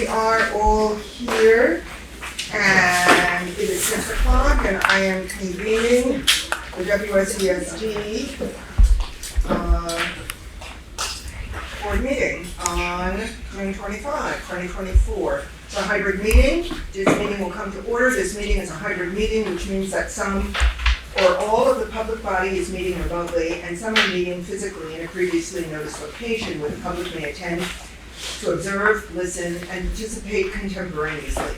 We are all here, and it is 6 o'clock, and I am convening the WSESD board meeting on June 25, 2024. It's a hybrid meeting. This meeting will come to order. This meeting is a hybrid meeting, which means that some or all of the public body is meeting remotely, and some are meeting physically in a previously noticed location where the public may attend to observe, listen, and participate contemporaneously.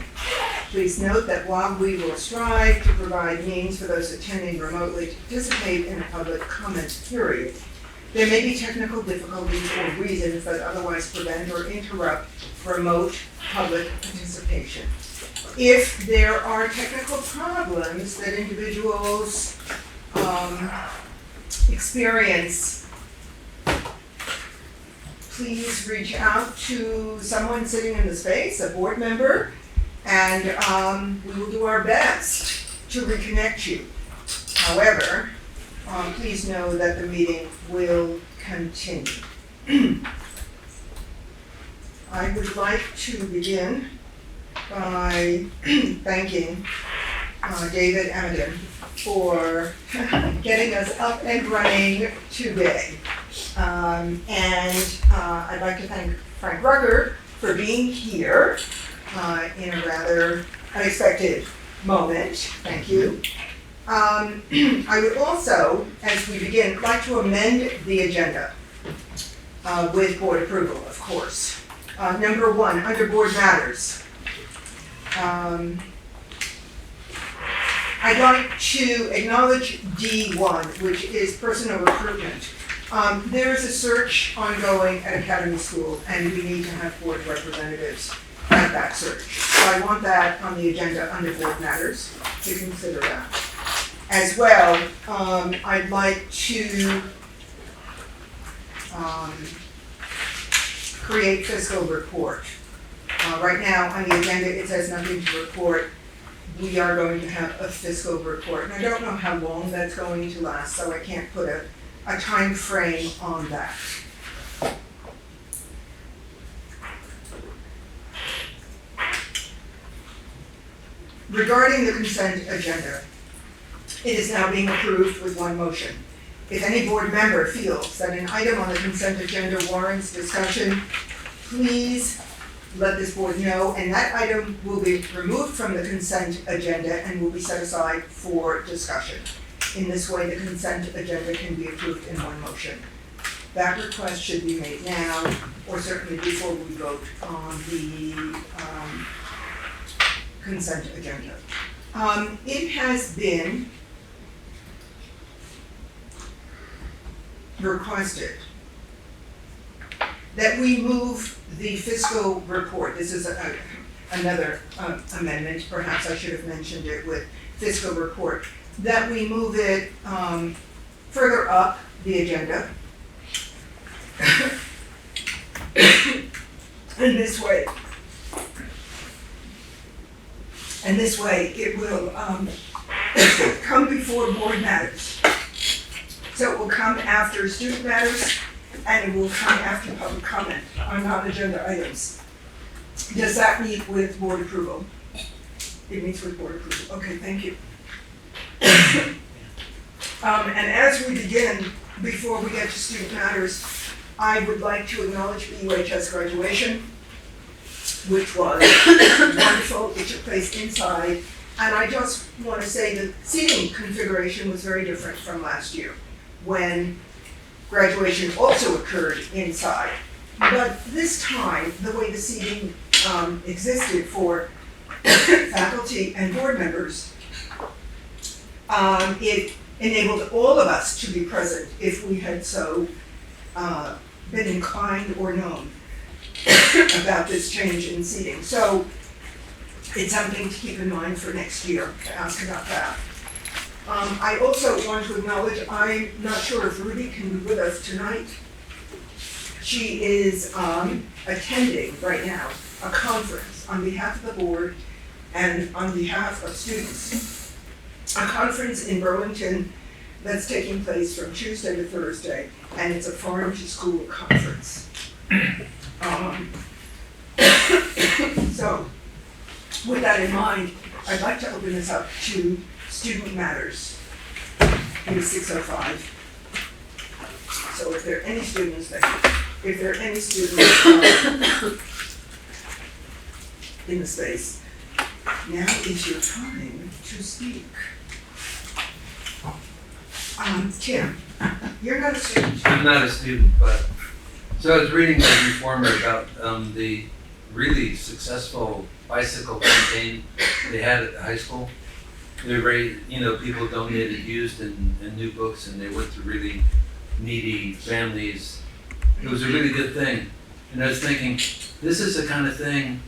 Please note that while we will strive to provide means for those attending remotely to participate in a public comment period, there may be technical difficulties or reasons that otherwise prevent or interrupt remote public participation. If there are technical problems that individuals experience, please reach out to someone sitting in the space, a board member, and we will do our best to reconnect you. However, please know that the meeting will continue. I would like to begin by thanking David Amidon for getting us up and running today. And I'd like to thank Frank Rucker for being here in a rather unexpected moment. Thank you. I would also, as we begin, like to amend the agenda with board approval, of course. Number 1, under board matters. I'd like to acknowledge D1, which is personal recruitment. There is a search ongoing at Academy School, and we need to have board representatives at that search. So I want that on the agenda under board matters to consider that. As well, I'd like to create fiscal report. Right now on the agenda it says nothing to report. We are going to have a fiscal report. And I don't know how long that's going to last, so I can't put a time frame on that. Regarding the consent agenda, it is now being approved with one motion. If any board member feels that an item on the consent agenda warrants discussion, please let this board know, and that item will be removed from the consent agenda and will be set aside for discussion. In this way, the consent agenda can be approved in one motion. That request should be made now, or certainly before we vote on the consent agenda. It has been requested that we move the fiscal report. This is another amendment, perhaps I should have mentioned it with fiscal report, that we move it further up the agenda. And this way it will come before board matters. So it will come after student matters, and it will come after public comment on non-agenda items. Does that meet with board approval? It meets with board approval. Okay, thank you. And as we begin, before we get to student matters, I would like to acknowledge BUHS graduation, which was wonderful. It took place inside, and I just want to say the seating configuration was very different from last year, when graduation also occurred inside. But this time, the way the seating existed for faculty and board members, it enabled all of us to be present if we had so been inclined or known about this change in seating. So it's something to keep in mind for next year, to ask about that. I also want to acknowledge, I'm not sure if Ruby can be with us tonight. She is attending right now a conference on behalf of the board and on behalf of students. A conference in Burlington that's taking place from Tuesday to Thursday, and it's a farm to school conference. So, with that in mind, I'd like to open this up to student matters in 605. So if there are any students in the space, now is your time to speak. Tim, you're not a student. I'm not a student, but so I was reading the Reformer about the really successful bicycle campaign they had at the high school. They raised, people donated used and new books, and they went to really needy families. It was a really good thing. And I was thinking, this is the kind of thing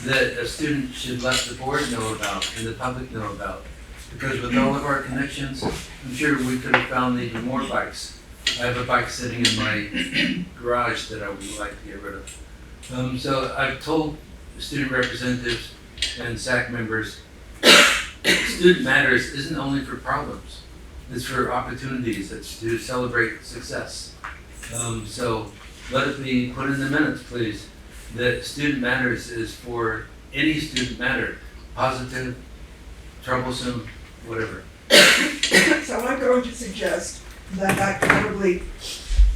that a student should let the board know about and the public know about. Because with all of our connections, I'm sure we could have found even more bikes. I have a bike sitting in my garage that I would like to get rid of. So I've told student representatives and SAC members, Student Matters isn't only for problems, it's for opportunities, it's to celebrate success. So let it be put in the minutes, please, that Student Matters is for any student matter, positive, troublesome, whatever. So I'm going to suggest that probably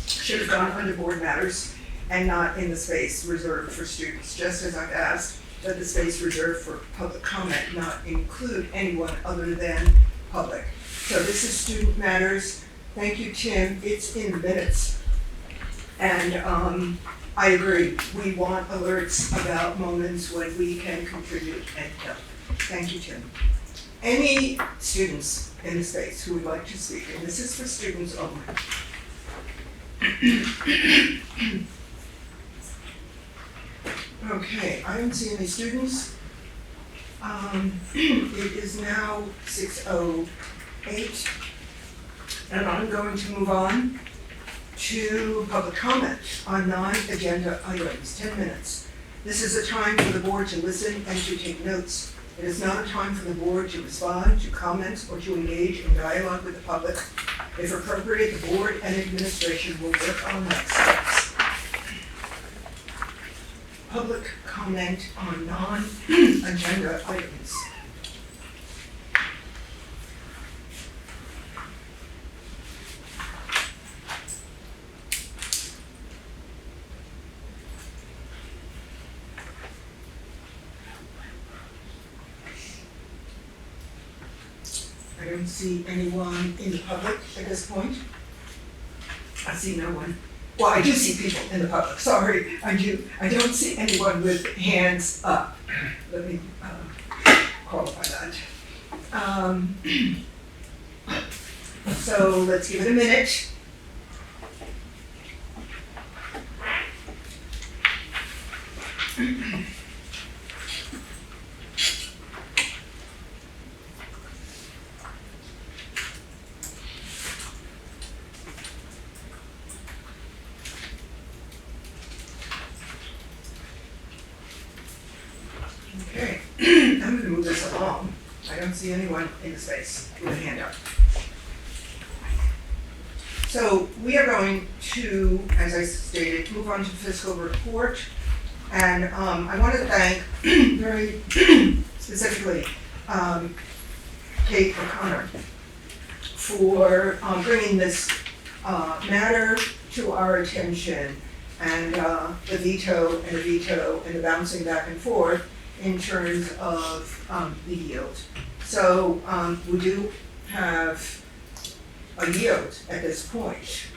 should have gone under board matters and not in the space reserved for students, just as I've asked that the space reserved for public comment not include anyone other than public. So this is Student Matters. Thank you, Tim. It's in the minutes. And I agree. We want alerts about moments when we can contribute and help. Thank you, Tim. Any students in the space who would like to speak? And this is for students only. Okay, I don't see any students. It is now 6:08, and I'm going to move on to public comment on non-agenda items, 10 minutes. This is a time for the board to listen and to take notes. It is not a time for the board to respond, to comment, or to engage in dialogue with the public. If appropriate, the board and administration will work on next steps. Public comment on non-agenda items. I don't see anyone in the public at this point. I see no one. Well, I do see people in the public, sorry, I don't see anyone with hands up. Let me qualify that. So let's give it a minute. Okay, I'm going to move this along. I don't see anyone in the space with a hand up. So we are going to, as I stated, move on to Fiscal Report. And I want to thank very specifically Kate O'Connor for bringing this matter to our attention, and the veto and the bouncing back and forth in terms of the yield. So we do have a yield at this point.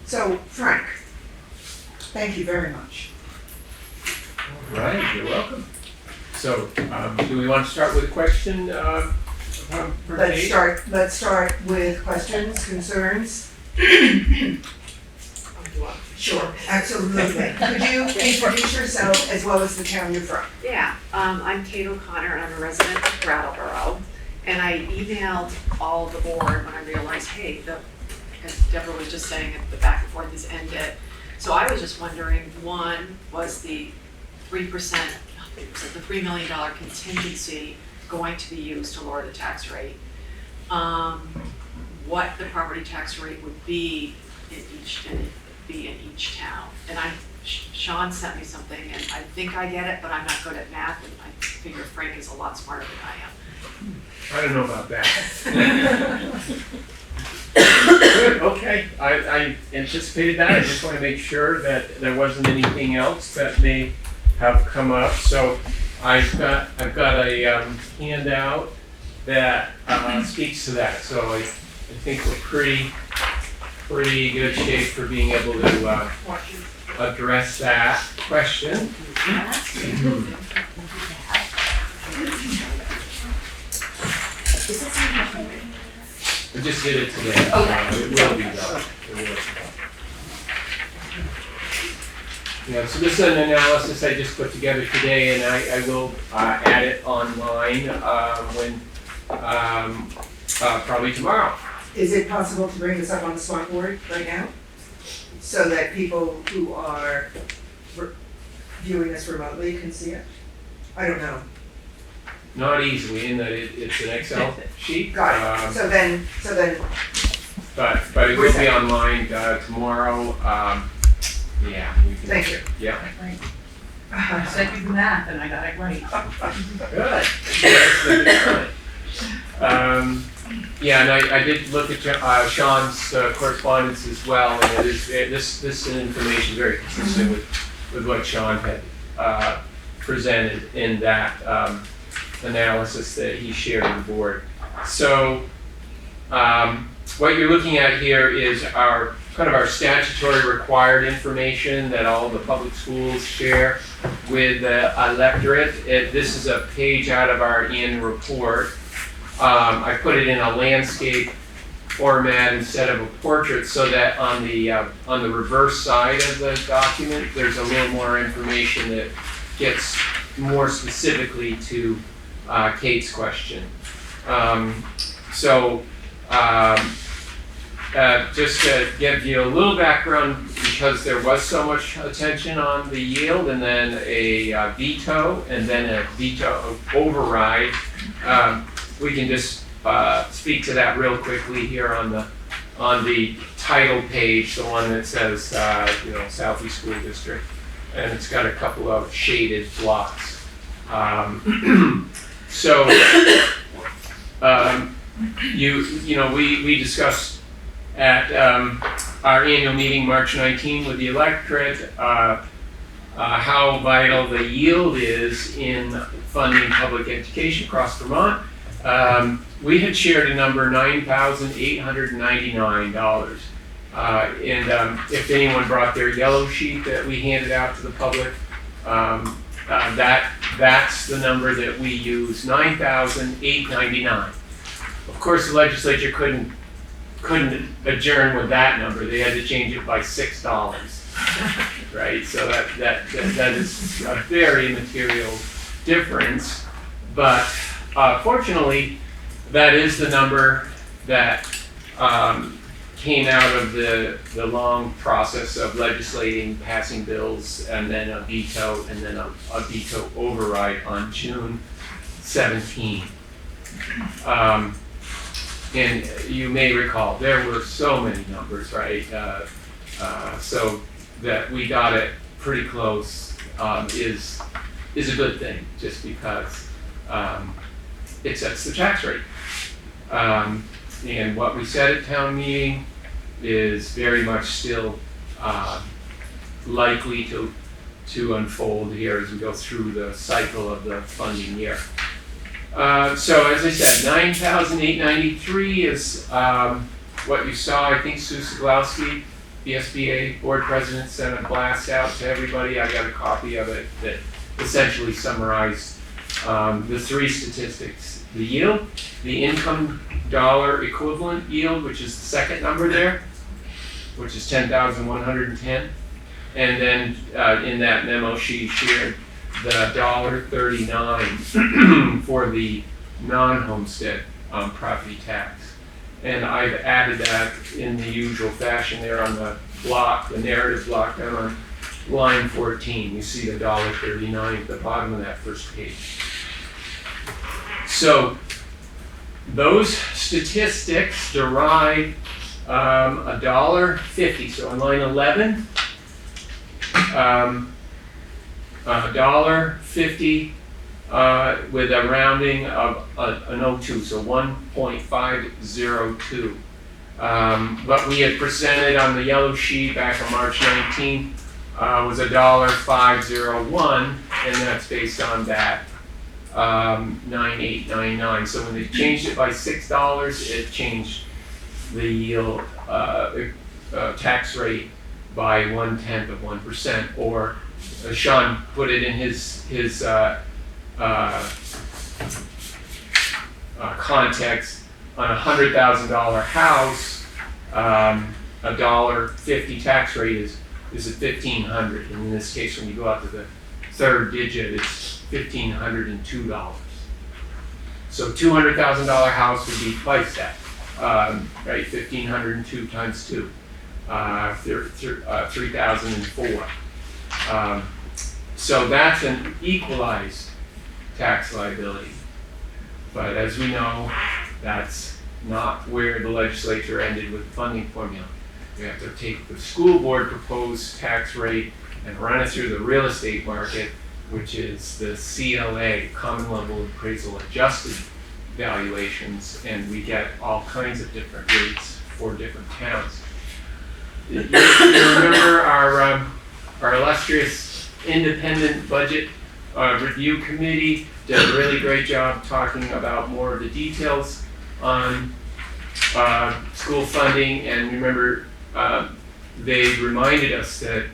So Frank, thank you very much. All right, you're welcome. So, do we want to start with a question? Let's start with questions, concerns. Sure, absolutely. Could you introduce yourself as well as the town you're from? Yeah, I'm Kate O'Connor and I'm a resident of Brattleboro. And I emailed all the board when I realized, hey, as Deborah was just saying, the back and forth is ended. So I was just wondering, one, was the 3%, the $3 million contingency going to be used to lower the tax rate? What the property tax rate would be in each town. And I'm Sean sent me something and I think I get it, but I'm not good at math and I figure Frank is a lot smarter than I am. I don't know about that. Good, okay. I anticipated that. I just want to make sure that there wasn't anything else that may have come up. So I've got a handout that speaks to that. So I think we're pretty good shape for being able to address that question. I just did it today. It will be done. Yeah, so this is an analysis I just put together today, and I will add it online when probably tomorrow. Is it possible to bring this up on the smart board right now? So that people who are viewing this remotely can see it? I don't know. Not easily, in that it's an Excel sheet. Got it. So then, But it will be online tomorrow. Yeah. We can, thank you. Yeah. I said you do math and I got it right. Good. Yes, yeah, and I did look at Sean's correspondence as well, and this information is very consistent with what Sean had presented in that analysis that he shared with the board. So what you're looking at here is our statutory required information that all the public schools share with the electorate. This is a page out of our annual report. I put it in a landscape format instead of a portrait, so that on the reverse side of the document, there's a little more information that gets more specifically to Kate's question. Just to give you a little background, because there was so much attention on the yield, and then a veto, and then a veto override. We can just speak to that real quickly here on the title page, the one that says Southeast School District, and it's got a couple of shaded blocks. We discussed at our annual meeting, March 19, with the electorate, how vital the yield is in funding public education across Vermont. We had shared a number, $9,899. And if anyone brought their yellow sheet that we handed out to the public, that's the number that we use, $9,899. Of course, the legislature couldn't adjourn with that number. They had to change it by $6, right? So that is a very immaterial difference, but fortunately, that is the number that came out of the long process of legislating, passing bills, and then a veto, and then a veto override on June 17. And you may recall, there were so many numbers, right? So that we got it pretty close is a good thing, just because it sets the tax rate. And what we said at town meeting is very much still likely to unfold here as we go through the cycle of the funding year. So as I said, $9,893 is what you saw. I think Sue Siglowski, the SBA board president, sent a blast out to everybody. I got a copy of it that essentially summarized the three statistics: the yield, the income dollar equivalent yield, which is the second number there, which is 10,110, and then in that memo she shared the $1.39 for the non-homestead property tax. And I've added that in the usual fashion there on the block, the narrative block down on line 14. You see the $1.39 at the bottom of that first page. So those statistics derive $1.50. So on line 11, $1.50 with a rounding of an 02, so 1.502. What we had presented on the yellow sheet back on March 19th was $1.501, and that's based on that 9899. So when they changed it by $6, it changed the yield tax rate by 0.1%, or as Sean put it in his context, on a $100,000 house, $1.50 tax rate is at $1,500. And in this case, when you go out to the third digit, it's $1,502. So $200,000 house would be twice that, right? 1,502 times 2, 3,004. So that's an equalized tax liability. But as we know, that's not where the legislature ended with the funding formula. You have to take the school board proposed tax rate and run it through the real estate market, which is the CLA, Common Level Appraisal Adjusted valuations, and we get all kinds of different rates for different towns. You remember our illustrious independent budget review committee did a really great job talking about more of the details on school funding, and remember they reminded us that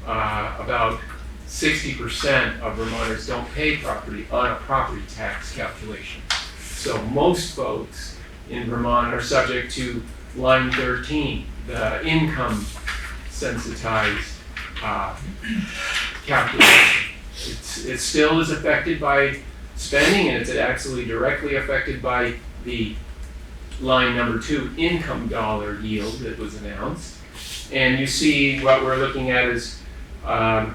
about 60% of Vermonters don't pay property on a property tax calculation. So most folks in Vermont are subject to line 13, the income sensitized calculation. It still is affected by spending, and it's actually directly affected by the line number 2, income dollar yield that was announced. And you see what we're looking at is at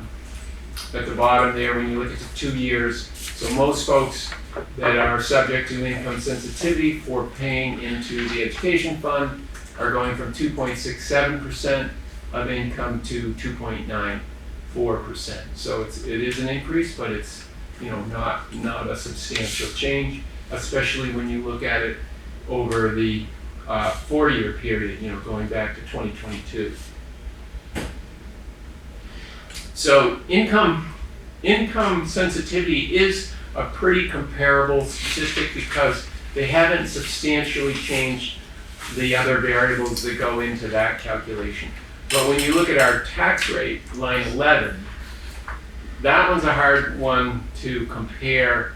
the bottom there when you look at the 2 years. So most folks that are subject to income sensitivity for paying into the education fund are going from 2.67% of income to 2.94%. So it is an increase, but it's not a substantial change, especially when you look at it over the 4-year period, going back to 2022. So income sensitivity is a pretty comparable statistic because they haven't substantially changed the other variables that go into that calculation. But when you look at our tax rate, line 11, that one's a hard one to compare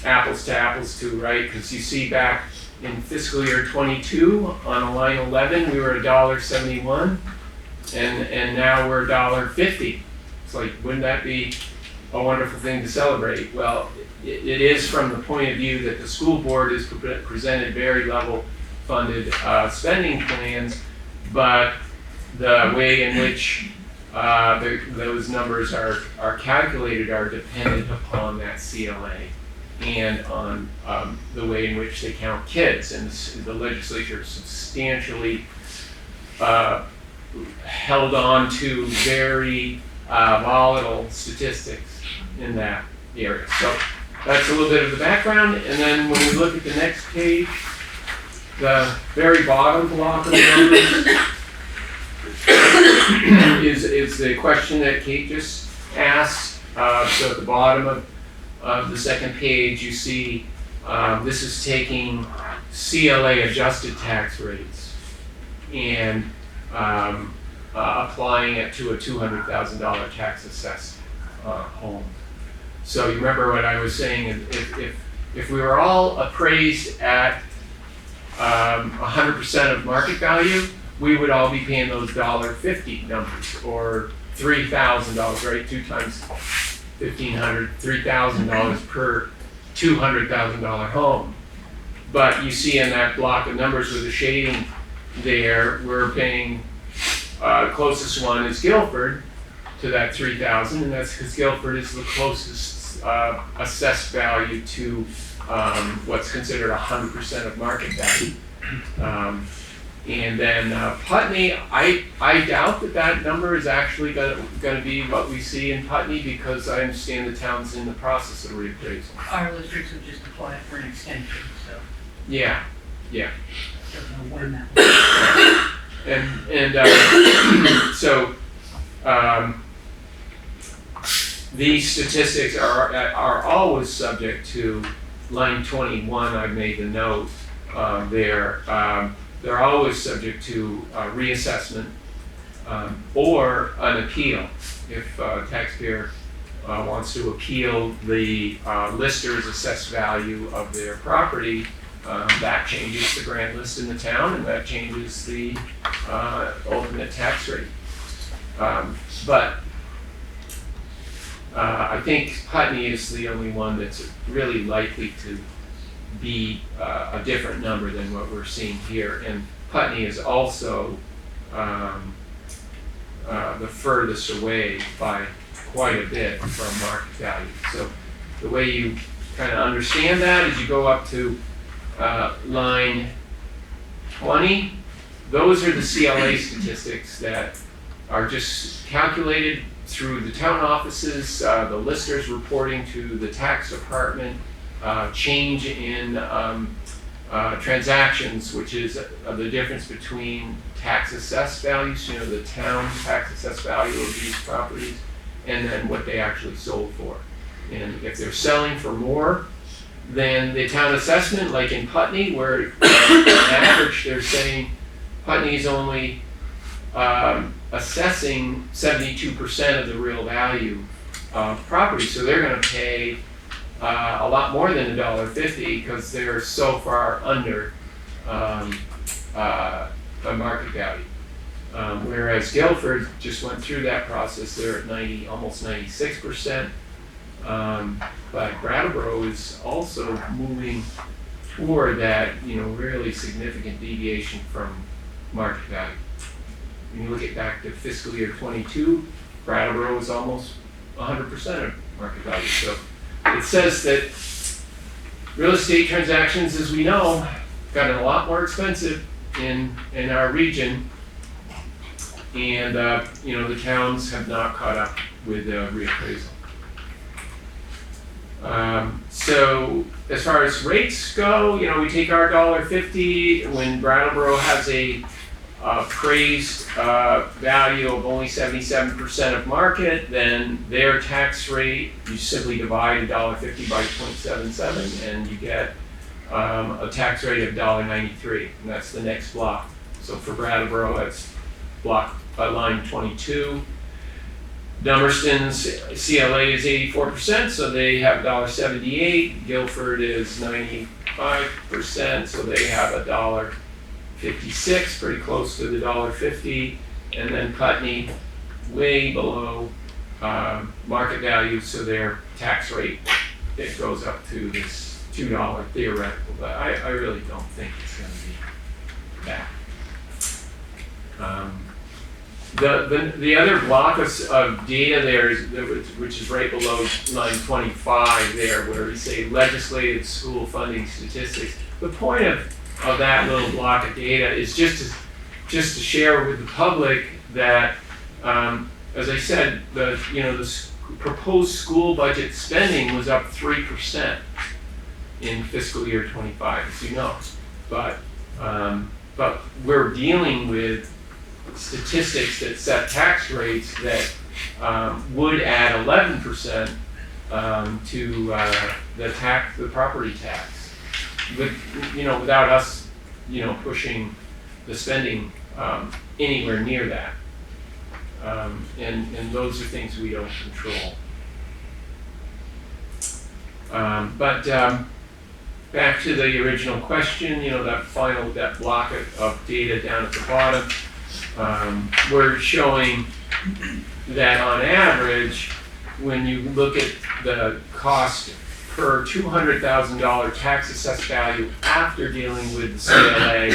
apples to apples to, right? Because you see back in fiscal year 22 on line 11, we were $1.71, and now we're $1.50. It's like, wouldn't that be a wonderful thing to celebrate? Well, it is from the point of view that the school board has presented very level funded spending plans, but the way in which those numbers are calculated are dependent upon that CLA and on the way in which they count kids. And the legislature substantially held on to very volatile statistics in that area. So that's a little bit of the background. And then when we look at the next page, the very bottom block of the numbers is the question that Kate just asked. So at the bottom of the second page, you see this is taking CLA adjusted tax rates and applying it to a $200,000 tax assessed home. So you remember what I was saying, if we were all appraised at 100% of market value, we would all be paying those $1.50 numbers, or $3,000, right? 2 times $1,500, $3,000 per $200,000 home. But you see in that block of numbers with the shading there, we're paying, the closest one is Guilford to that 3,000, and that's because Guilford is the closest assessed value to what's considered 100% of market value. And then Putney, I doubt that number is actually gonna be what we see in Putney, because I understand the town's in the process of reappraisal. Our listers have just applied for an extension, so Yeah, don't know when that will. so these statistics are always subject to line 21. I made the note there. They're always subject to reassessment or an appeal. If a taxpayer wants to appeal the lister's assessed value of their property, that changes the grant list in the town, and that changes the ultimate tax rate. But I think Putney is the only one that's really likely to be a different number than what we're seeing here. And Putney is also the furthest away by quite a bit from market value. So the way you kind of understand that is you go up to line 20. Those are the CLA statistics that are just calculated through the town offices, the listers reporting to the tax department, change in transactions, which is the difference between tax assessed values, the town's tax assessed value of these properties, and then what they actually sold for. And if they're selling for more than the town assessment, like in Putney, where on average they're saying Putney's only assessing 72% of the real value of property, so they're going to pay a lot more than $1.50 because they're so far under the market value. Whereas Guilford just went through that process, they're at almost 96%. But Brattleboro is also moving toward that, really significant deviation from market value. When you look at back to fiscal year 22, Brattleboro is almost 100% of market value. So it says that real estate transactions, as we know, gotten a lot more expensive in our region, and the towns have not caught up with reappraisal. So as far as rates go, we take our $1.50 when Brattleboro has a appraised value of only 77% of market, then their tax rate, you simply divide $1.50 by 0.77 and you get a tax rate of $1.93, and that's the next block. So for Brattleboro, that's line 22. Dummerston's CLA is 84%, so they have $1.78. Guilford is 95%, so they have $1.56, pretty close to the $1.50. And then Putney, way below market value, so their tax rate, it goes up to this $2 theoretical, but I really don't think it's going to be that. The other block of data there is, which is right below line 25 there, where we say legislated school funding statistics. The point of that little block of data is just to share with the public that, as I said, the proposed school budget spending was up 3% in fiscal year 25, as you know, but we're dealing with statistics that set tax rates that would add 11% to the property tax, without us pushing the spending anywhere near that, and those are things we don't control. But back to the original question, that block of data down at the bottom. We're showing that on average, when you look at the cost per $200,000 tax assessed value after dealing with the CLA,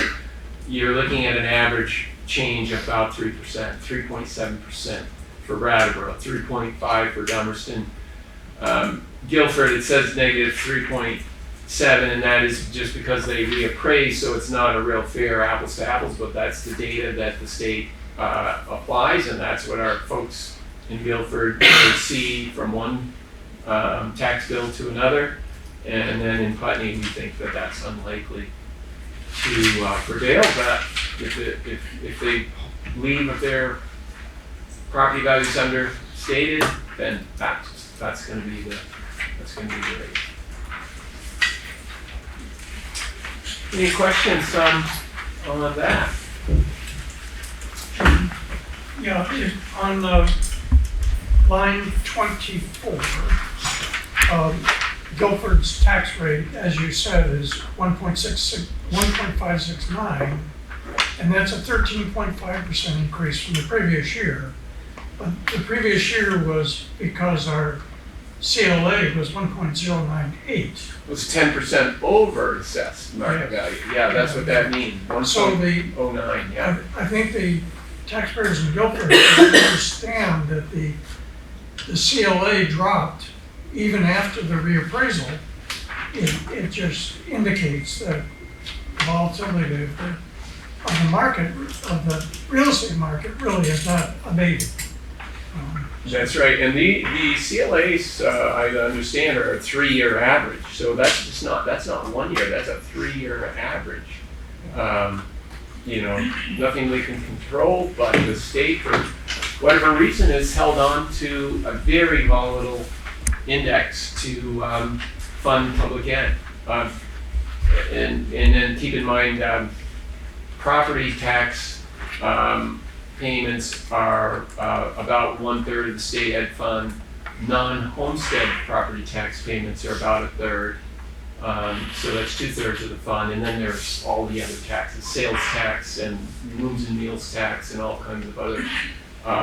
you're looking at an average change of about 3%, 3.7% for Brattleboro, 3.5% for Dummerston. Guilford, it says negative 3.3%, 7, and that is just because they reappraise, so it's not a real fair apples to apples, but that's the data that the state applies, and that's what our folks in Guilford see from one tax bill to another. And then in Putney, we think that that's unlikely to prevail, but if they believe if their property value is understated, then that's going to be the rate. Any questions on that? Yeah, on line 24, Guilford's tax rate, as you said, is 1.569, and that's a 13.5% increase from the previous year. But the previous year was because our CLA was 1.098. It was 10% over assessed market value. Yeah, that's what that means. So 1.09, yeah. I think the taxpayers in Guilford understand that the CLA dropped even after the reappraisal. It just indicates that volatility of the market, of the real estate market, really is not abated. That's right, and the CLAs, I understand, are a 3-year average, so that's not 1 year, that's a 3-year average. Nothing we can control, but the state, for whatever reason, has held on to a very volatile index to fund public ed. And then keep in mind, property tax payments are about 1/3 of the state ed fund. Non-homestead property tax payments are about 1/3. So that's 2/3 of the fund. And then there's all the other taxes, sales tax and rooms and meals tax and all kinds of other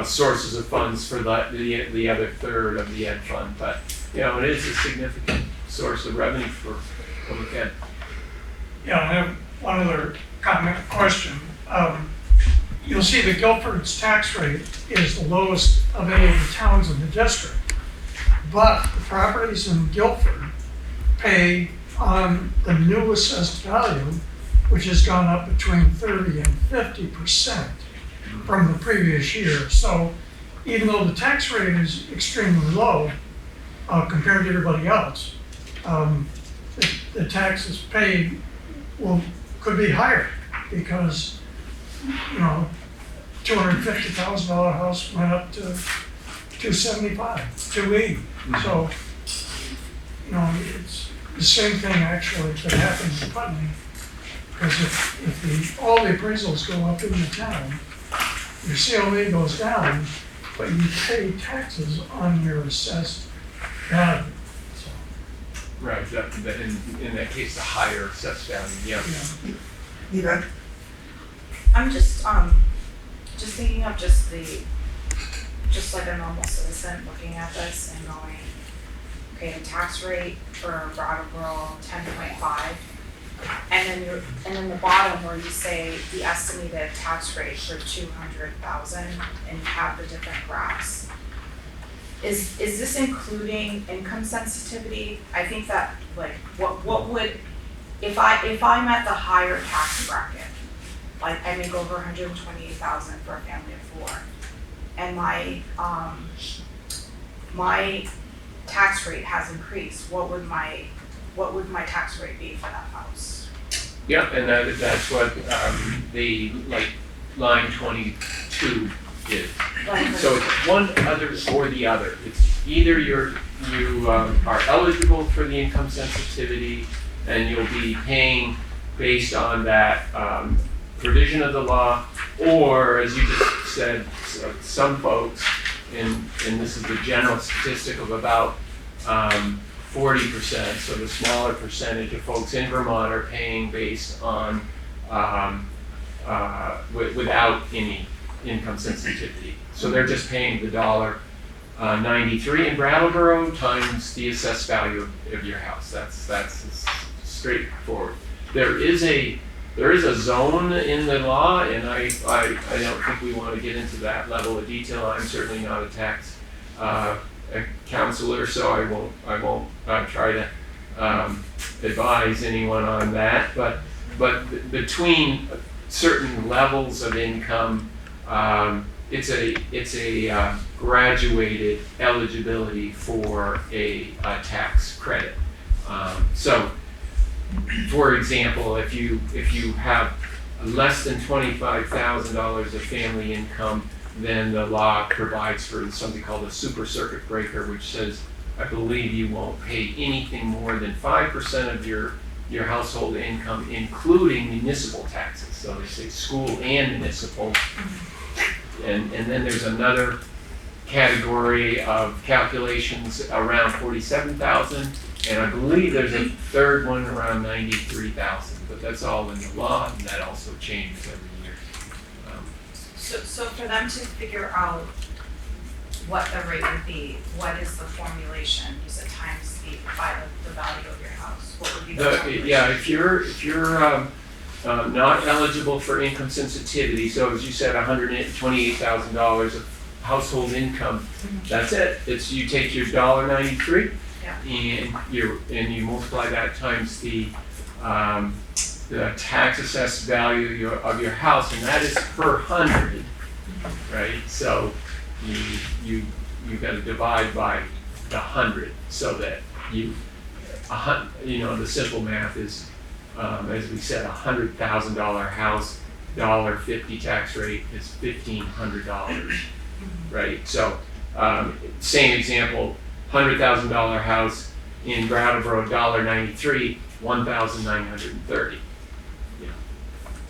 sources of funds for the other 1/3 of the ed fund. But, it is a significant source of revenue for public ed. Yeah, I have one other question. You'll see that Guilford's tax rate is the lowest of any of the towns in the district. But the properties in Guilford pay on the new assessed value, which has gone up between 30 and 50% from the previous year. So even though the tax rate is extremely low compared to everybody else, the taxes paid could be higher because $250,000 house went up to $275, $280. So it's the same thing actually that happens in Putney, because if all the appraisals go up in the town, your CLA goes down, but you pay taxes on your assessed value. So, Right, in that case, the higher assessed value, yeah. Eva? I'm just thinking of just like a normal citizen looking at this and going, okay, the tax rate for Brattleboro 10.5, and then the bottom where you say the estimated tax rate for 200,000, and you have the different graphs. Is this including income sensitivity? I think that what would, if I'm at the higher tax bracket, like I make over 128,000 for a family of 4, and my tax rate has increased, what would my tax rate be for that house? Yeah, and that's what the line 22 is. So it's one other or the other. It's either you are eligible for the income sensitivity and you'll be paying based on that provision of the law, or as you just said, some folks, and this is the general statistic of about 40%, so the smaller percentage of folks in Vermont are paying based on without any income sensitivity. So they're just paying the $1.93 in Brattleboro times the assessed value of your house. That's straightforward. There is a zone in the law, and I don't think we want to get into that level of detail. I'm certainly not a tax a counselor, so I won't try to advise anyone on that, but between certain levels of income, it's a graduated eligibility for a tax credit. So, for example, if you have less than $25,000 of family income, then the law provides for something called a super circuit breaker, which says, I believe you won't pay anything more than 5% of your household income, including municipal taxes. So they say school and municipal. And then there's another category of calculations around 47,000, and I believe there's a third one around 93,000. But that's all in the law, and that also changes every year. So for them to figure out what the rate would be, what is the formulation? You said times by the value of your house. What would be the formulation? Yeah, if you're not eligible for income sensitivity, so as you said, $128,000 of household income, that's it. It's you take your $1.93, and you multiply that times the tax assessed value of your house, and that is per 100, right? So you got to divide by the 100, so that the simple math is, as we said, $100,000 house, $1.50 tax rate is $1,500, right? So same example, $100,000 house in Brattleboro, $1.93, $1,930.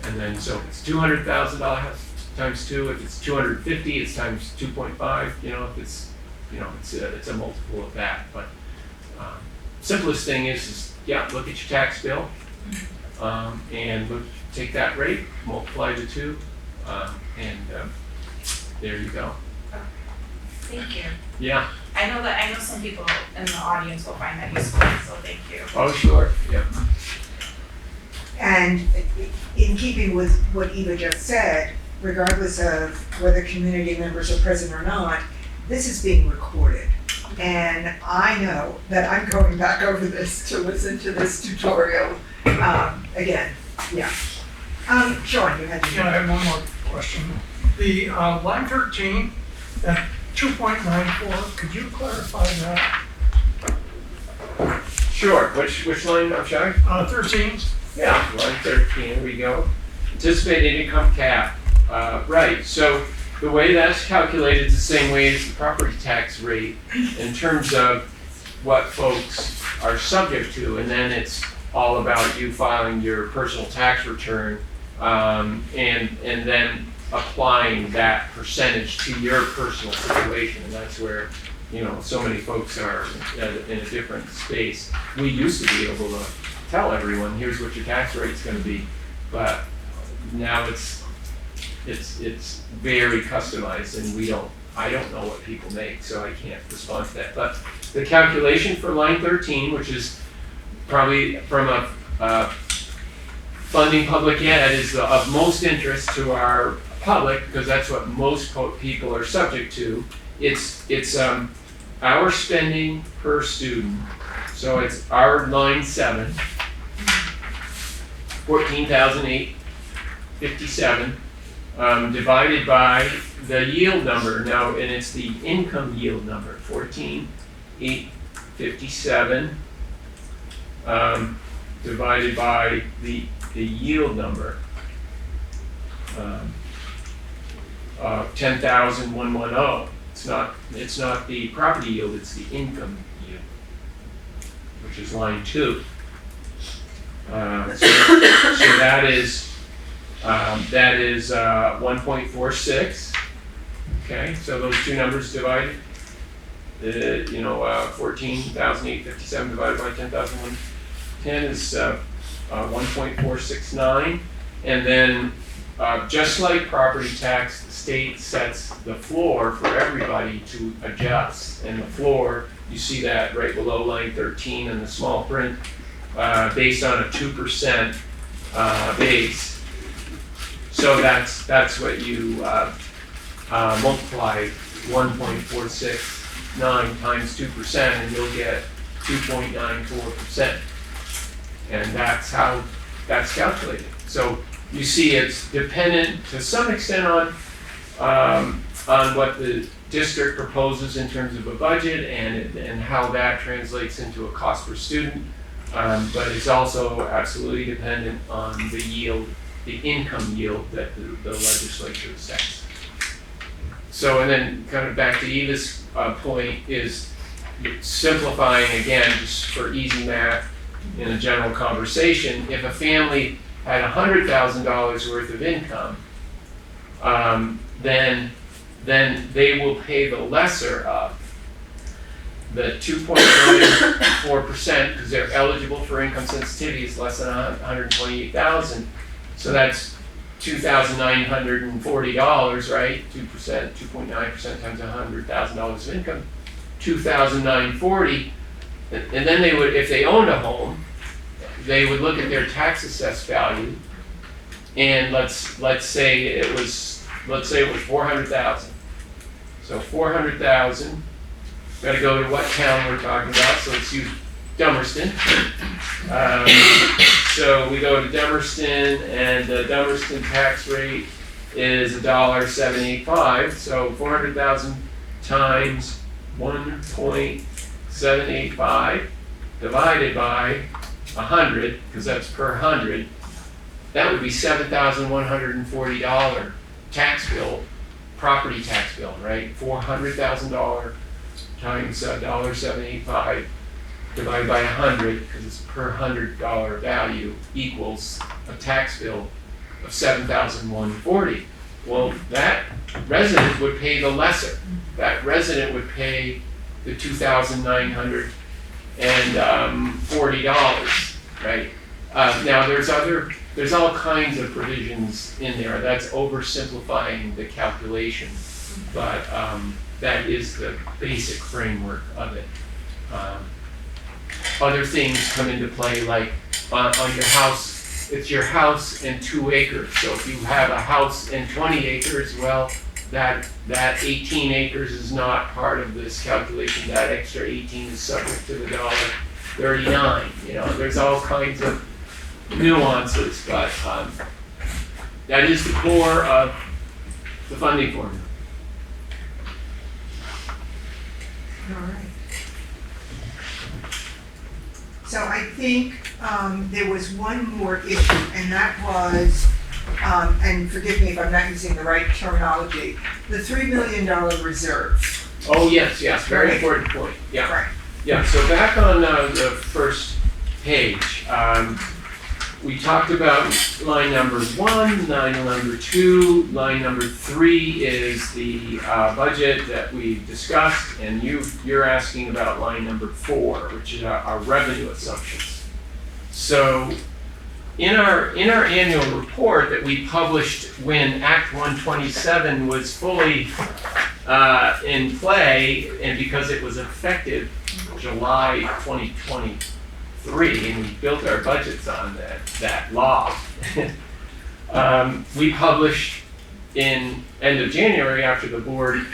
And then so if it's $200,000 house times 2, if it's 250, it's times 2.5. If it's it's a multiple of that. But simplest thing is look at your tax bill, and take that rate, multiply the 2, and there you go. Thank you. Yeah. I know some people in the audience will find that useful, so thank you. Oh, sure. Yeah. And in keeping with what Eva just said, regardless of whether community members are present or not, this is being recorded. And I know that I'm going back over this to listen to this tutorial again. Yeah. Sean, you had to. Yeah, I have one more question. The line 13, that 2.94, could you clarify that? Sure. Which line? I'm sorry. 13. Yeah, line 13, here we go. Anticipated income cap. Right, so the way that's calculated is the same way as the property tax rate in terms of what folks are subject to, and then it's all about you filing your personal tax return, and then applying that percentage to your personal situation, and that's where so many folks are in a different space. We used to be able to tell everyone, here's what your tax rate's going to be, but now it's very customized, and I don't know what people make, so I can't respond to that. But the calculation for line 13, which is probably from a funding public ed, is of most interest to our public, because that's what most people are subject to. It's our spending per student. So it's our line 7, 14,857, divided by the yield number. Now, and it's the income yield number, 14,857, divided by the yield number, 10,110. It's not the property yield, it's the income yield, which is line 2. So that is 1.46. Okay, so those two numbers divided, 14,857 divided by 10,110 is 1.469, and then just like property tax, the state sets the floor for everybody to adjust, and the floor, you see that right below line 13 in the small print, based on a 2% base. So that's what you multiply 1.469 times 2%, and you'll get 2.94%. And that's how that's calculated. So you see it's dependent to some extent on what the district proposes in terms of a budget and how that translates into a cost per student. But it's also absolutely dependent on the yield, the income yield that the legislature sets. So, and then kind of back to Eva's point is simplifying again, just for easy math in a general conversation. If a family had $100,000 worth of income, then they will pay the lesser of the 2.94% because they're eligible for income sensitivity is less than 128,000. So that's $2,940, right? 2%, 2.9% times $100,000 of income, $2,940. And then they would, if they owned a home, they would look at their tax assessed value, and let's say it was 400,000. So 400,000. Got to go to what town we're talking about. So let's use Dummerston. So we go to Dummerston, and the Dummerston tax rate is $1.785. So 400,000 times 1.785 divided by 100, because that's per 100. That would be $7,140 tax bill, property tax bill, right? $400,000 times $1.785 divided by 100, because it's per $100 value, equals a tax bill of $7,140. Well, that resident would pay the lesser. That resident would pay the $2,940, right? Now there's all kinds of provisions in there. That's oversimplifying the calculation, but that is the basic framework of it. Other things come into play, like on your house, it's your house and 2 acres. So if you have a house and 20 acres, well, that 18 acres is not part of this calculation. That extra 18 is subject to the $1.39. You know, there's all kinds of nuances, but that is the core of the funding formula. All right. So I think there was one more issue, and that was, and forgive me if I'm not using the right terminology, the $3 million reserve. Oh, yes, very Right. important point. Yeah. Right. Yeah, so back on the first page, we talked about line number 1, line number 2, line number 3 is the budget that we discussed, and you're asking about line number 4, which is our revenue assumptions. So in our annual report that we published when Act 127 was fully in play, and because it was effective July 2023, and we built our budgets on that law. We published in end of January, after the board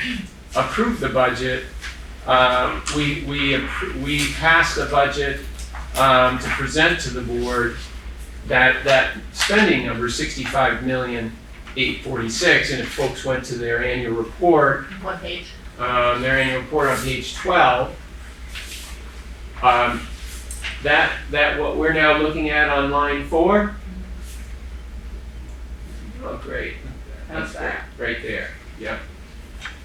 approved the budget, we passed a budget to present to the board that spending number $65,846,000, and if folks went to their annual report, What page? their annual report on page 12, that what we're now looking at on line 4. Oh, great. That's great. Right there. Yep.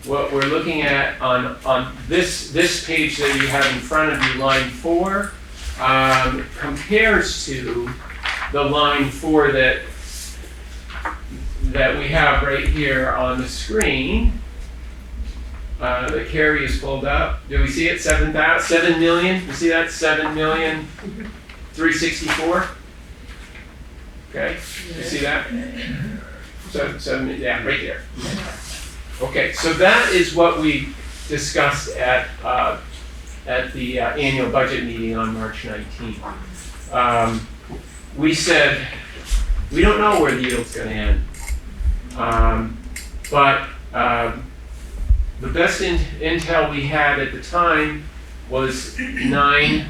What we're looking at on this page that you have in front of you, line 4, compares to the line 4 that we have right here on the screen. That Carrie has pulled up. Do we see it? 7 million. You see that? 7,364,000. Okay. You see that? So yeah, right there. Okay. So that is what we discussed at the annual budget meeting on March 19th. We said we don't know where the yield's going to end, but the best intel we had at the time was 9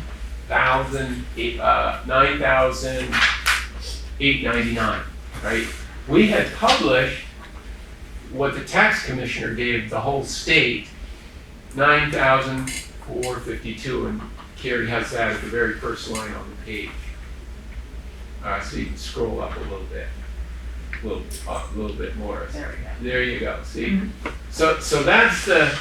$9,899, right? We had published what the tax commissioner gave the whole state, 9,452, and Carrie has that at the very first line on the page. So you can scroll up a little bit, a little bit more. There we go. There you go, see? So that's the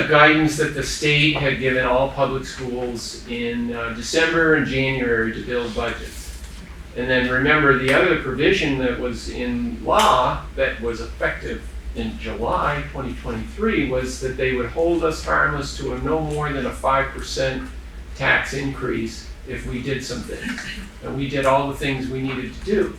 guidance that the state had given all public schools in December and January to build budgets. And then remember, the other provision that was in law that was effective in July 2023 was that they would hold us harmless to a no more than a 5% tax increase if we did some things. And we did all the things we needed to do.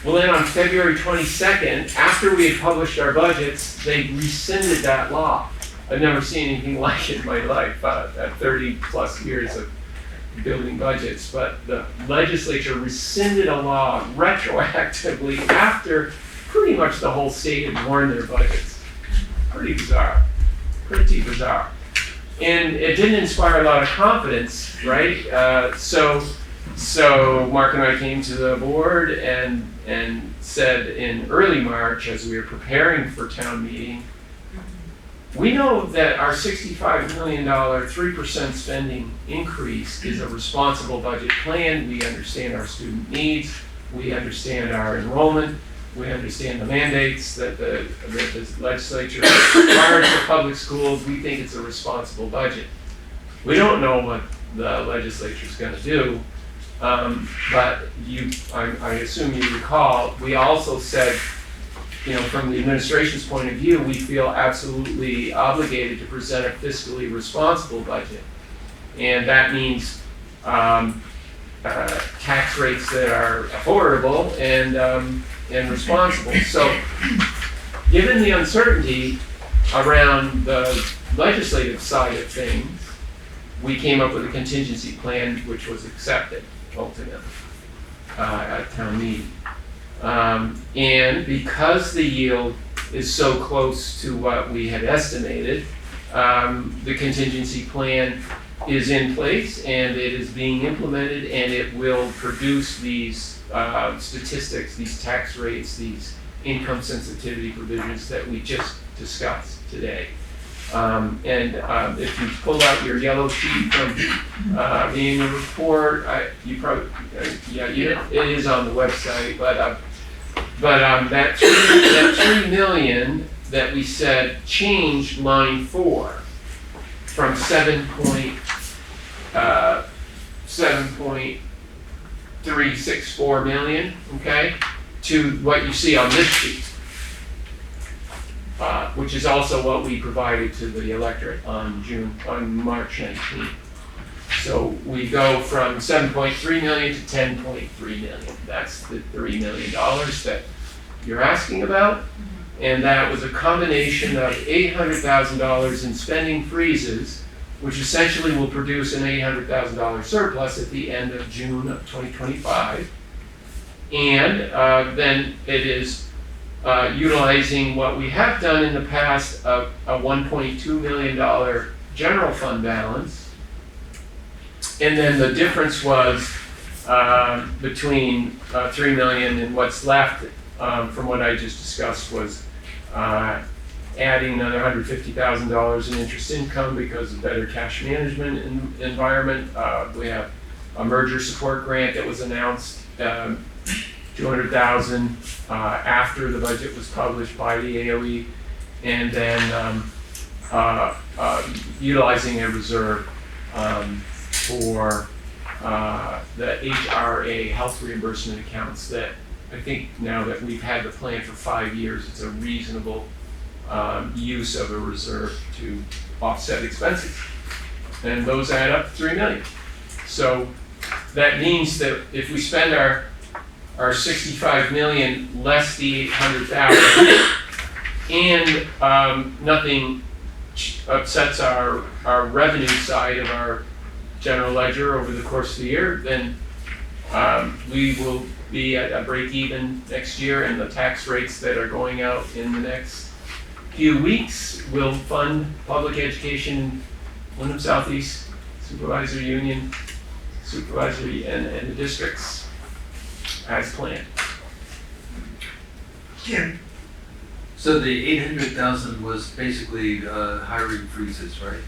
Well, then on February 22nd, after we had published our budgets, they rescinded that law. I've never seen anything like it in my life, 30 plus years of building budgets, but the legislature rescinded a law retroactively after pretty much the whole state had warned their budgets. Pretty bizarre. And it didn't inspire a lot of confidence, right? So Mark and I came to the board and said in early March, as we were preparing for town meeting, we know that our $65 million, 3% spending increase is a responsible budget plan. We understand our student needs. We understand our enrollment. We understand the mandates that the legislature requires for public schools. We think it's a responsible budget. We don't know what the legislature is going to do, but I assume you recall, we also said, from the administration's point of view, we feel absolutely obligated to present a fiscally responsible budget. And that means tax rates that are affordable and responsible. So given the uncertainty around the legislative side of things, we came up with a contingency plan which was accepted ultimately at town meeting. And because the yield is so close to what we had estimated, the contingency plan is in place and it is being implemented, and it will produce these statistics, these tax rates, these income sensitivity provisions that we just discussed today. If you pull out your yellow sheet from the annual report, you probably, it is on the website, but that 3 million that we said changed line 4 from 7.364 million, okay, to what you see on this sheet, which is also what we provided to the electorate on March 19th. So we go from 7.3 million to 10.3 million. That's the $3 million that you're asking about. And that was a combination of $800,000 in spending freezes, which essentially will produce an $800,000 surplus at the end of June of 2025. And then it is utilizing what we have done in the past, a $1.2 million general fund balance. And then the difference was between 3 million and what's left from what I just discussed was adding another $150,000 in interest income because of better cash management environment. We have a merger support grant that was announced, $200,000 after the budget was published by the AOE, and then utilizing a reserve for the HRA health reimbursement accounts that I think now that we've had the plan for 5 years, it's a reasonable use of a reserve to offset expenses. And those add up to 3 million. So that means that if we spend our 65 million less the 800,000 and nothing upsets our revenue side of our general ledger over the course of the year, then we will be at a break even next year, and the tax rates that are going out in the next few weeks will fund public education in Windham Southeast supervisory union, supervisory and the districts as planned. Jim, So the 800,000 was basically hiring freezes, right?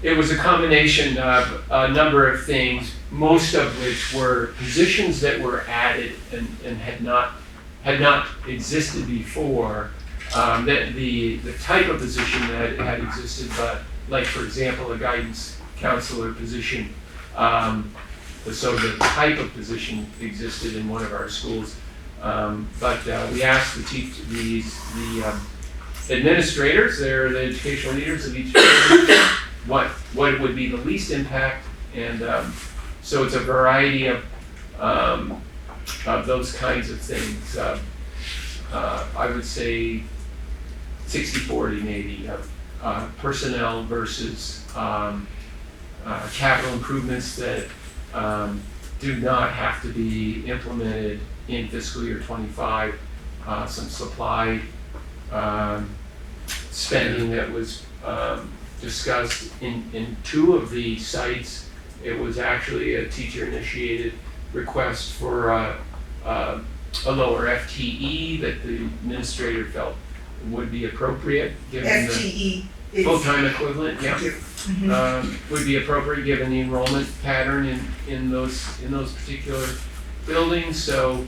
It was a combination of a number of things, most of which were positions that were added and had not existed before. That the type of position that had existed, but like for example, a guidance counselor position. So the type of position existed in one of our schools. But we asked the administrators, they're the educational leaders of each building, what would be the least impact, and so it's a variety of those kinds of things. I would say 60-40 maybe of personnel versus capital improvements that do not have to be implemented in fiscal year 25. Some supply spending that was discussed in two of the sites. It was actually a teacher-initiated request for a lower FTE that the administrator felt would be appropriate given FTE the is. full-time equivalent. Yeah. Thank you. Mhm. Would be appropriate given the enrollment pattern in those particular buildings. So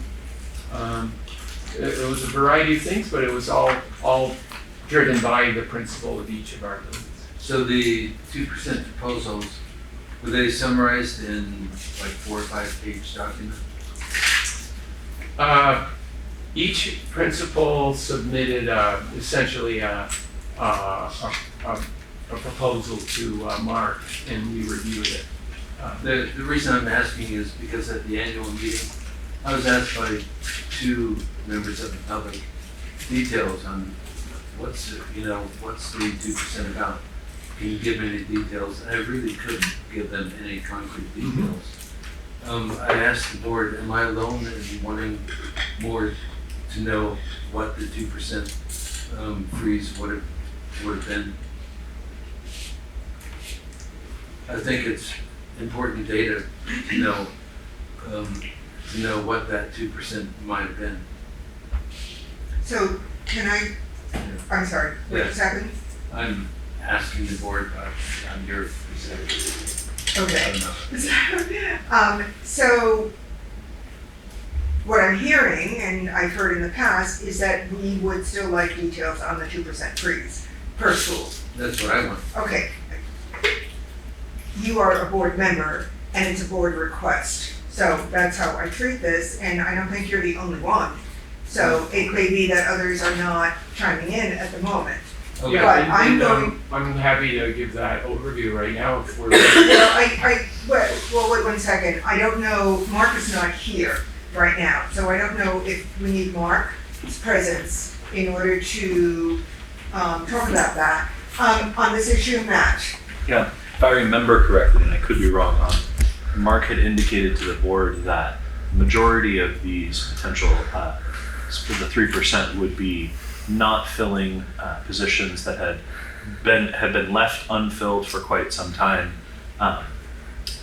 it was a variety of things, but it was all driven by the principal of each of our buildings. So the 2% proposals, were they summarized in like 4 or 5 page document? Each principal submitted essentially a proposal to Mark, and we reviewed it. The reason I'm asking is because at the annual meeting, I was asked by 2 members of the public details on what's the 2% about. Can you give any details? And I really couldn't give them any concrete details. I asked the board, am I alone in wanting more to know what the 2% freeze would have been? I think it's important data to know what that 2% might have been. So I'm sorry, what just happened? I'm asking the board, I'm your representative. I Okay. don't know. So what I'm hearing, and I've heard in the past, is that we would still like details on the 2% freeze per school. That's what I want. Okay. You are a board member and it's a board request. So that's how I treat this, and I don't think you're the only one. So it may be that others are not chiming in at the moment. Okay. Yeah, But and I'm I'm happy to give that overview right now if we're. Well, wait 1 second. I don't know, Mark is not here right now, so I don't know if we need Mark's presence in order to talk about that. On this issue, Matt. Yeah, if I remember correctly, and I could be wrong, Mark had indicated to the board that the majority of these potential, for the 3% would be not filling positions that had been left unfilled for quite some time,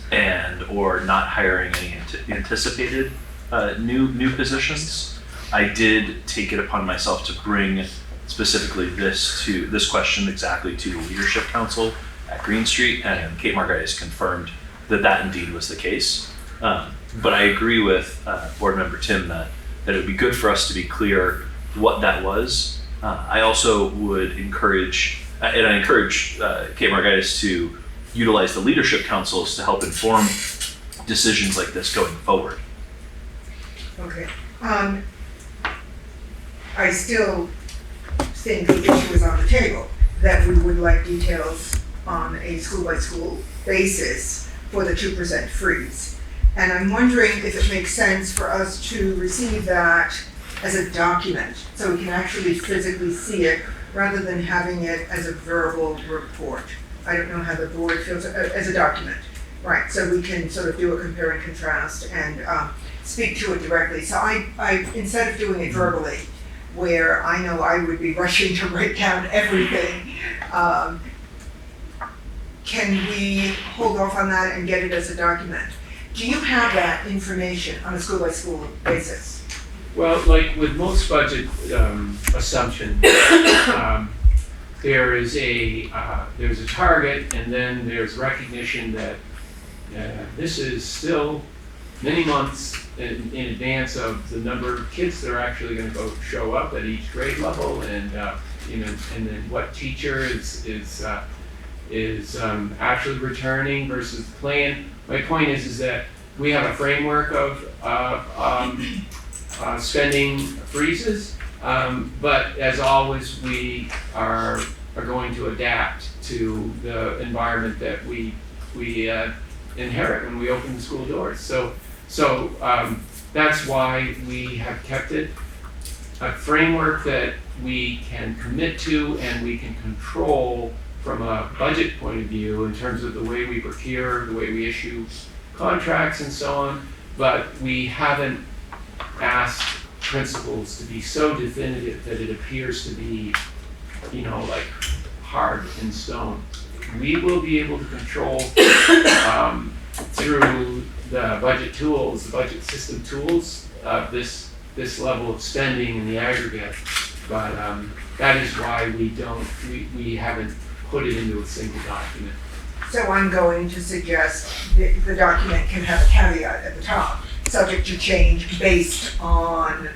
and or not hiring any anticipated new positions. I did take it upon myself to bring specifically this question exactly to the Leadership Council at Green Street, and Kate Margaritis confirmed that indeed was the case. But I agree with Board Member Tim that it would be good for us to be clear what that was. I also would encourage, and I encourage Kate Margaritis to utilize the Leadership Councils to help inform decisions like this going forward. Okay. I still think the issue is on the table, that we would like details on a school-by-school basis for the 2% freeze. And I'm wondering if it makes sense for us to receive that as a document, so we can actually physically see it, rather than having it as a verbal report. I don't know how the board feels, as a document, right? So we can sort of do a compare and contrast and speak to it directly. So I instead of doing it verbally, where I know I would be rushing to write down everything, can we hold off on that and get it as a document? Do you have that information on a school-by-school basis? Well, like with most budget assumptions, there's a target, and then there's recognition that this is still many months in advance of the number of kids that are actually going to show up at each grade level, and and then what teacher is actually returning versus the plan. My point is that we have a framework of spending freezes, but as always, we are going to adapt to the environment that we inherit when we open the school doors. So that's why we have kept it a framework that we can commit to and we can control from a budget point of view in terms of the way we procure, the way we issue contracts and so on, but we haven't asked principals to be so definitive that it appears to be, like hard in stone. We will be able to control through the budget tools, the budget system tools, this level of spending in the aggregate, but that is why we haven't put it into a single document. So I'm going to suggest that the document can have a caveat at the top, subject to change based on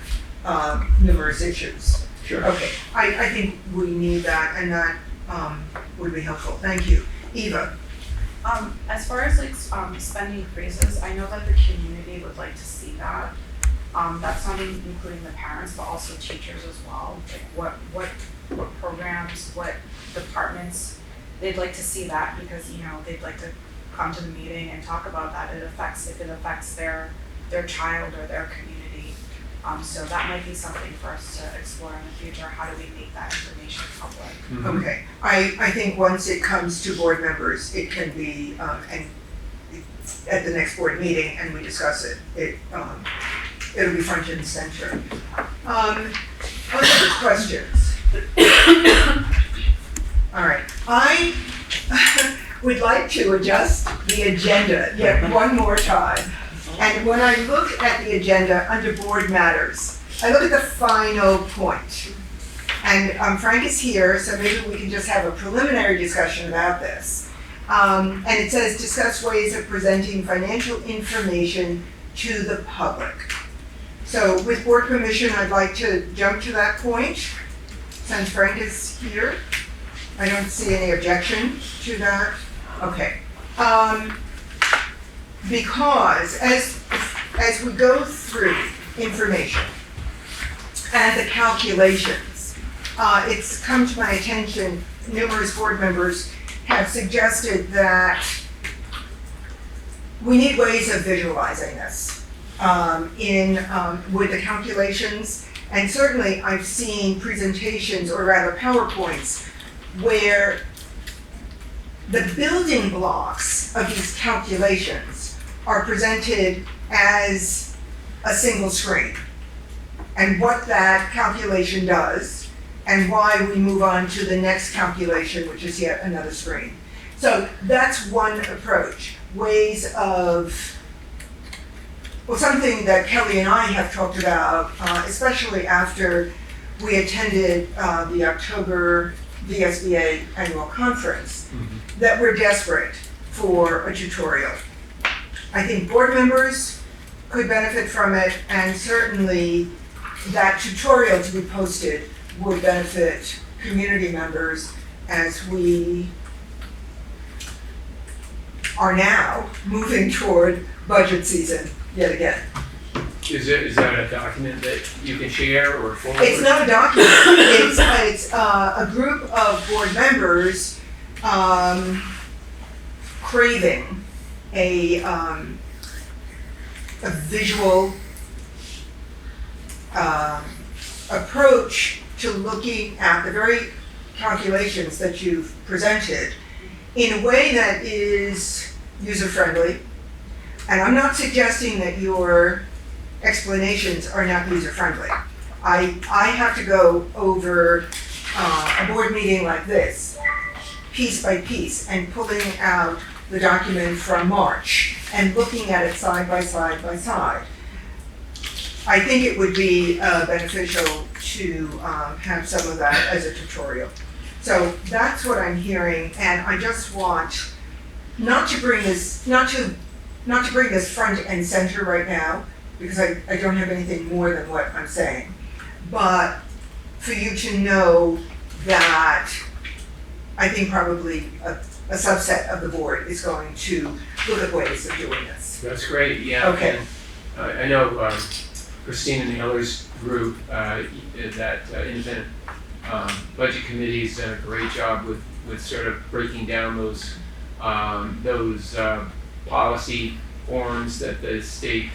numerous issues. Sure. Okay, I think we need that, and that would be helpful. Thank you. Eva? As far as spending freezes, I know that the community would like to see that. That's not even including the parents, but also teachers as well. Like what programs, what departments, they'd like to see that because, they'd like to come to the meeting and talk about that. If it affects their child or their community. So that might be something for us to explore in the future. How do we make that information public? Mm-hmm. Okay, I think once it comes to board members, it can be, and at the next board meeting, and we discuss it, it'll be front and center. Other questions? All right, I would like to adjust the agenda yet one more time. And when I look at the agenda under board matters, I look at the final point. And Frank is here, so maybe we can just have a preliminary discussion about this. And it says, discuss ways of presenting financial information to the public. So with board permission, I'd like to jump to that point, since Frank is here. I don't see any objection to that. Okay. Because as we go through information and the calculations, it's come to my attention, numerous board members have suggested that we need ways of visualizing this with the calculations. And certainly I've seen presentations, or rather PowerPoints, where the building blocks of these calculations are presented as a single screen, and what that calculation does, and why we move on to the next calculation, which is yet another screen. So that's one approach. Ways of, well, something that Kelly and I have talked about, especially after we attended the October VSBA annual conference, that we're desperate for a tutorial. I think board members could benefit from it, and certainly that tutorial to be posted would benefit community members as we are now moving toward budget season yet again. Is that a document that you can share or forward? It's not a document, it's a group of board members craving a visual approach to looking at the very calculations that you've presented in a way that is user-friendly. And I'm not suggesting that your explanations are not user-friendly. I have to go over a board meeting like this piece by piece and pulling out the document from March and looking at it side by side by side. I think it would be beneficial to have some of that as a tutorial. So that's what I'm hearing, and I just want not to bring this front and center right now, because I don't have anything more than what I'm saying, but for you to know that I think probably a subset of the board is going to look at ways of doing this. That's great, yeah. Okay. And, I know Christine and the others group, that independent budget committee has done a great job with sort of breaking down those policy forms that the state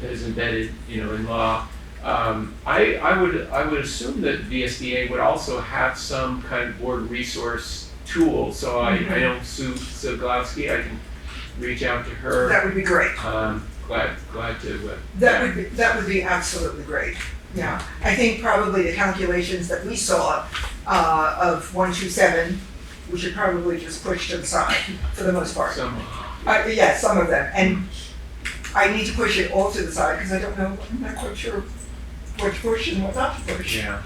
has embedded, in law. I would assume that VSBA would also have some kind of board resource tool. So I know Sue Soglowski, I can reach out to her. That would be great. Glad to. That would be absolutely great. Yeah, I think probably the calculations that we saw of 127, we should probably just push to the side for the most part. Yeah, some of them, and I need to push it all to the side because I don't know. I'm not quite sure what to push and what not to push. Yeah.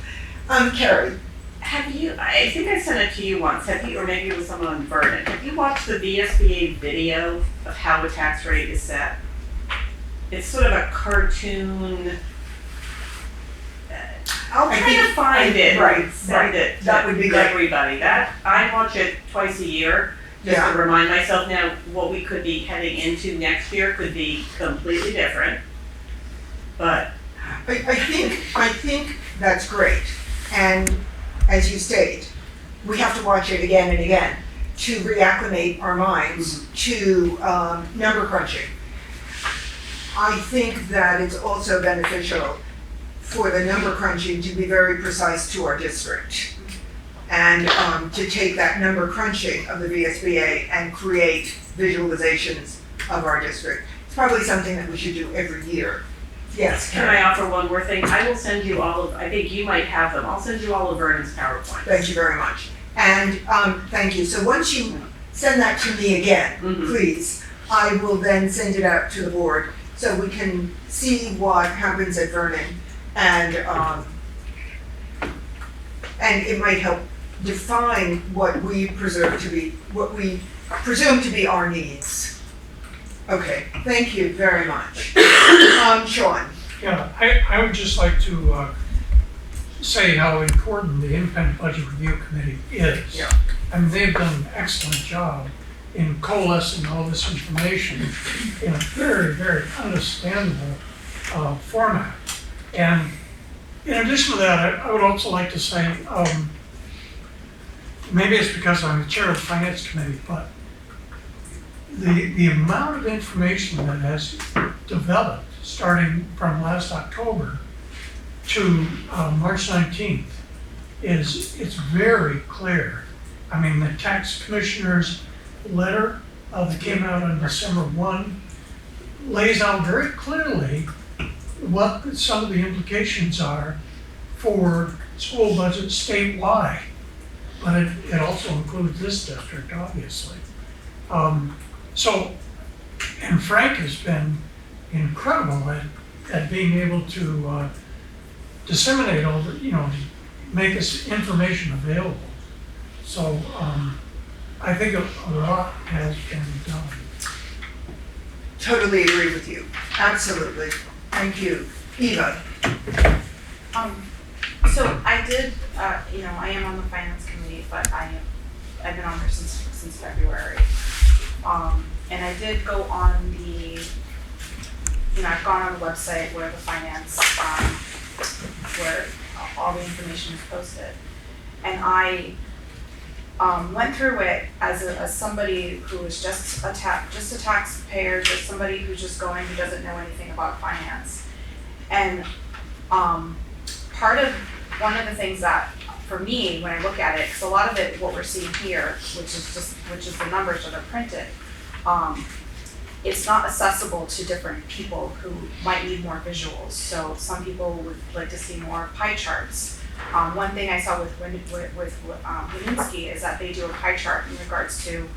Carrie. Have you, I think I sent it to you once, or maybe it was someone on Vernon, have you watched the VSBA video of how a tax rate is set? It's sort of a cartoon. I'll try to find it and send it That would be to great. everybody. I watch it twice a year, just Yeah. to remind myself now what we could be heading into next year could be completely different. But I think that's great, and as you state, we have to watch it again and again to reacclimate our minds to number crunching. I think that it's also beneficial for the number crunching to be very precise to our district, and to take that number crunching of the VSBA and create visualizations of our district. It's probably something that we should do every year. Yes, can Karen. I offer one more thing? I will send you all of, I think you might have them, I'll send you all of Vernon's PowerPoint. Thank you very much. And thank you. So once you send that to me again, please, I will then send it out to the board so we can see what happens at Vernon, and it might help define what we presume to be our needs. Okay, thank you very much. Sean. Yeah, I would just like to say how important the Independent Budget Review Committee is. Yeah. I mean, they've done an excellent job in coalescing all this information in a very, very understandable format. And in addition to that, I would also like to say, maybe it's because I'm the chair of the Finance Committee, but the amount of information that has developed starting from last October to March 19th it's very clear. I mean, the tax commissioner's letter that came out on December 1 lays out very clearly what some of the implications are for school budgets statewide, but it also includes this district, obviously. And Frank has been incredible at being able to disseminate all the, make this information available. So I think a lot has been done. Totally agree with you. Absolutely. Thank you. Eva. So I did, I am on the finance committee, but I've been on there since February. And I did go on I've gone on the website where the finance, where all the information is posted. And I went through it as somebody who is just a taxpayer, just somebody who doesn't know anything about finance. And one of the things that, for me, when I look at it, because a lot of it, what we're seeing here, which is the numbers that are printed, it's not accessible to different people who might need more visuals. So some people would like to see more pie charts. One thing I saw with Winsky is that they do a pie chart in regards to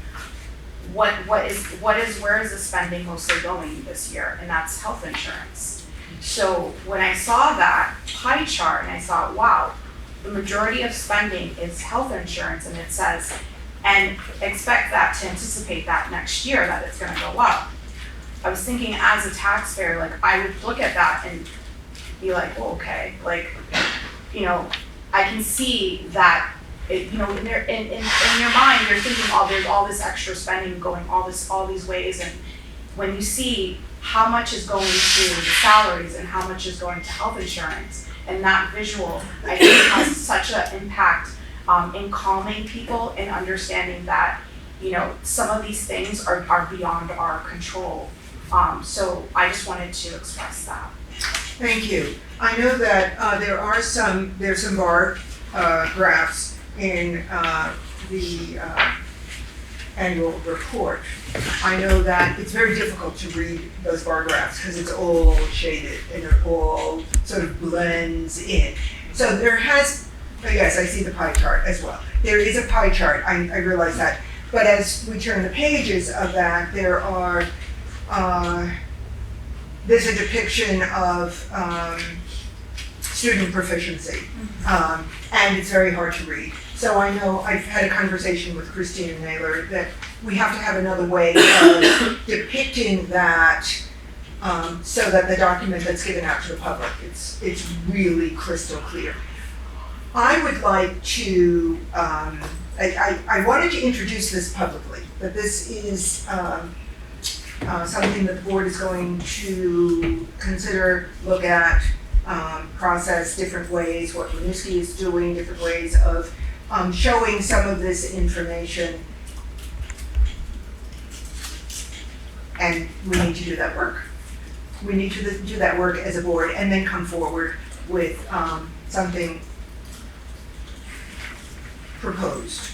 where is the spending mostly going this year, and that's health insurance. So when I saw that pie chart and I thought, wow, the majority of spending is health insurance, and it says, and expect that to anticipate that next year that it's gonna go up. I was thinking as a taxpayer, like I would look at that and be like, well, okay, like, you know, I can see that it, you know, in your mind, you're thinking, oh, there's all this extra spending going all these ways, and when you see how much is going to the salaries and how much is going to health insurance, and that visual, I think has such an impact in calming people and understanding that, you know, some of these things are beyond our control. So I just wanted to express that. Thank you. I know that there's some bar graphs in the annual report. I know that it's very difficult to read those bar graphs because it's all shaded and it all sort of blends in. So there has, yes, I see the pie chart as well. There is a pie chart, I realize that. But as we turn the pages of that, there are, there's a depiction of student proficiency, and it's very hard to read. So I know I've had a conversation with Christina Naylor that we have to have another way of depicting that so that the document that's given out to the public, it's really crystal clear. I would like to, I wanted to introduce this publicly, that this is something that the board is going to consider, look at, process different ways, what Winooski is doing, different ways of showing some of this information. And we need to do that work. We need to do that work as a board and then come forward with something proposed,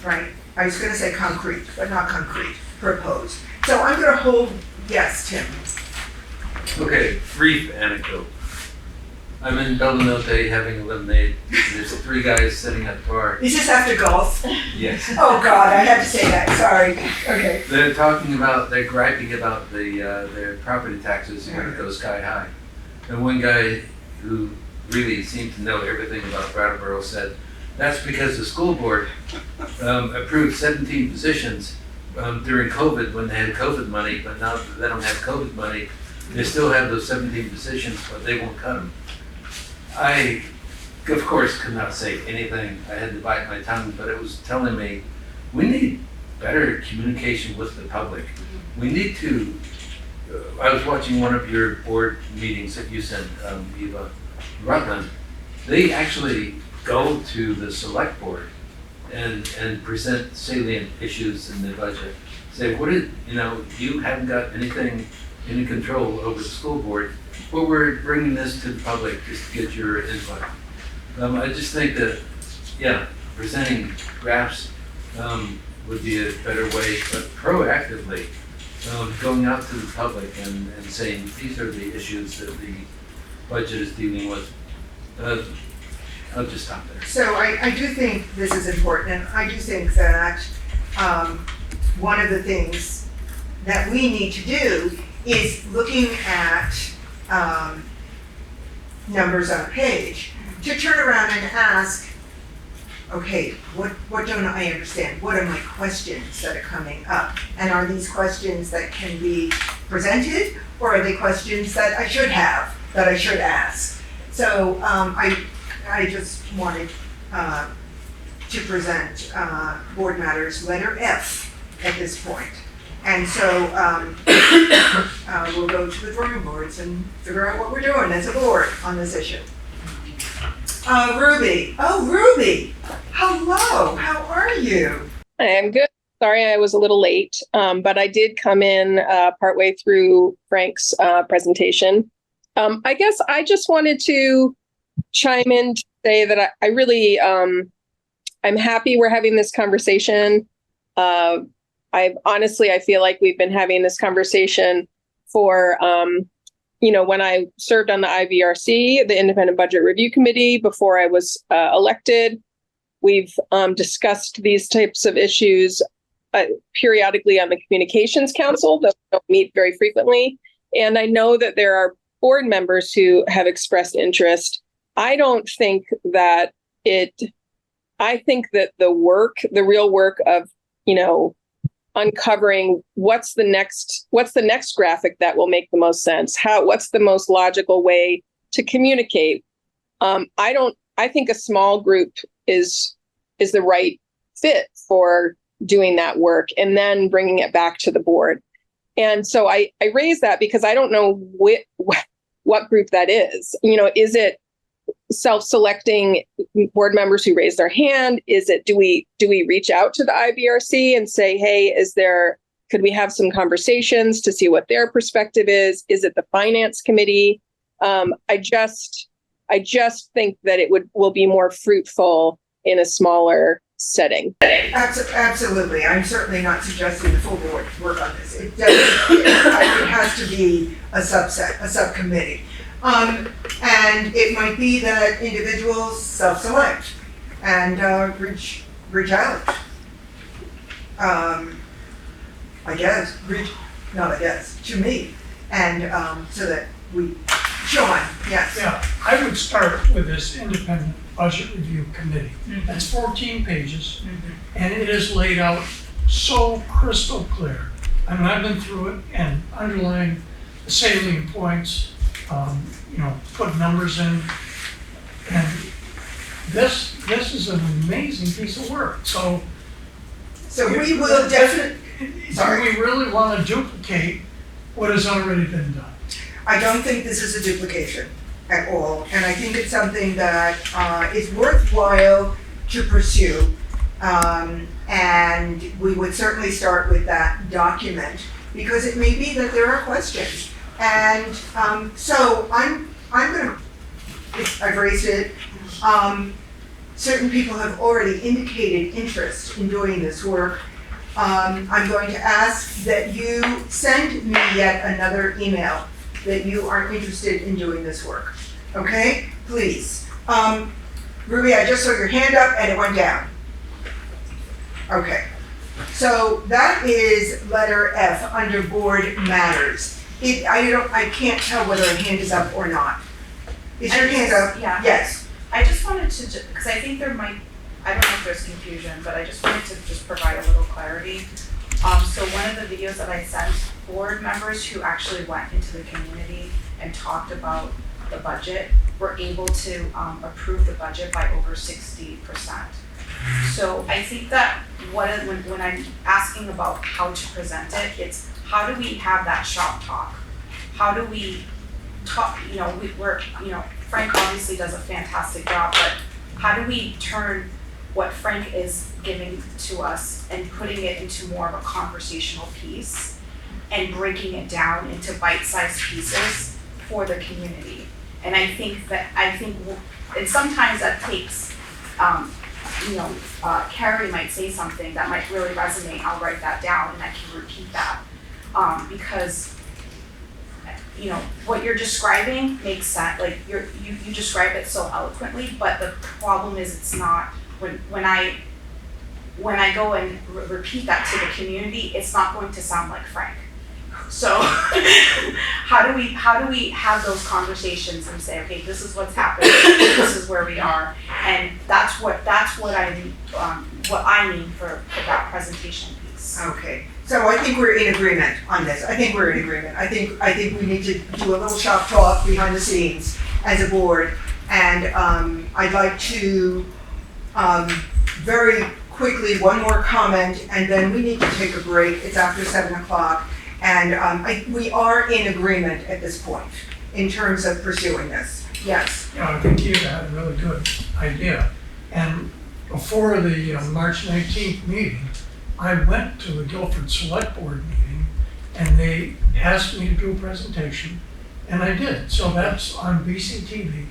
right? I was gonna say concrete, but not concrete, proposed. So I'm gonna hold, yes, Tim. Okay, brief anecdote. I'm in Bellinote having a lemonade. There's 3 guys sitting at the bar. Is this after golf? Yes. Oh God, I had to say that, sorry. Okay. They're griping about their property taxes are gonna go sky high. And one guy who really seemed to know everything about Brattleboro said, that's because the school board approved 17 positions during COVID when they had COVID money, but now that they don't have COVID money, they still have those 17 positions, but they won't cut them. I, of course, could not say anything. I had to bite my tongue, but it was telling me we need better communication with the public. We need to, I was watching one of your board meetings that you sent, Eva, Rutland. They actually go to the select board and present salient issues in the budget. Say, you haven't got any control over the school board, but we're bringing this to the public just to get your input. I just think that, presenting graphs would be a better way, but proactively going out to the public and saying, these are the issues that the budget is dealing with. I'll just stop there. So I do think this is important, and I do think that one of the things that we need to do is looking at numbers on a page to turn around and ask, okay, what don't I understand? What are my questions that are coming up? And are these questions that can be presented, or are they questions that I should have, that I should ask? So I just wanted to present Board Matters Letter F at this point. And so we'll go to the drawing boards and figure out what we're doing as a board on this issue. Ruby. Oh, Ruby. Hello. How are you? I am good. Sorry I was a little late, but I did come in partway through Frank's presentation. I guess I just wanted to chime in to say that I really, I'm happy we're having this conversation. I feel like we've been having this conversation for when I served on the IVRC, the Independent Budget Review Committee, before I was elected, we've discussed these types of issues periodically on the Communications Council that we don't meet very frequently. And I know that there are board members who have expressed interest. I don't think that I think that the real work of, uncovering what's the next graphic that will make the most sense, what's the most logical way to communicate. I think a small group is the right fit for doing that work and then bringing it back to the board. And so I raise that because I don't know what group that is. Is it self-selecting board members who raise their hand? Is it, do we reach out to the IVRC and say, hey, could we have some conversations to see what their perspective is? Is it the finance committee? I just think that it will be more fruitful in a smaller setting. Absolutely. I'm certainly not suggesting the full board work on this. It has to be a subcommittee. And it might be that individuals self-select and reach out. To me. And so that Sean, yes. Yeah, I would start with this Independent Budget Review Committee. Mm-hmm. That's 14 pages, and it is laid out so crystal clear. I mean, I've been through it and underlined the salient points, put numbers in, and this is an amazing piece of work. So we will definitely. Do we really want to duplicate what has already been done? I don't think this is a duplication at all, and I think it's something that is worthwhile to pursue. And we would certainly start with that document because it may be that there are questions. And so I'm gonna, I've raised it. Certain people have already indicated interest in doing this work. I'm going to ask that you send me yet another email that you are interested in doing this work. Okay? Please. Ruby, I just saw your hand up and it went down. Okay. So that is letter F under board matters. I can't tell whether a hand is up or not. Is your hand up? Yeah. Yes. I just wanted to, because I think I don't know if there's confusion, but I just wanted to just provide a little clarity. So one of the videos that I sent, board members who actually went into the community and talked about the budget were able to approve the budget by over 60%. So I think that when I'm asking about how to present it, it's how do we have that shop talk? How do we talk, Frank obviously does a fantastic job, but how do we turn what Frank is giving to us and putting it into more of a conversational piece and breaking it down into bite-sized pieces for the community? And I think, and sometimes that takes, Carrie might say something that might really resonate, I'll write that down and I can repeat that. Because what you're describing makes sense, like you describe it so eloquently, but the problem is it's not, when I go and repeat that to the community, it's not going to sound like Frank. So how do we have those conversations and say, okay, this is what's happening, this is where we are, and that's what I mean for that presentation piece. Okay. So I think we're in agreement on this. I think we need to do a little shop talk behind the scenes as a board. And I'd like to very quickly, one more comment, and then we need to take a break. It's after 7:00. And we are in agreement at this point in terms of pursuing this. Yes. I think you had a really good idea. And before the March 19th meeting, I went to the Guilford Select Board meeting and they asked me to do a presentation and I did. So that's on BCTV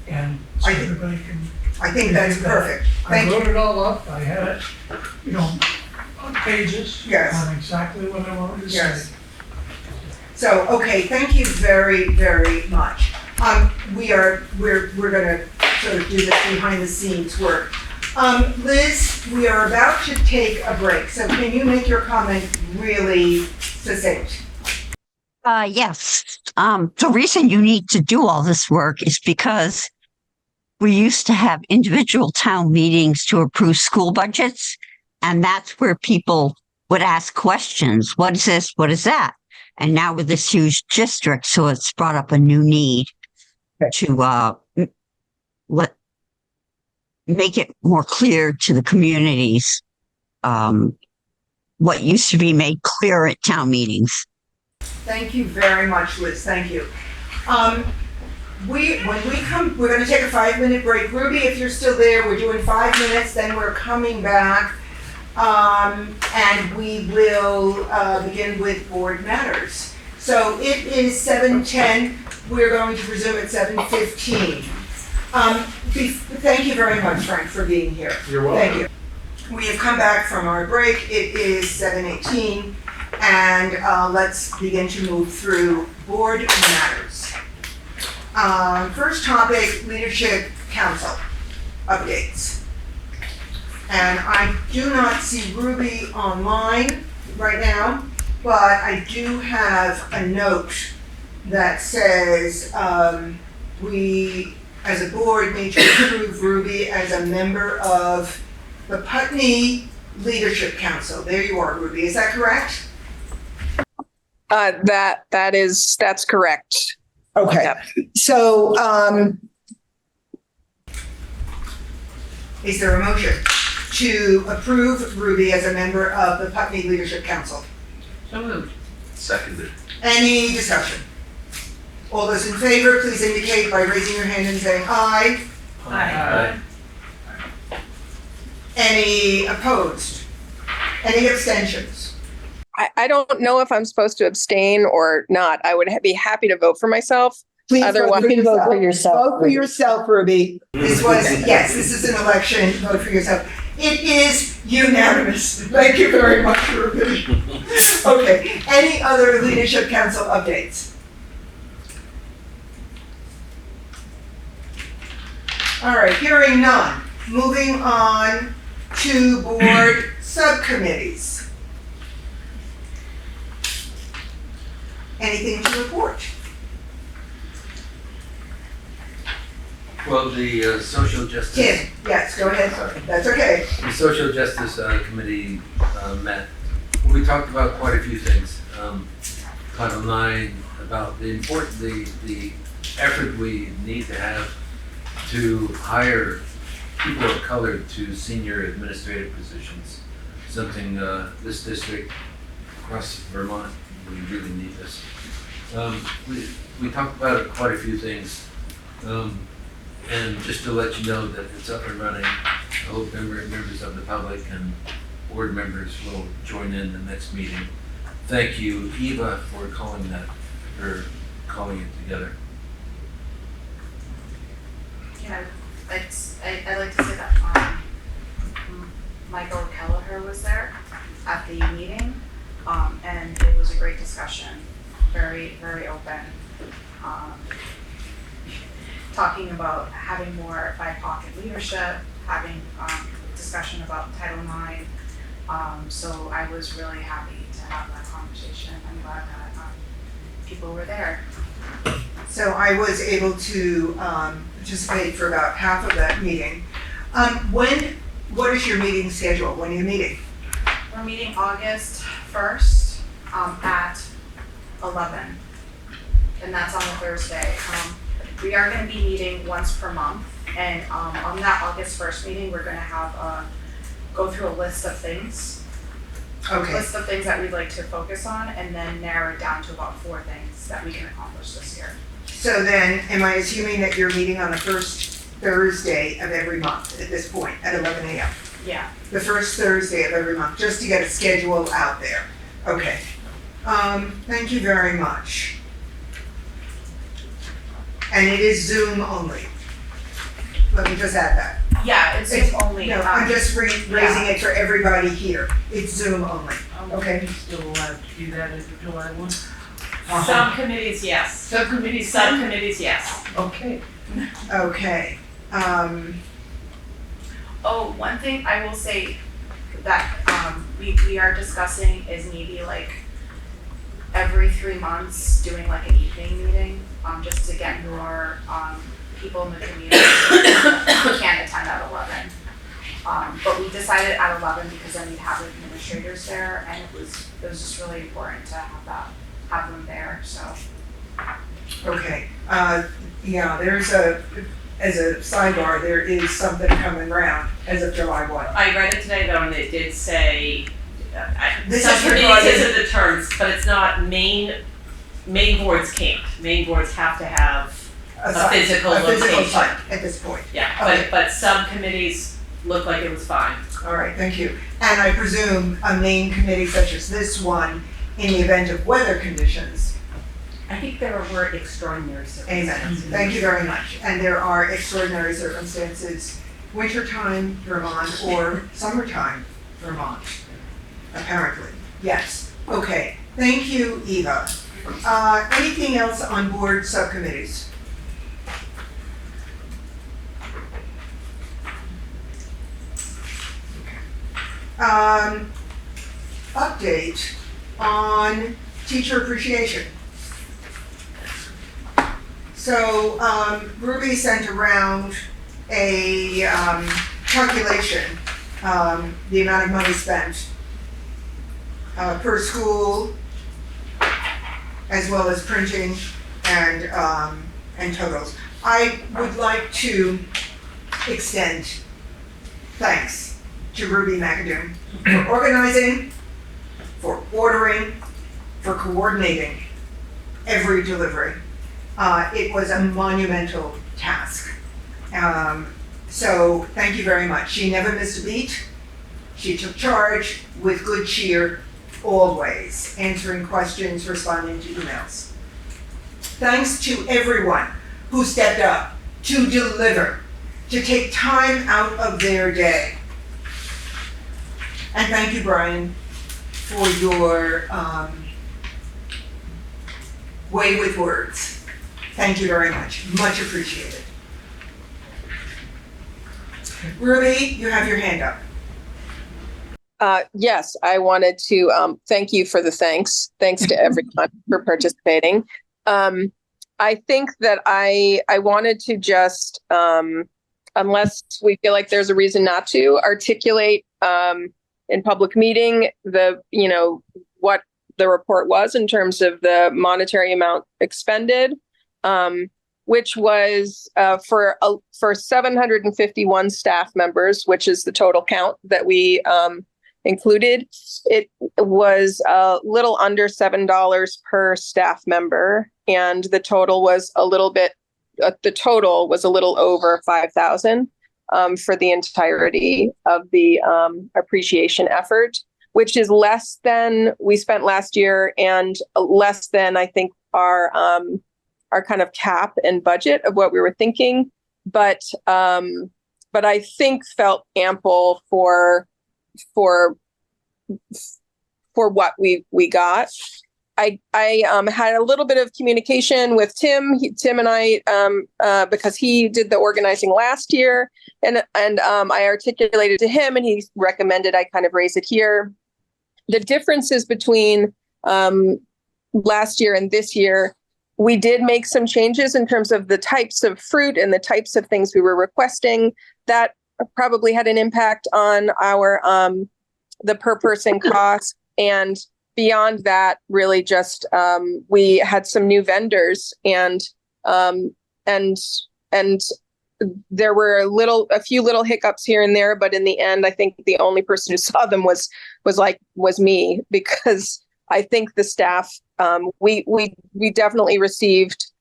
and so everybody can. I think that's perfect. I wrote it all up. I had it, on pages Yes. on exactly what I wanted to Yes. say. So, okay, thank you very, very much. We're gonna sort of do this behind the scenes work. Liz, we are about to take a break, so can you make your comment really succinct? Yes. The reason you need to do all this work is because we used to have individual town meetings to approve school budgets, and that's where people would ask questions. What is this? What is that? And now with this huge district, so it's brought up a new need to make it more clear to the communities what used to be made clear at town meetings. Thank you very much, Liz, thank you. When we come, we're gonna take a 5-minute break. Ruby, if you're still there, we're doing 5 minutes, then we're coming back. And we will begin with board matters. So it is 7:10, we're going to resume at 7:15. Thank you very much, Frank, for being here. You're welcome. Thank you. We have come back from our break, it is 7:18, and let's begin to move through board matters. First topic, Leadership Council updates. And I do not see Ruby online right now, but I do have a note that says we, as a board, need to approve Ruby as a member of the Putney Leadership Council. There you are, Ruby. Is that correct? That's correct. Okay. Yep. So, is there a motion to approve Ruby as a member of the Putney Leadership Council? So moved. Seconded. Any discussion? All those in favor, please indicate by raising your hand and saying aye. Aye. Any opposed? Any abstentions? I don't know if I'm supposed to abstain or not. I would be happy to vote for myself. Please Otherwise- vote for yourself. Vote for yourself, Ruby. This is an election. Vote for yourself. It is unanimous. Thank you very much, Ruby. Okay, any other Leadership Council updates? All right, hearing none. Moving on to board subcommittees. Anything to report? Well, the social justice. Tim, yes, go ahead. Sorry. That's okay. The Social Justice Committee met. We talked about quite a few things. Title IX, about the effort we need to have to hire people of color to senior administrative positions. Something this district across Vermont, we really need this. We talked about quite a few things. And just to let you know that it's up and running, I hope members of the public and board members will join in the next meeting. Thank you, Eva, for calling it together. Yeah, I'd like to say that Michael Kelleher was there at the meeting, and it was a great discussion, very, very open. Talking about having more BIPOC leadership, having discussion about Title IX. So I was really happy to have that conversation. I'm glad that people were there. So I was able to participate for about half of that meeting. What is your meeting schedule? When are you meeting? We're meeting August 1st at 11, and that's on a Thursday. We are going to be meeting once per month, and on that August 1st meeting, we're going to have go through a list of things. Okay. List of things that we'd like to focus on, and then narrow it down to about 4 things that we can accomplish this year. So then, am I assuming that you're meeting on the first Thursday of every month at this point, at 11 a.m.? Yeah. The first Thursday of every month, just to get a schedule out there. Okay. Thank you very much. And it is Zoom only. Let me just add that. Yeah, it's Zoom only. No, I'm just raising it for everybody here. It's Zoom only. Okay? Still allowed to do that as a July 1? Some committees, yes. Subcommittees, Subcommittees, yes. Okay. Okay. Oh, one thing I will say that we are discussing is maybe like every 3 months doing like an evening meeting, just to get more people in the community who can't attend at 11. But we decided at 11 because then we'd have administrators there, and it was just really important to have them there. So. Okay. Yeah, as a sidebar, there is something coming around as of July 1. I read it today though, and it did say, This some is committees regarding- isn't the terms, but it's not main boards can't. Main boards have to have a physical location. site at this point. Yeah, Okay. but subcommittees looked like it was fine. All right, thank you. And I presume a main committee such as this one, in the event of weather conditions. I think there were extraordinary circumstances. Amen. Thank you very much. And there are extraordinary circumstances, wintertime Vermont or summertime Vermont, apparently. Yes. Okay. Thank you, Eva. Anything else on board subcommittees? Update on teacher appreciation. So Ruby sent around a calculation, the amount of money spent per school, as well as printing and totals. I would like to extend thanks to Ruby McAdoon for organizing, for ordering, for coordinating every delivery. It was a monumental task. So thank you very much. She never missed a beat. She took charge with good cheer, always, answering questions, responding to emails. Thanks to everyone who stepped up to deliver, to take time out of their day. And thank you, Brian, for your way with words. Thank you very much. Much appreciated. Ruby, you have your hand up. Yes, I wanted to thank you for the thanks. Thanks to everyone for participating. I think that I wanted to just, unless we feel like there's a reason not to, articulate in public meeting what the report was in terms of the monetary amount expended, which was for 751 staff members, which is the total count that we included. It was a little under $7 per staff member, and the total was a little over 5,000 for the entirety of the appreciation effort, which is less than we spent last year and less than I think our kind of cap and budget of what we were thinking, but I think felt ample for what we got. I had a little bit of communication with Tim. Tim and I, because he did the organizing last year, and I articulated to him, and he recommended I kind of raise it here. The differences between last year and this year, we did make some changes in terms of the types of fruit and the types of things we were requesting. That probably had an impact on our the per person cost. And beyond that, really just we had some new vendors, and there were a few little hiccups here and there, but in the end, I think the only person who saw them was me, because I think the staff, we definitely received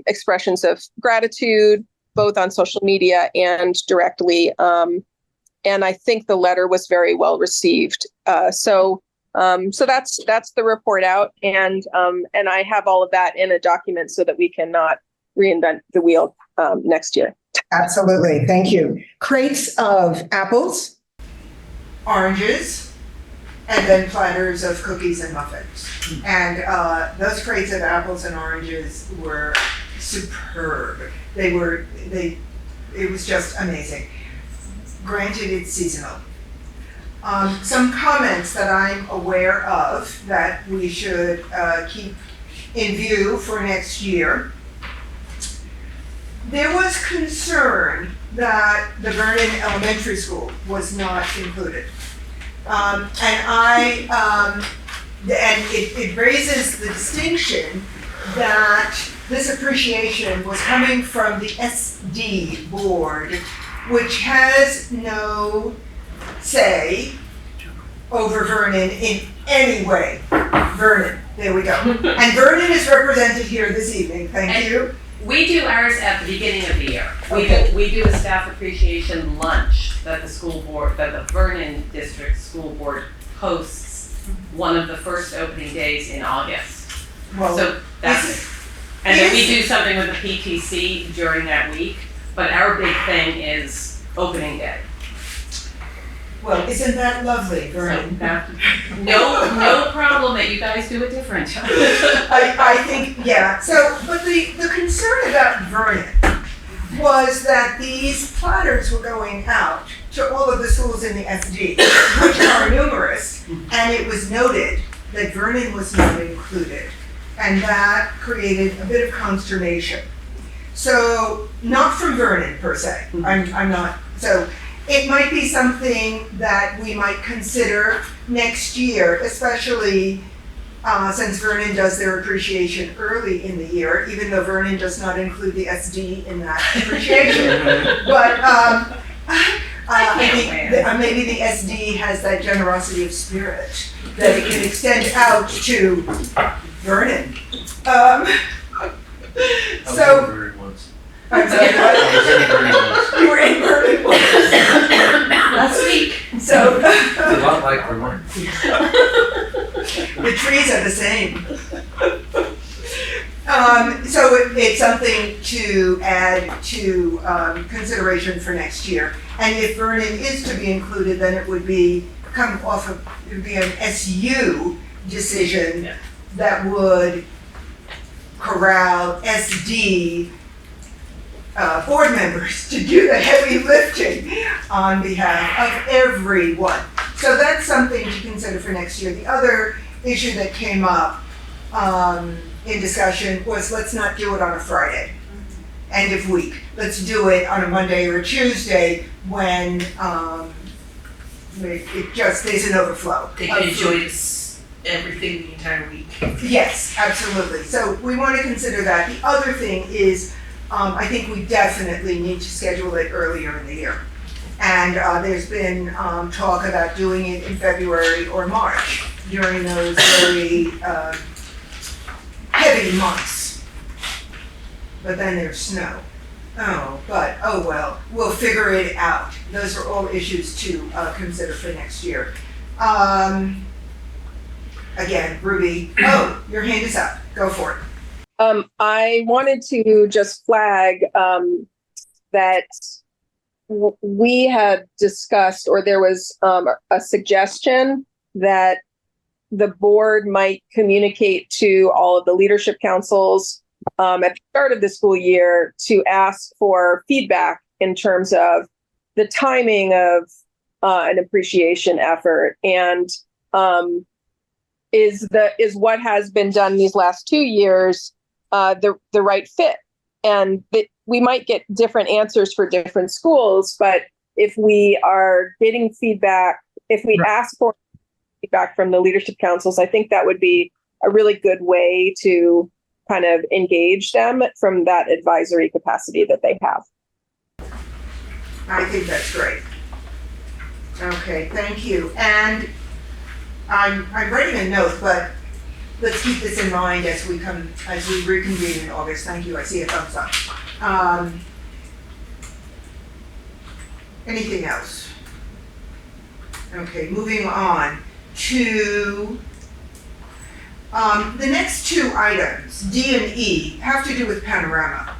expressions of gratitude, both on social media and directly. And I think the letter was very well received. So that's the report out, and I have all of that in a document so that we cannot reinvent the wheel next year. Absolutely. Thank you. Crates of apples, oranges, and then platters of cookies and muffins. And those crates of apples and oranges were superb. It was just amazing. Granted, it's seasonal. Some comments that I'm aware of that we should keep in view for next year. There was concern that the Vernon Elementary School was not included. And it raises the distinction that this appreciation was coming from the SD board, which has no say over Vernon in any way. Vernon, there we go. And Vernon is represented here this evening, thank you. We do ours at the beginning of the year. Okay. We do a staff appreciation lunch that the Vernon District School Board hosts one of the first opening days in August. Well, So that's it. And then we do something with the PTC during that week, but our big thing is opening day. well, isn't that lovely, Vernon? No problem that you guys do it different. I think, yeah, so, but the concern about Vernon was that these platters were going out to all of the schools in the SD, which are numerous, and it was noted that Vernon was not included, and that created a bit of consternation. So, not from Vernon per se, I'm not, so it might be something that we might consider next year, especially since Vernon does their appreciation early in the year, even though Vernon does not include the SD in that appreciation. But I think that maybe the SD has that generosity of spirit that it can extend out to Vernon. So, I'm sorry, what? You were in Vernon once. Last week. So. It's a lot like Vermont. The trees are the same. So it's something to add to consideration for next year. And if Vernon is to be included, then it would be it would be an SU decision that would corral SD board members to do the heavy lifting on behalf of everyone. So that's something to consider for next year. The other issue that came up in discussion was let's not do it on a Friday, end of week. Let's do it on a Monday or a Tuesday when there's an overflow. They can enjoy everything the entire week. Yes, absolutely. So we want to consider that. The other thing is, I think we definitely need to schedule it earlier in the year. And there's been talk about doing it in February or March during those very heavy months. But then there's snow. Oh well, we'll figure it out. Those are all issues to consider for next year. Again, Ruby, your hand is up. Go for it. I wanted to just flag that we had discussed, or there was a suggestion that the board might communicate to all of the leadership councils at the start of the school year to ask for feedback in terms of the timing of an appreciation effort, and is what has been done these last 2 years the right fit? And we might get different answers for different schools, but if we are getting feedback, if we ask for feedback from the leadership councils, I think that would be a really good way to kind of engage them from that advisory capacity that they have. I think that's great. Okay, thank you. And I'm writing a note, but let's keep this in mind as we reconvene in August. Thank you. I see a thumbs up. Anything else? Okay, moving on to the next two items, D and E, have to do with Panorama.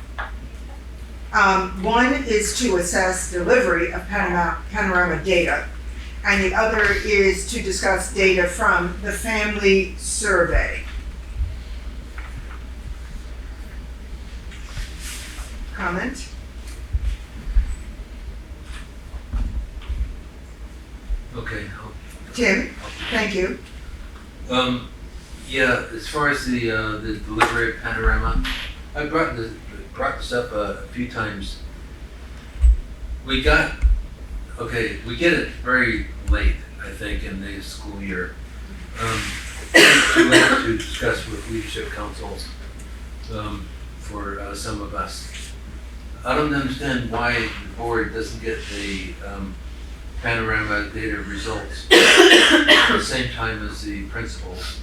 One is to assess delivery of Panorama Data, and the other is to discuss data from the family survey. Comment? Okay. Tim, thank you. Yeah, as far as the delivery of Panorama, I brought this up a few times. We get it very late, I think, in the school year. Too late to discuss with leadership councils for some of us. I don't understand why the board doesn't get the Panorama data results at the same time as the principals.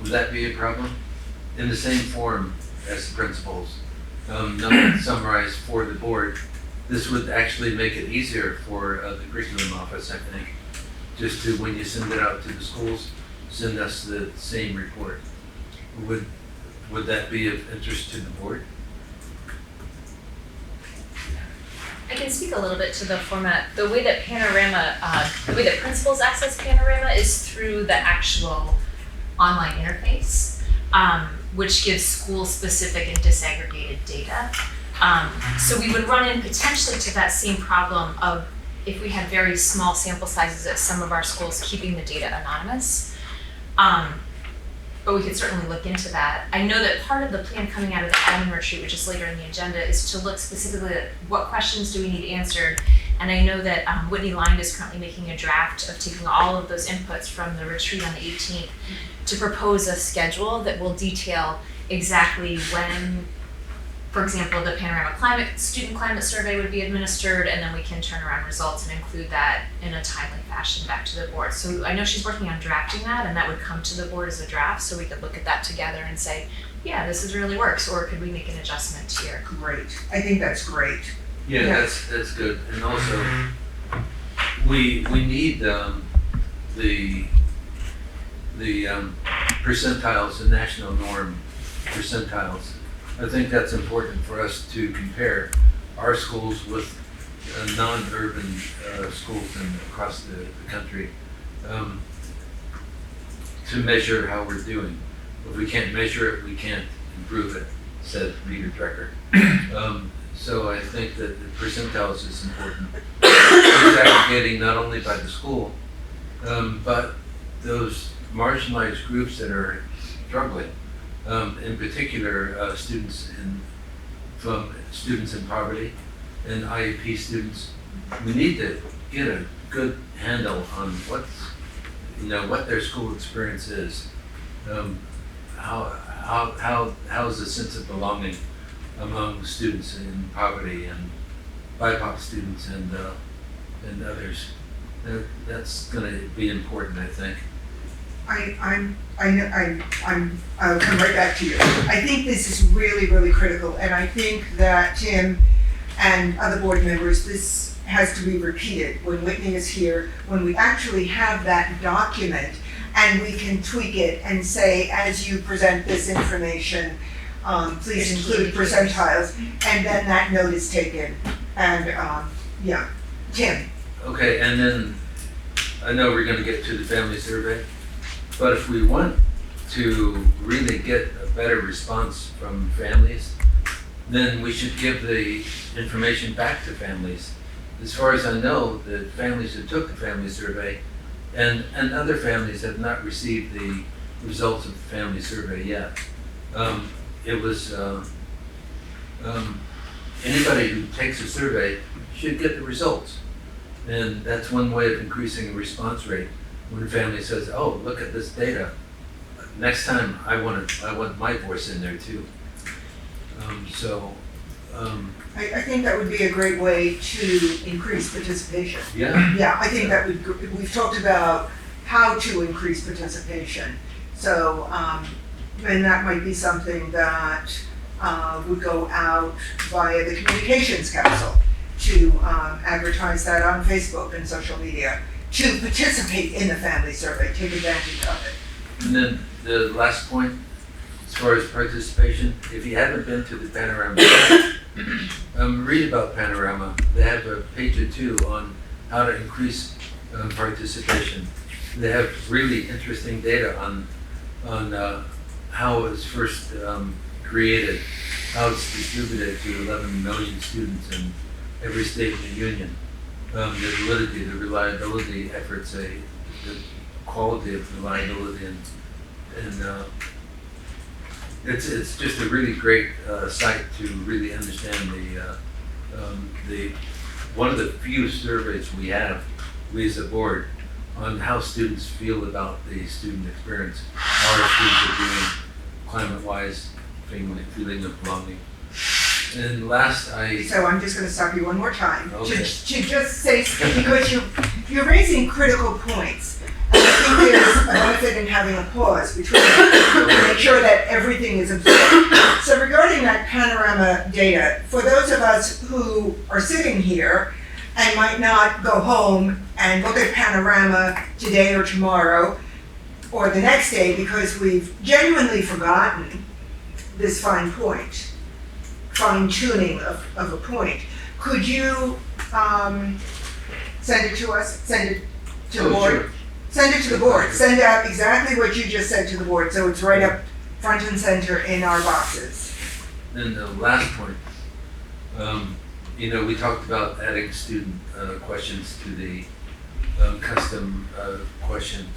Would that be a problem? In the same form as the principals, not summarized for the board. This would actually make it easier for the curriculum office, I think, just to, when you send it out to the schools, send us the same report. Would that be of interest to the board? I can speak a little bit to the format. The way that Panorama, the way that principals access Panorama is through the actual online interface, which gives school-specific and disaggregated data. So we would run in potentially to that same problem of if we had very small sample sizes at some of our schools, keeping the data anonymous. But we could certainly look into that. I know that part of the plan coming out of the admin retreat, which is later in the agenda, is to look specifically at what questions do we need answered. And I know that Whitney Lind is currently making a draft of taking all of those inputs from the retreat on the 18th to propose a schedule that will detail exactly when, for example, the Panorama student climate survey would be administered, and then we can turn around results and include that in a timely fashion back to the board. So I know she's working on drafting that, and that would come to the board as a draft, so we could look at that together and say, yeah, this is really works, or could we make an adjustment here? Great. I think that's great. Yeah, that's good. And also, we need the percentiles, the national norm percentiles. I think that's important for us to compare our schools with non-urban schools across the country to measure how we're doing. If we can't measure it, we can't improve it, said Peter Drucker. So I think that the percentiles is important. Disaggregating not only by the school, but those marginalized groups that are struggling. In particular, students in poverty and IEP students. We need to get a good handle on what their school experience is. How's the sense of belonging among students in poverty and BIPOC students and others. That's going to be important, I think. I'll come right back to you. I think this is really, really critical, and I think that Tim and other board members, this has to be repeated when Whitney is here, when we actually have that document and we can tweak it and say, as you present this information, please include percentiles, and then that note is taken. And yeah, Tim. Okay, and then I know we're going to get to the family survey, but if we want to really get a better response from families, then we should give the information back to families. As far as I know, the families who took the family survey and other families have not received the results of the family survey yet. It was anybody who takes a survey should get the results. And that's one way of increasing the response rate. When a family says, oh, look at this data, next time I want my voice in there too. I think that would be a great way to increase participation. Yeah. Yeah, I think that we've talked about how to increase participation. So, and that might be something that would go out via the Communications Council to advertise that on Facebook and social media, to participate in the family survey, take advantage of it. And then the last point, as far as participation, if you haven't been to the Panorama, read about Panorama. They have a page or two on how to increase participation. They have really interesting data on how it was first created, how it's distributed to 11 million students in every state in the union. The validity, the reliability efforts, the quality of reliability, and it's just a really great site to really understand the one of the few surveys we have, we as a board, on how students feel about the student experience, how our students are doing climate-wise, feeling of belonging. And last, So I'm just gonna stop you one more time. Okay. To just say, because you're raising critical points. And I think there's a benefit in having a pause between them to make sure that everything is absorbed. So regarding that Panorama data, for those of us who are sitting here and might not go home and look at Panorama today or tomorrow or the next day because we've genuinely forgotten this fine point, fine tuning of a point, could you send it to us, send it to the board? Sure. Send it to the board, send out exactly what you just said to the board, so it's right up front and center in our boxes. Then the last point, we talked about adding student questions to the custom question,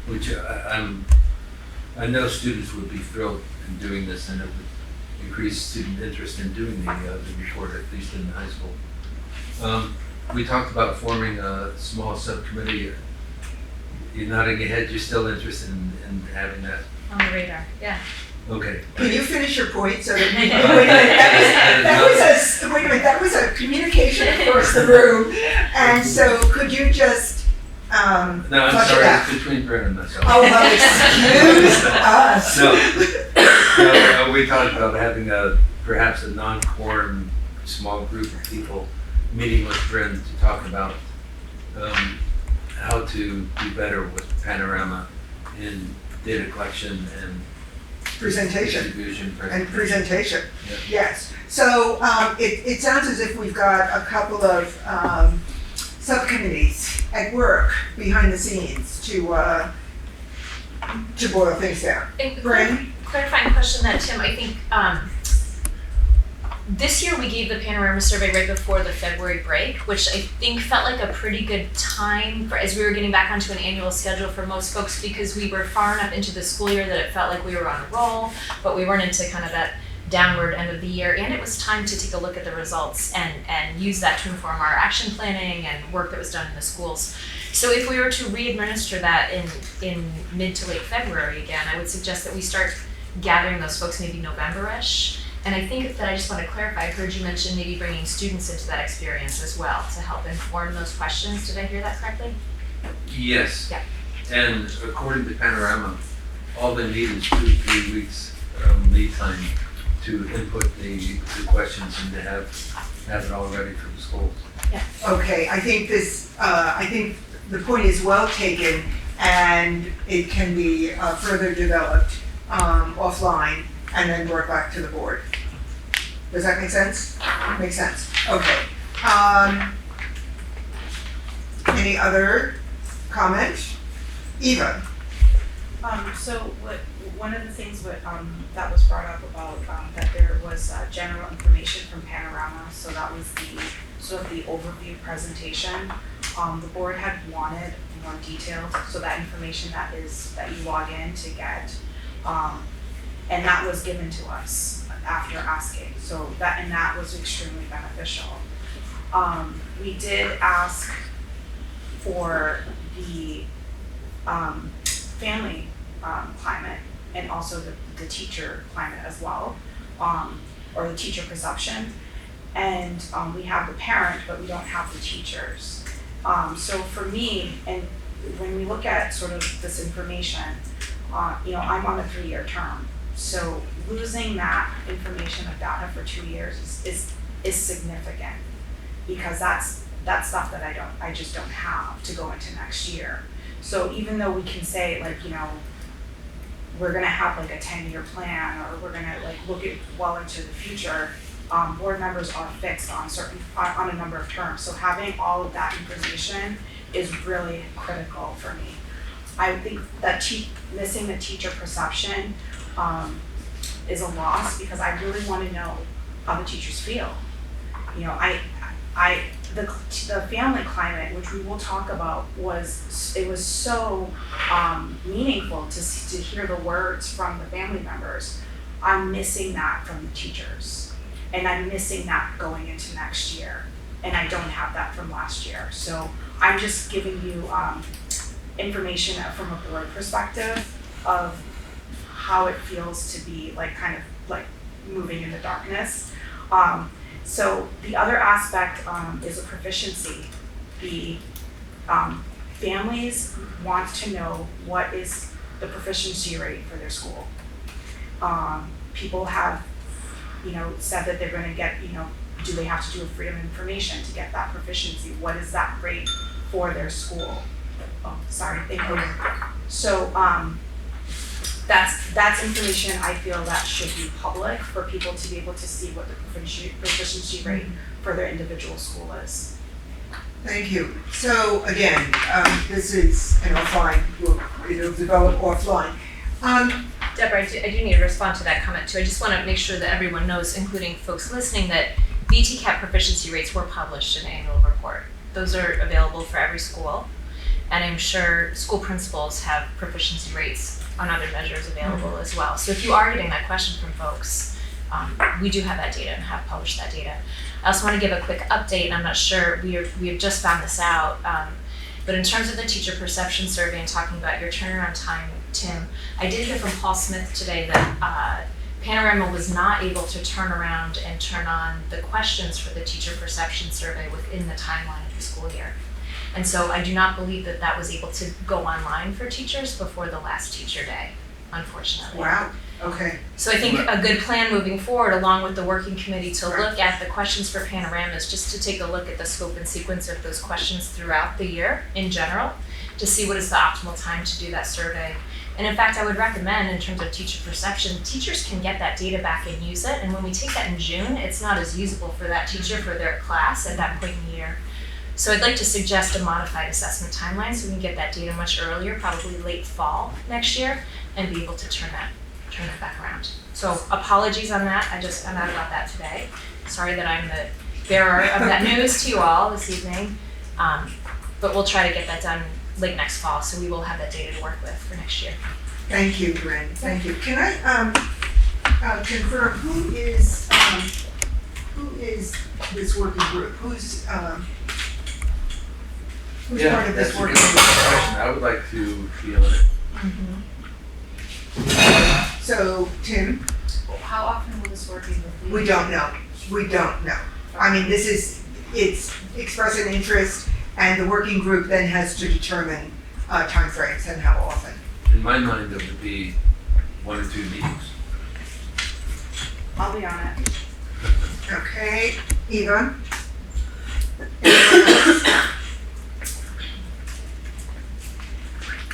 which I know students would be thrilled in doing this, and it would increase student interest in doing the report, at least in high school. We talked about forming a small subcommittee. You're nodding your head, you're still interested in having that? On the radar, yeah. Okay. Can you finish your point so that we, wait a minute, that was a communication across the room, and so could you just, No, I'm flush it sorry, out? it's between Brent and myself. Oh, well, excuse us. No, we talked about having perhaps a non-quorum small group of people meeting with Brent to talk about how to do better with Panorama in data collection and Presentation. distribution. And presentation, Yeah. yes. So it sounds as if we've got a couple of subcommittees at work behind the scenes to boil things down. Bryn? Clarifying question that, Tim, I think this year we gave the Panorama survey right before the February break, which I think felt like a pretty good time for, as we were getting back onto an annual schedule for most folks, because we were far enough into the school year that it felt like we were on a roll, but we weren't into kind of that downward end of the year, and it was time to take a look at the results and use that to inform our action planning and work that was done in the schools. So if we were to re-administer that in mid to late February again, I would suggest that we start gathering those folks maybe November-ish. And I think that I just want to clarify, I heard you mention maybe bringing students into that experience as well to help inform those questions. Did I hear that correctly? Yes. Yeah. And according to Panorama, all they need is 2 to 3 weeks lead time to input the questions and to have it all ready for the schools. Yeah. Okay, I think the point is well taken, and it can be further developed offline and then brought back to the board. Does that make sense? Makes sense. Okay. Any other comments? Eva? So one of the things that was brought up about, that there was general information from Panorama, so that was the sort of the overview presentation. The board had wanted more detailed, so that information that you log in to get, and that was given to us after asking, so that was extremely beneficial. We did ask for the family climate and also the teacher climate as well, or the teacher perception. And we have the parent, but we don't have the teachers. So for me, and when we look at sort of this information, I'm on a 3-year term. So losing that information of data for 2 years is significant, because that's stuff that I just don't have to go into next year. So even though we can say, like, we're gonna have like a 10-year plan, or we're gonna like look at well into the future, board members are fixed on a number of terms. So having all of that information is really critical for me. I think that missing the teacher perception is a loss, because I really want to know how the teachers feel. You know, the family climate, which we will talk about, was so meaningful to hear the words from the family members. I'm missing that from the teachers, and I'm missing that going into next year, and I don't have that from last year. So I'm just giving you information from a board perspective of how it feels to be like kind of like moving in the darkness. So the other aspect is a proficiency. The families want to know what is the proficiency rate for their school. People have, said that they're going to get, do they have to do a freedom of information to get that proficiency? What is that rate for their school? Oh, sorry, thank you. So that's information I feel that should be public for people to be able to see what the proficiency rate for their individual school is. Thank you. So again, this is an offline, it'll develop offline. Deborah, I do need to respond to that comment too. I just want to make sure that everyone knows, including folks listening, that VTCAP proficiency rates were published in the annual report. Those are available for every school, and I'm sure school principals have proficiency rates on other measures available as well. So if you are getting that question from folks, we do have that data and have published that data. I also want to give a quick update, and I'm not sure, we have just found this out, but in terms of the teacher perception survey and talking about your turnaround time, Tim, I did hear from Paul Smith today that Panorama was not able to turn around and turn on the questions for the teacher perception survey within the timeline of the school year. And so I do not believe that that was able to go online for teachers before the last teacher day, unfortunately. Wow, okay. So I think a good plan moving forward, along with the working committee, to look at the questions for Panorama is just to take a look at the scope and sequence of those questions throughout the year in general, to see what is the optimal time to do that survey. And in fact, I would recommend, in terms of teacher perception, teachers can get that data back and use it. And when we take that in June, it's not as usable for that teacher for their class at that point in the year. So I'd like to suggest a modified assessment timeline so we can get that data much earlier, probably late fall next year, and be able to turn that back around. So apologies on that. I just found out about that today. Sorry that I'm the bearer of that news to you all this evening. But we'll try to get that done late next fall, so we will have that data to work with for next year. Thank you, Corinne. Thank you. Can I confirm who is this working group? Who's part of this that's a working good group? question. I would like to be on it. So, Tim? How often will this working group be? We don't know. We don't know. I mean, it's express an interest, and the working group then has to determine timeframes and how often. In my mind, it would be 1 or 2 meetings. I'll be on it. Okay, Eva?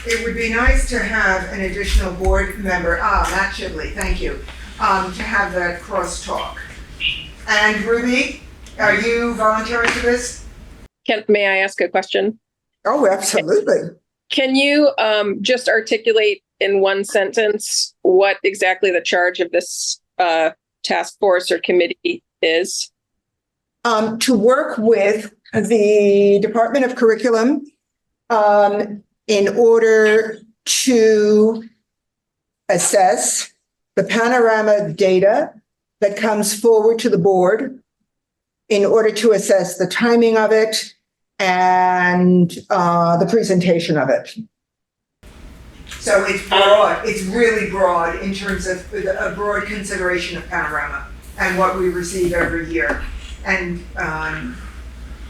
It would be nice to have an additional board member, Matt Shibley, thank you, to have that crosstalk. And Ruby, are you volunteering for this? May I ask a question? Oh, absolutely. Can you just articulate in one sentence what exactly the charge of this task force or committee is? To work with the Department of Curriculum in order to assess the Panorama data that comes forward to the board, in order to assess the timing of it and the presentation of it. So it's broad, it's really broad in terms of a broad consideration of Panorama and what we receive every year, and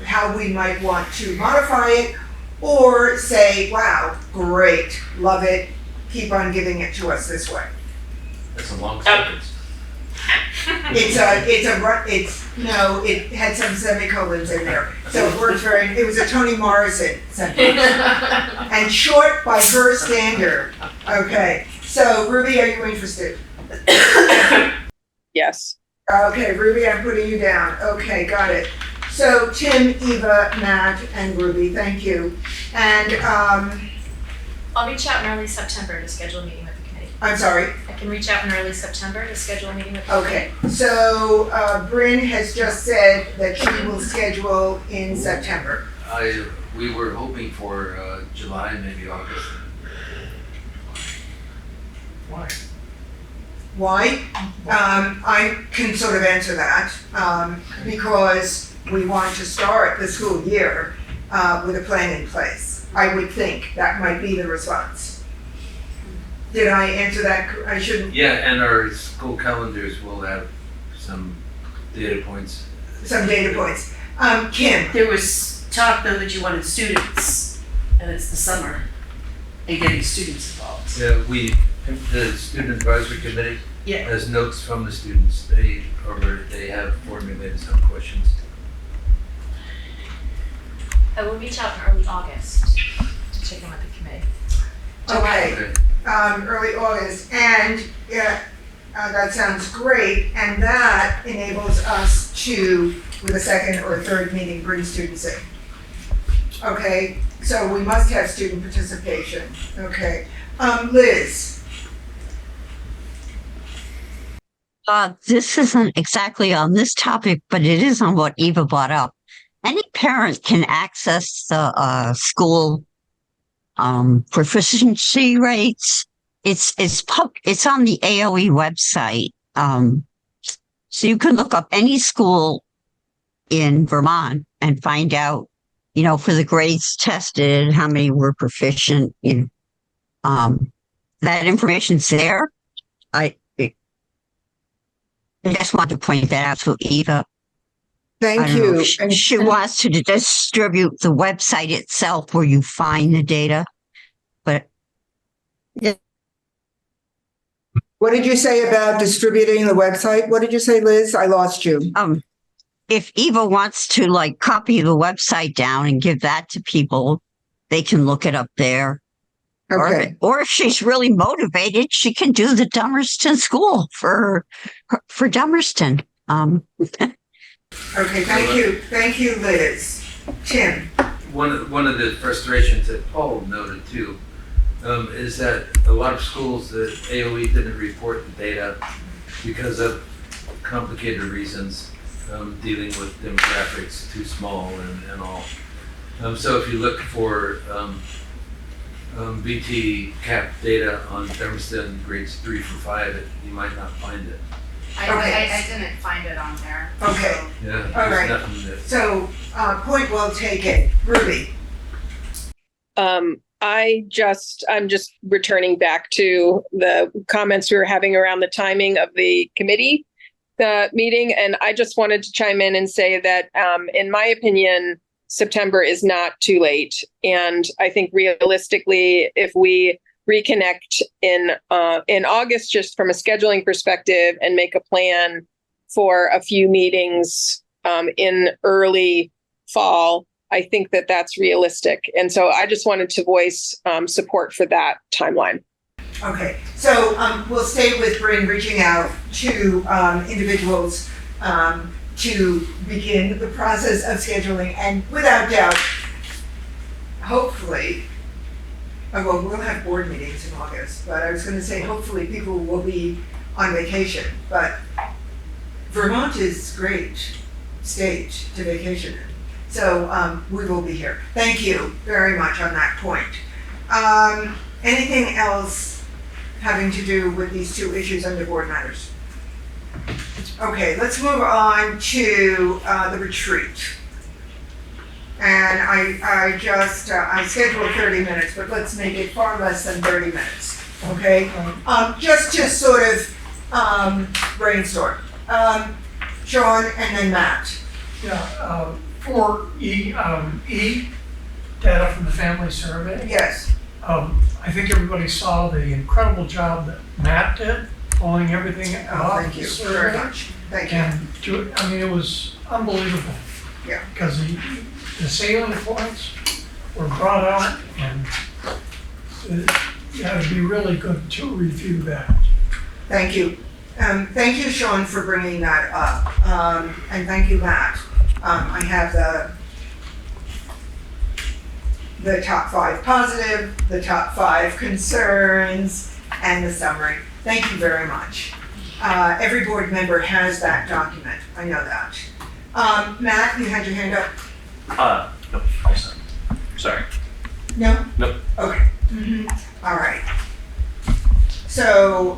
how we might want to modify it or say, wow, great, love it, keep on giving it to us this way. That's a long sentence. It had some semicolons in there. So it worked it was a Toni Morrison sentence. And short by her standard. Okay, so Ruby, are you interested? Yes. Okay, Ruby, I'm putting you down. Okay, got it. So Tim, Eva, Matt, and Ruby, thank you. And, I'll reach out in early September to schedule a meeting with the committee. I'm sorry. I can reach out in early September to schedule a meeting with the committee. Okay, so Bryn has just said that she will schedule in September. We were hoping for July, maybe August. Why? Why? I can sort of answer that, because we want to start the school year with a plan in place. I would think that might be the response. Did I answer that? I shouldn't. Yeah, and our school calendars will have some data points. Some data points. Kim, There was talk though that you wanted students, and it's the summer, and getting students involved. The student advisory committee Yeah. has notes from the students. They have formulated some questions. I will reach out in early August to check in with the committee. okay, early August, and that sounds great, and that enables us to, with a second or third meeting, bring students in. Okay, so we must have student participation, okay. Liz, This isn't exactly on this topic, but it is on what Eva brought up. Any parent can access the school proficiency rates. It's on the AOE website. So you can look up any school in Vermont and find out, for the grades tested, how many were proficient. That information's there. I just want to point that out to Eva. thank you. She wants to distribute the website itself where you find the data, but What did you say about distributing the website? What did you say, Liz? I lost you. if Eva wants to copy the website down and give that to people, they can look it up there. Okay. Or if she's really motivated, she can do the Dummerston School for Dummerston. Okay, thank you, Liz. Tim, One of the frustrations that Paul noted too is that a lot of schools that AOE didn't report the data because of complicated reasons, dealing with demographics too small and all. So if you look for BT cap data on Dummerston grades 3 through 5, you might not find it. I didn't find it on there. okay. Yeah, All there's right. nothing that. So, point well taken. Ruby, I'm just returning back to the comments we were having around the timing of the committee, the meeting. And I just wanted to chime in and say that, in my opinion, September is not too late. And I think realistically, if we reconnect in August, just from a scheduling perspective, and make a plan for a few meetings in early fall, I think that that's realistic. And so I just wanted to voice support for that timeline. okay. So, we'll stay with Bryn reaching out to individuals to begin the process of scheduling, and without doubt, hopefully, well, we'll have board meetings in August, but I was going to say hopefully people will be on vacation, but Vermont is a great state to vacation in. So we will be here. Thank you very much on that point. Anything else having to do with these two issues under board matters? Okay, let's move on to the retreat. And I scheduled 30 minutes, but let's make it far less than 30 minutes, okay? Just to sort of brainstorm. Sean and then Matt. Yeah, for E, data from the family survey. Yes. I think everybody saw the incredible job that Matt did, pulling everything out of Thank the you survey. very much. Thank you. And it was unbelievable. Yeah. Because the salient points were brought out, and you had to be really good to review that. Thank you. Thank you, Sean, for bringing that up. And thank you, Matt. I have the top 5 positive, the top 5 concerns, and the summary. Thank you very much. Every board member has that document, I know that. Matt, you had your hand up? No, all set. Sorry. No? Nope. Okay. All right. So,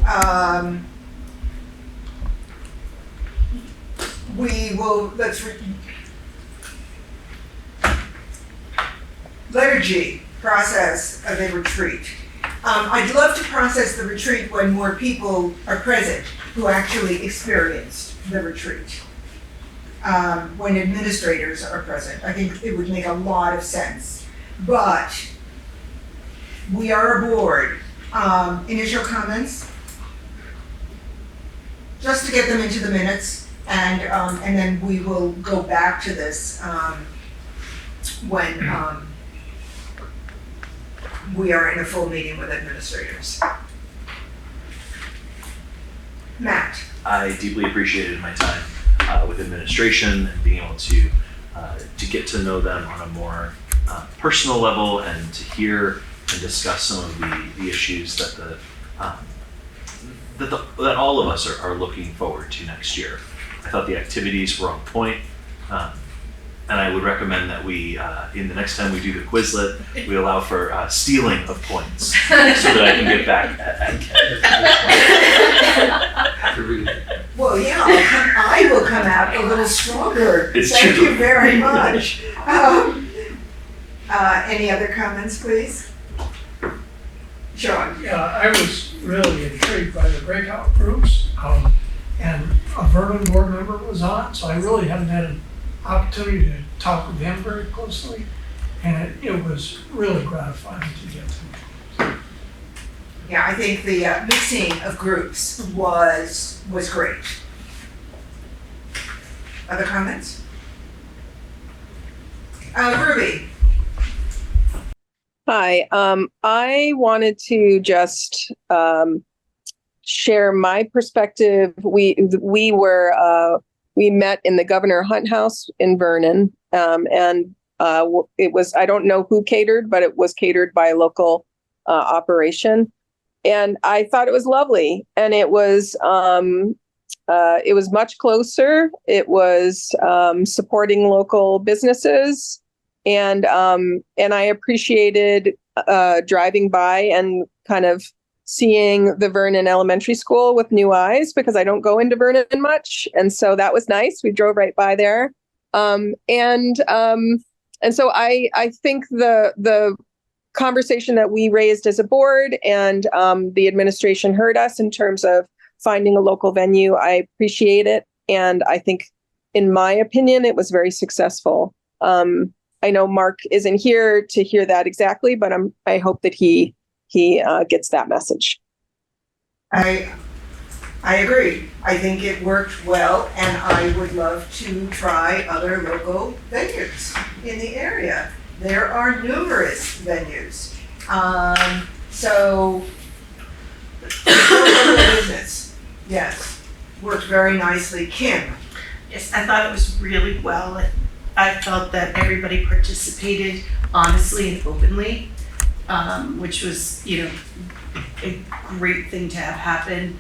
we will, letter G, process of a retreat. I'd love to process the retreat when more people are present who actually experienced the retreat. When administrators are present, I think it would make a lot of sense. But we are a board. Initial comments? Just to get them into the minutes, and then we will go back to this when we are in a full meeting with administrators. Matt? I deeply appreciated my time with administration and being able to get to know them on a more personal level and to hear and discuss some of the issues that that all of us are looking forward to next year. I thought the activities were on point, and I would recommend that we, in the next time we do the Quizlet, we allow for stealing of points so that I can get back at Ken. Well, yeah, I will come out a little stronger. It's Thank true. you very much. Any other comments, please? Sean? Yeah, I was really intrigued by the breakout groups, and a Vernon board member was on, so I really haven't had an opportunity to talk with them very closely, and it was really gratifying to get to. Yeah, I think the mixing of groups was great. Other comments? Ruby? Hi, I wanted to just share my perspective. We met in the Governor Hunt House in Vernon, and it was, I don't know who catered, but it was catered by a local operation, and I thought it was lovely, and it was much closer. It was supporting local businesses. And I appreciated driving by and kind of seeing the Vernon Elementary School with new eyes, because I don't go into Vernon much, and so that was nice. We drove right by there, and so I think the conversation that we raised as a board and the administration heard us in terms of finding a local venue. I appreciate it, and I think, in my opinion, it was very successful. I know Mark isn't here to hear that exactly, but I hope that he gets that message. I agree. I think it worked well, and I would love to try other local venues in the area. There are numerous venues. So, local business, yes, worked very nicely. Kim? Yes, I thought it was really well. I felt that everybody participated honestly and openly, which was, a great thing to have happen.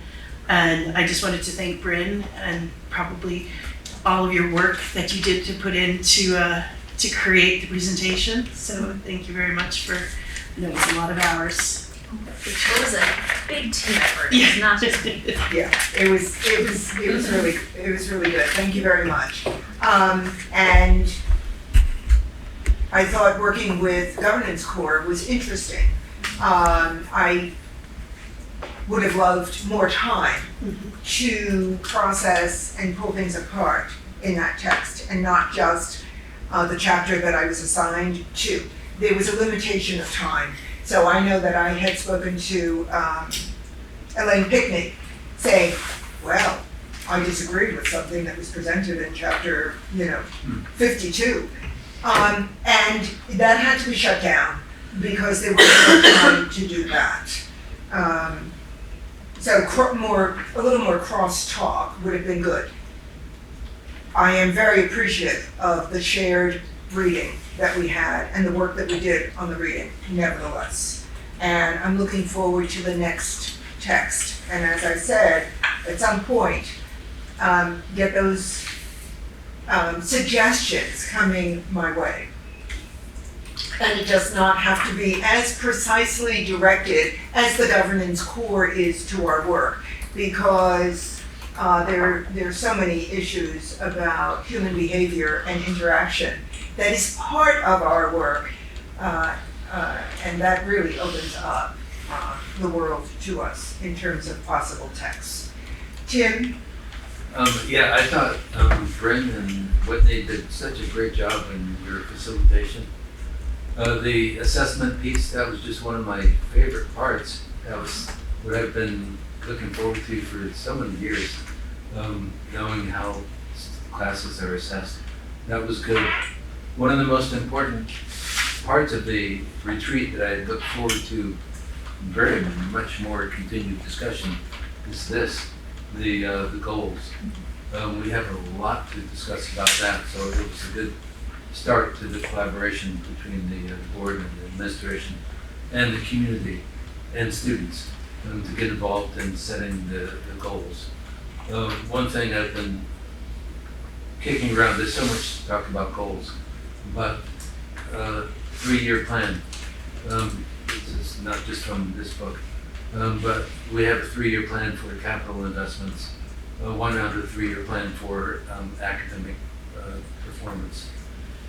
And I just wanted to thank Bryn and probably all of your work that you did to put in to create the presentation. So thank you very much for, it was a lot of hours. It was a big team effort. It was not just me. Yeah, it was really good. Thank you very much. And I thought working with Governance Corps was interesting. I would have loved more time to process and pull things apart in that text, and not just the chapter that I was assigned to. There was a limitation of time. So I know that I had spoken to Elaine Pickney saying, well, I disagreed with something that was presented in chapter, 52. And that had to be shut down because there was no time to do that. So a little more cross talk would have been good. I am very appreciative of the shared reading that we had and the work that we did on the reading, nevertheless. And I'm looking forward to the next text. And as I said, at some point, get those suggestions coming my way. And it does not have to be as precisely directed as the governance core is to our work, because there's so many issues about human behavior and interaction that is part of our work, and that really opens up the world to us in terms of possible texts. Tim? Yeah, I thought Bryn and Whitney did such a great job in your facilitation. The assessment piece, that was just one of my favorite parts. That was what I've been looking forward to for so many years, knowing how classes are assessed. That was good. One of the most important parts of the retreat that I look forward to very much more continued discussion is this, the goals. We have a lot to discuss about that, so it was a good start to the collaboration between the board and the administration and the community and students to get involved in setting the goals. One thing I've been kicking around, there's so much to talk about goals, but 3-year plan. This is not just from this book, but we have a 3-year plan for capital investments, one out of a 3-year plan for academic performance.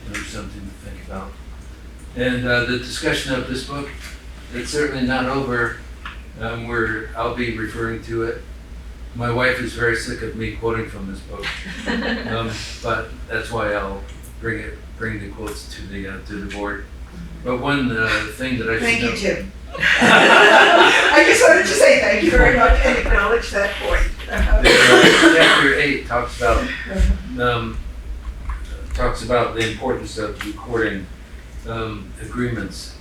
There's something to think about. And the discussion of this book, it's certainly not over. I'll be referring to it. My wife is very sick of me quoting from this book, but that's why I'll bring the quotes to the board. But one thing that I should Thank you, note- Tim. I just wanted to say thank you very much and acknowledge that point. Chapter 8 talks about the importance of recording agreements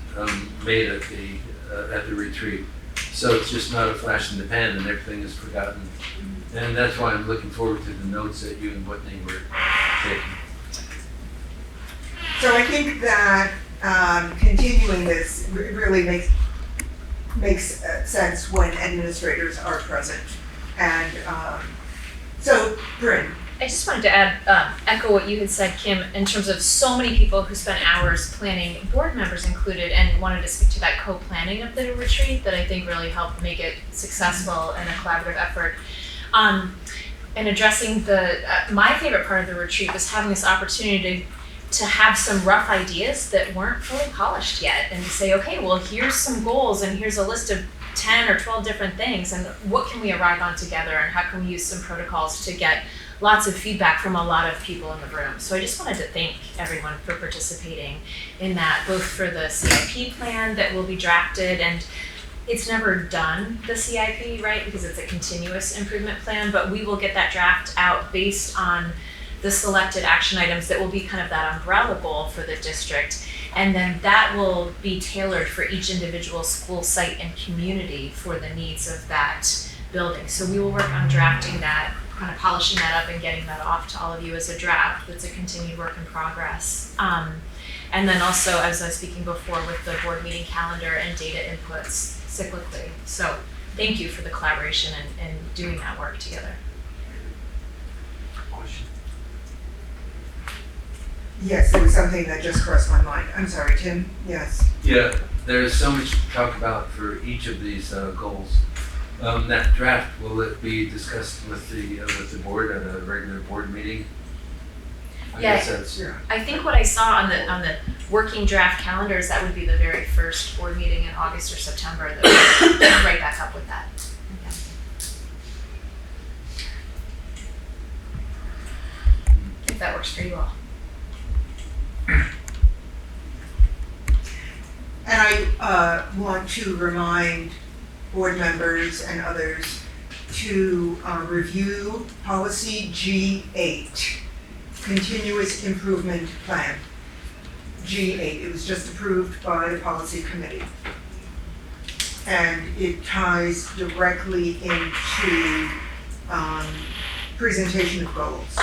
made at the retreat. So it's just not a flash in the pan and everything is forgotten. And that's why I'm looking forward to the notes that you and Whitney were taking. So I think that continuing this really makes sense when administrators are present. And so, Bryn. I just wanted to add, echo what you had said, Kim, in terms of so many people who spent hours planning, board members included, and wanted to speak to that co-planning of the retreat that I think really helped make it successful and a collaborative effort. And addressing my favorite part of the retreat was having this opportunity to have some rough ideas that weren't fully polished yet, and to say, okay, well, here's some goals and here's a list of 10 or 12 different things, and what can we arrive on together, and how can we use some protocols to get lots of feedback from a lot of people in the room. So I just wanted to thank everyone for participating in that, both for the CIP plan that will be drafted, and it's never done, the CIP, right, because it's a continuous improvement plan, but we will get that draft out based on the selected action items that will be kind of that umbrella goal for the district. And then that will be tailored for each individual school site and community for the needs of that building. So we will work on drafting that, kind of polishing that up and getting that off to all of you as a draft. That's a continued work in progress. And then also, as I was speaking before, with the board meeting calendar and data inputs cyclically. So thank you for the collaboration and doing that work together. Yes, there was something that just crossed my mind. I'm sorry, Tim. Yes. Yeah, there's so much to talk about for each of these goals. That draft, will it be discussed with the board at a regular board meeting? I guess that's, Yeah. I think what I saw on the working draft calendars, that would be the very first board meeting in August or September that would right back up with that. Okay. If that works for you all. And I want to remind board members and others to review policy G8, continuous improvement plan. G8, it was just approved by the policy committee. And it ties directly into presentation of goals.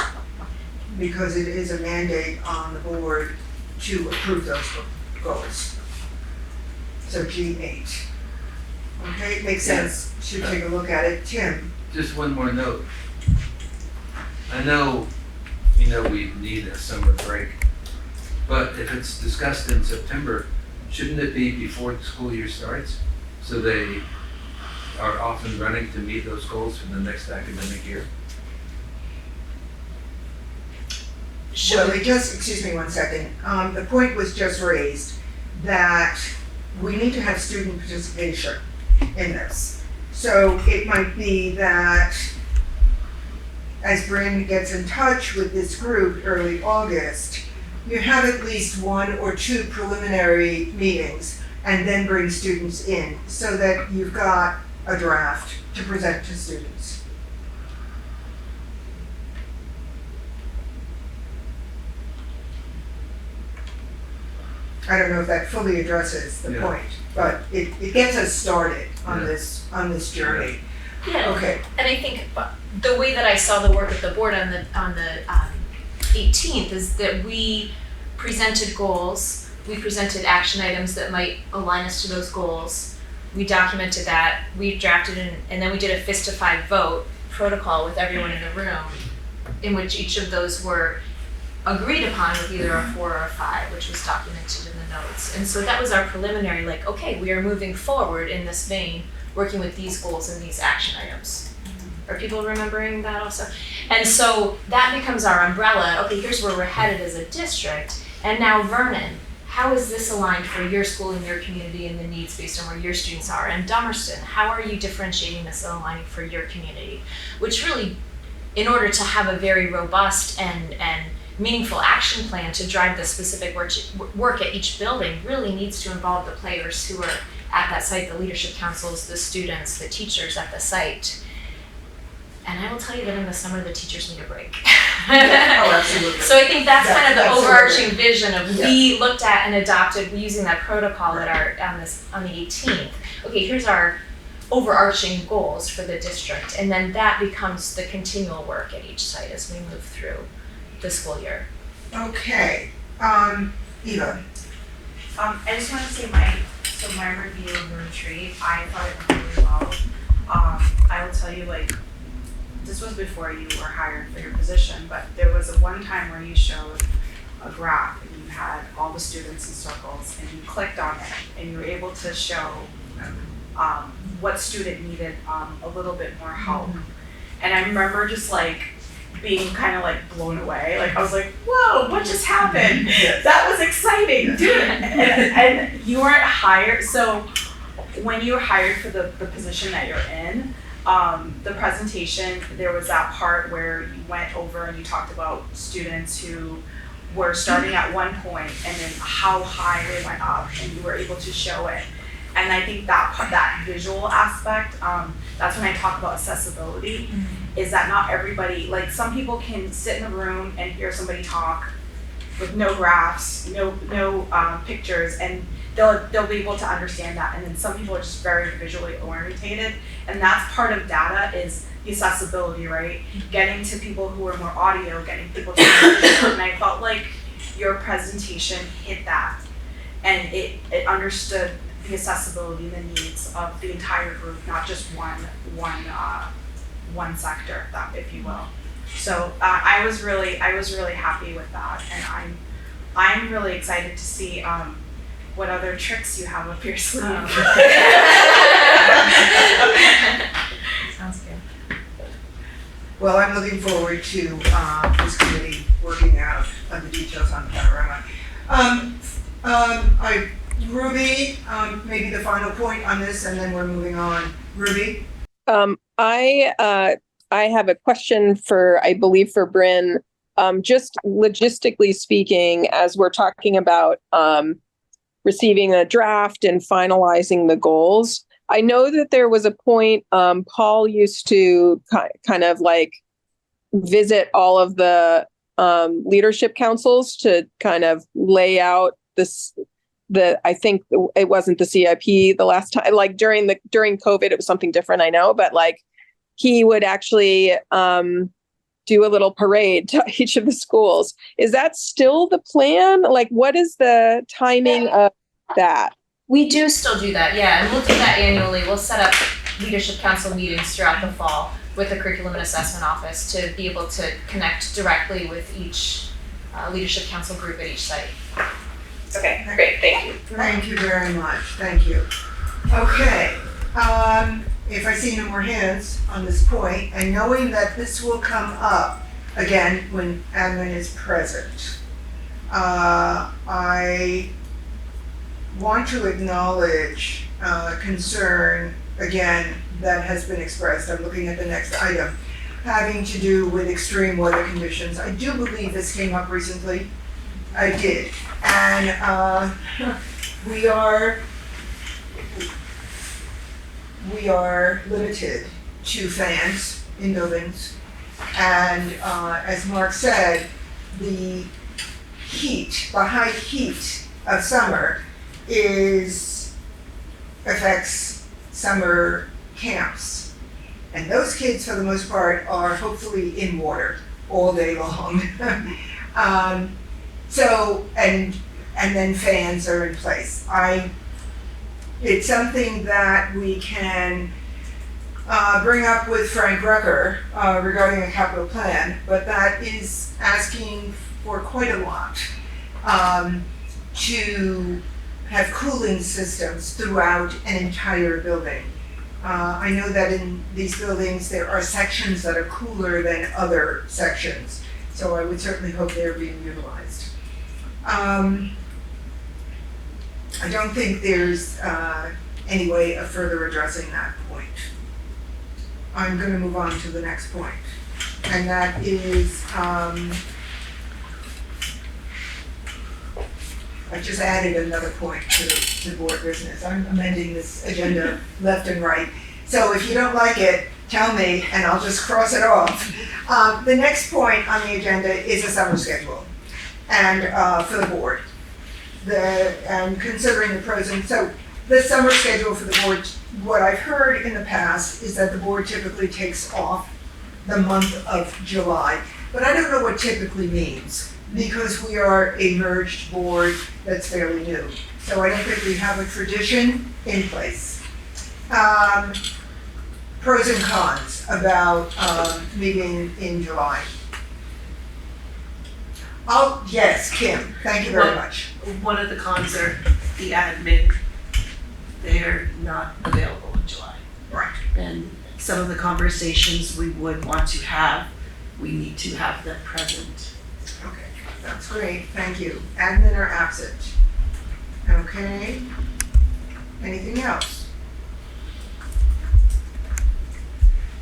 because it is a mandate on the board to approve those goals. So G8. Okay, it makes sense to take a look at it. Tim? Just one more note. I know, you know, we need a summer break, but if it's discussed in September, shouldn't it be before the school year starts? So they are off and running to meet those goals for the next academic year? Well, it just, excuse me one second. The point was just raised that we need to have student participation in this. So it might be that as Bryn gets in touch with this group early August, you have at least 1 or 2 preliminary meetings and then bring students in so that you've got a draft to present to students. I don't know if that fully addresses the point, but it gets us started on this journey. Yeah. Okay. And I think the way that I saw the work of the board on the 18th is that we presented goals, we presented action items that might align us to those goals. We documented that, we drafted and then we did a 5 vote protocol with everyone in the room in which each of those were agreed upon with either a 4 or a 5, which was documented in the notes. And so that was our preliminary, like, okay, we are moving forward in this vein, working with these goals and these action items. Are people remembering that also? And so that becomes our umbrella. Okay, here's where we're headed as a district. And now Vernon, how is this aligned for your school and your community and the needs based on where your students are? And Dummerston, how are you differentiating this and aligning for your community? Which really, in order to have a very robust and meaningful action plan to drive the specific work at each building really needs to involve the players who are at that site, the leadership councils, the students, the teachers at the site. And I will tell you that in the summer, the teachers need a break. Oh, absolutely. So I think that's kind of the Absolutely. overarching vision of we looked at and adopted using that protocol at on the 18th. Okay, here's our overarching goals for the district, and then that becomes the continual work at each site as we move through the school year. Okay. Eva? I just want to say my review of the retreat, I thought it went really well. I will tell you, like, this was before you were hired for your position, but there was one time where you showed a graph and you had all the students in circles and you clicked on it and you were able to show what student needed a little bit more help. And I remember just like being kind of like blown away. Like I was like, whoa, what just happened? That was exciting, dude. And you weren't hired. So when you were hired for the position that you're in, the presentation, there was that part where you went over and you talked about students who were starting at one point and then how high they went up and you were able to show it. And I think that part, that visual aspect, that's when I talk about accessibility, is that not everybody, like some people can sit in a room and hear somebody talk with no graphs, no pictures, and they'll be able to understand that. And then some people are just very visually orientated, and that's part of data is the accessibility, right? Getting to people who are more audio, getting people to and I felt like your presentation hit that, and it understood the accessibility and the needs of the entire group, not just one sector, that if you will. So I was really happy with that, and I'm really excited to see what other tricks you have up your sleeve. Sounds good. Well, I'm looking forward to this committee working out the details on the panorama. Ruby, maybe the final point on this, and then we're moving on. Ruby? I have a question I believe for Bryn. Just logistically speaking, as we're talking about receiving a draft and finalizing the goals, I know that there was a point Paul used to kind of like visit all of the leadership councils to kind of lay out I think it wasn't the CIP the last time, like during COVID, it was something different, I know, but like he would actually do a little parade to each of the schools. Is that still the plan? Like, what is the timing of that? We do still do that, yeah, and we'll do that annually. We'll set up leadership council meetings throughout the fall with the curriculum and assessment office to be able to connect directly with each leadership council group at each site. Okay, great, thank you. Thank you very much, thank you. Okay, if I see no more hands on this point, and knowing that this will come up again when admin is present, I want to acknowledge concern, again, that has been expressed. I'm looking at the next item, having to do with extreme weather conditions. I do believe this came up recently. I did. And we are limited to fans in buildings. And as Mark said, the high heat of summer affects summer camps. And those kids, for the most part, are hopefully in water all day long. And then fans are in place. It's something that we can bring up with Frank Rucker regarding a capital plan, but that is asking for quite a lot to have cooling systems throughout an entire building. I know that in these buildings there are sections that are cooler than other sections, so I would certainly hope they're being utilized. I don't think there's any way of further addressing that point. I'm going to move on to the next point, and that is I just added another point to the board business. I'm amending this agenda left and right. So if you don't like it, tell me and I'll just cross it off. The next point on the agenda is a summer schedule and for the board. And considering the pros and so the summer schedule for the board, what I've heard in the past is that the board typically takes off the month of July, but I don't know what typically means, because we are a merged board that's fairly new. So I don't think we have a tradition in place. Pros and cons about meeting in July. Yes, Kim, thank you very much. One of the cons are the admin, they're not available in July. Right. And some of the conversations we would want to have, we need to have them present. Okay, that's great, thank you. Admin are absent. Okay. Anything else?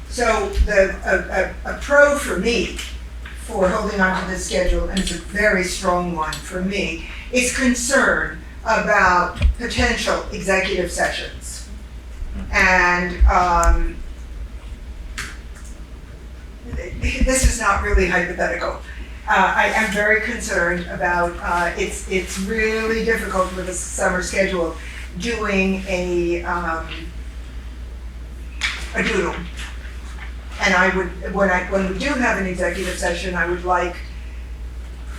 So a pro for me for holding on to this schedule, and it's a very strong one for me, is concern about potential executive sessions. And this is not really hypothetical. I am very concerned about, it's really difficult with a summer schedule doing a doodle. And I would, when we do have an executive session, I would like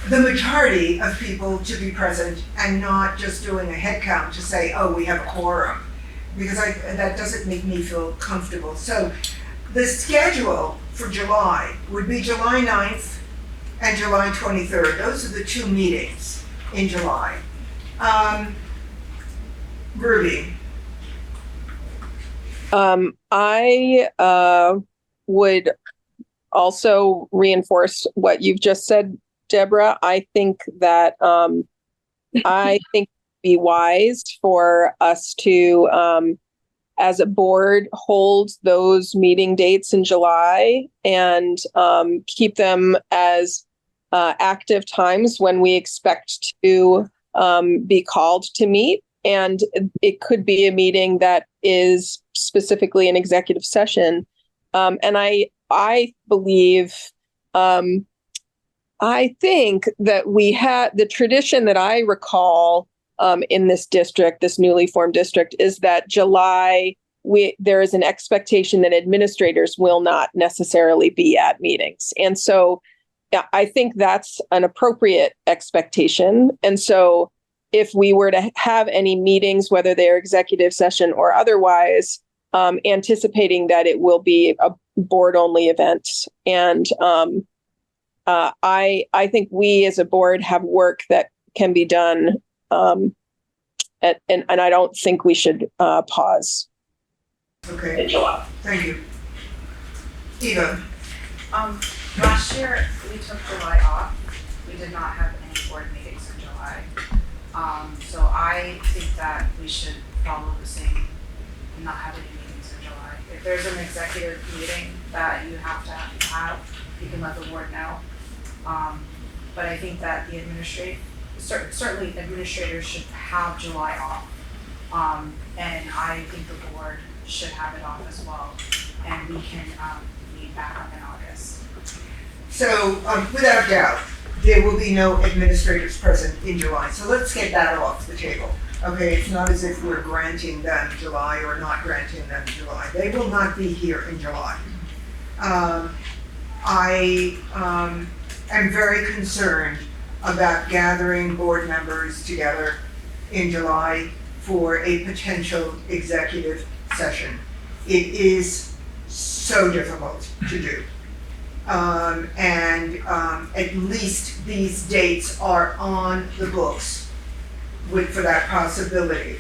the majority of people to be present and not just doing a head count to say, oh, we have a quorum, because that doesn't make me feel comfortable. So the schedule for July would be July 9th and July 23rd. Those are the two meetings in July. Ruby. I would also reinforce what you've just said, Deborah. I think that it'd be wise for us to, as a board, hold those meeting dates in July and keep them as active times when we expect to be called to meet. And it could be a meeting that is specifically an executive session. And I believe, I think that we had the tradition that I recall in this district, this newly formed district, is that July there is an expectation that administrators will not necessarily be at meetings. And so yeah, I think that's an appropriate expectation. And so if we were to have any meetings, whether they're executive session or otherwise, anticipating that it will be a board-only event. And I think we as a board have work that can be done, and I don't think we should pause. Okay, thank you. Eva? Last year, we took July off. We did not have any board meetings in July. So I think that we should follow the same, and not have any meetings in July. If there's an executive meeting that you have to have, you can let the board know. But I think that the certainly administrators should have July off. And I think the board should have it off as well. And we can meet back up in August. So, without doubt, there will be no administrators present in July. So let's get that off the table. Okay, it's not as if we're granting them July or not granting them July. They will not be here in July. I am very concerned about gathering board members together in July for a potential executive session. It is so difficult to do. At least these dates are on the books for that possibility.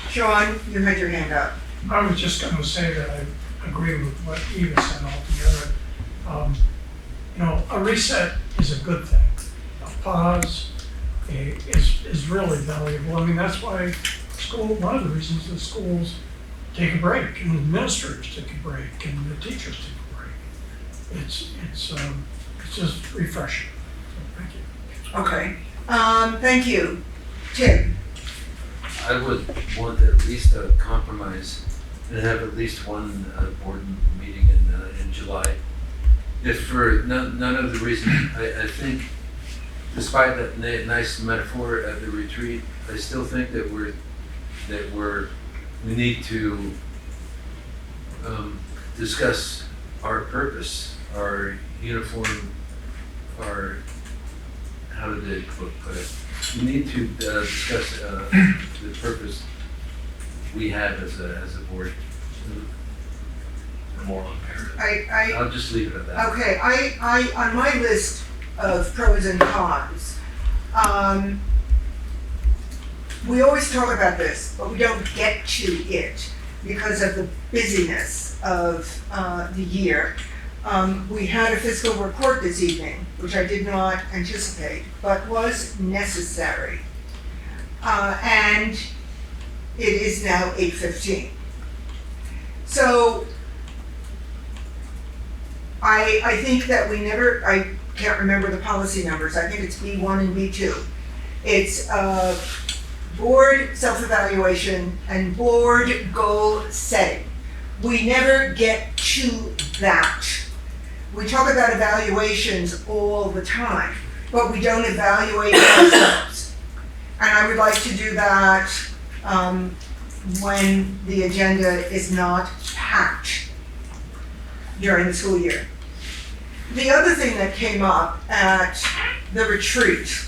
Sean, you had your hand up. I was just going to say that I agree with what Eva said altogether. A reset is a good thing. A pause is really valuable. I mean, that's why one of the reasons that schools take a break, and administrators take a break, and the teachers take a break. It's just refreshing. So, thank you. Okay. Thank you. Tim? I would want at least a compromise and have at least one board meeting in July. If for none of the reasons, I think, despite that nice metaphor at the retreat, I still think that we need to discuss our purpose, our uniform, how did they put it? We need to discuss the purpose we have as a board. More on paragraph. I'll just leave it at that. Okay, I on my list of pros and cons, we always talk about this, but we don't get to it because of the busyness of the year. We had a fiscal report this evening, which I did not anticipate, but was necessary. And it is now 8:15. So I think that I can't remember the policy numbers. I think it's B1 and B2. It's board self-evaluation and board goal setting. We never get to that. We talk about evaluations all the time, but we don't evaluate ourselves. And I would like to do that when the agenda is not packed during the school year. The other thing that came up at the retreat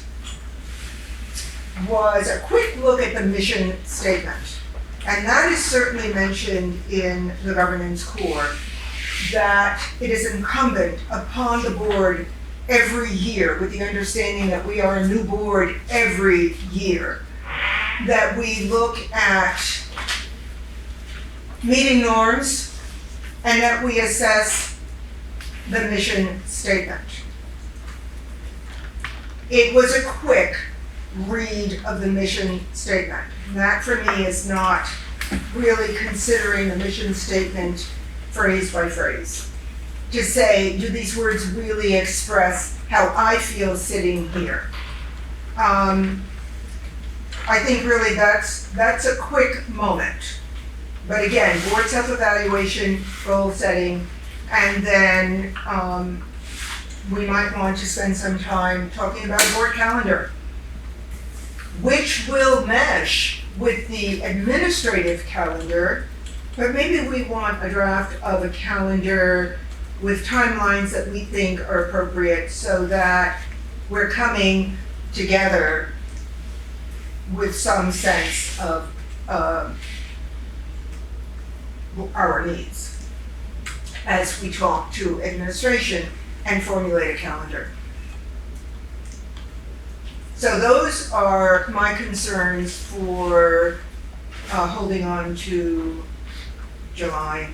was a quick look at the mission statement. And that is certainly mentioned in the governance core, that it is incumbent upon the board every year, with the understanding that we are a new board every year, that we look at meeting norms and that we assess the mission statement. It was a quick read of the mission statement. That for me is not really considering the mission statement phrase by phrase. To say, do these words really express how I feel sitting here? I think really that's a quick moment. But again, board self-evaluation, goal setting, and then we might want to spend some time talking about board calendar, which will mesh with the administrative calendar But maybe we want a draft of a calendar with timelines that we think are appropriate so that we're coming together with some sense of our needs as we talk to administration and formulate a calendar. So those are my concerns for holding on to July.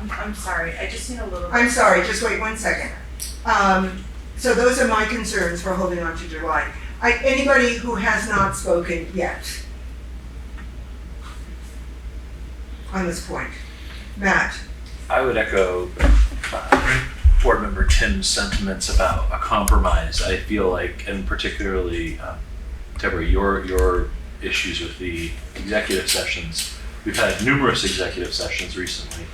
I'm sorry, I just need a little. I'm sorry, just wait 1 second. So those are my concerns for holding on to July. Anybody who has not spoken yet on this point? Matt? I would echo Board Member Tim's sentiments about a compromise. I feel like, and particularly, Deborah, your issues with the executive sessions. We've had numerous executive sessions recently,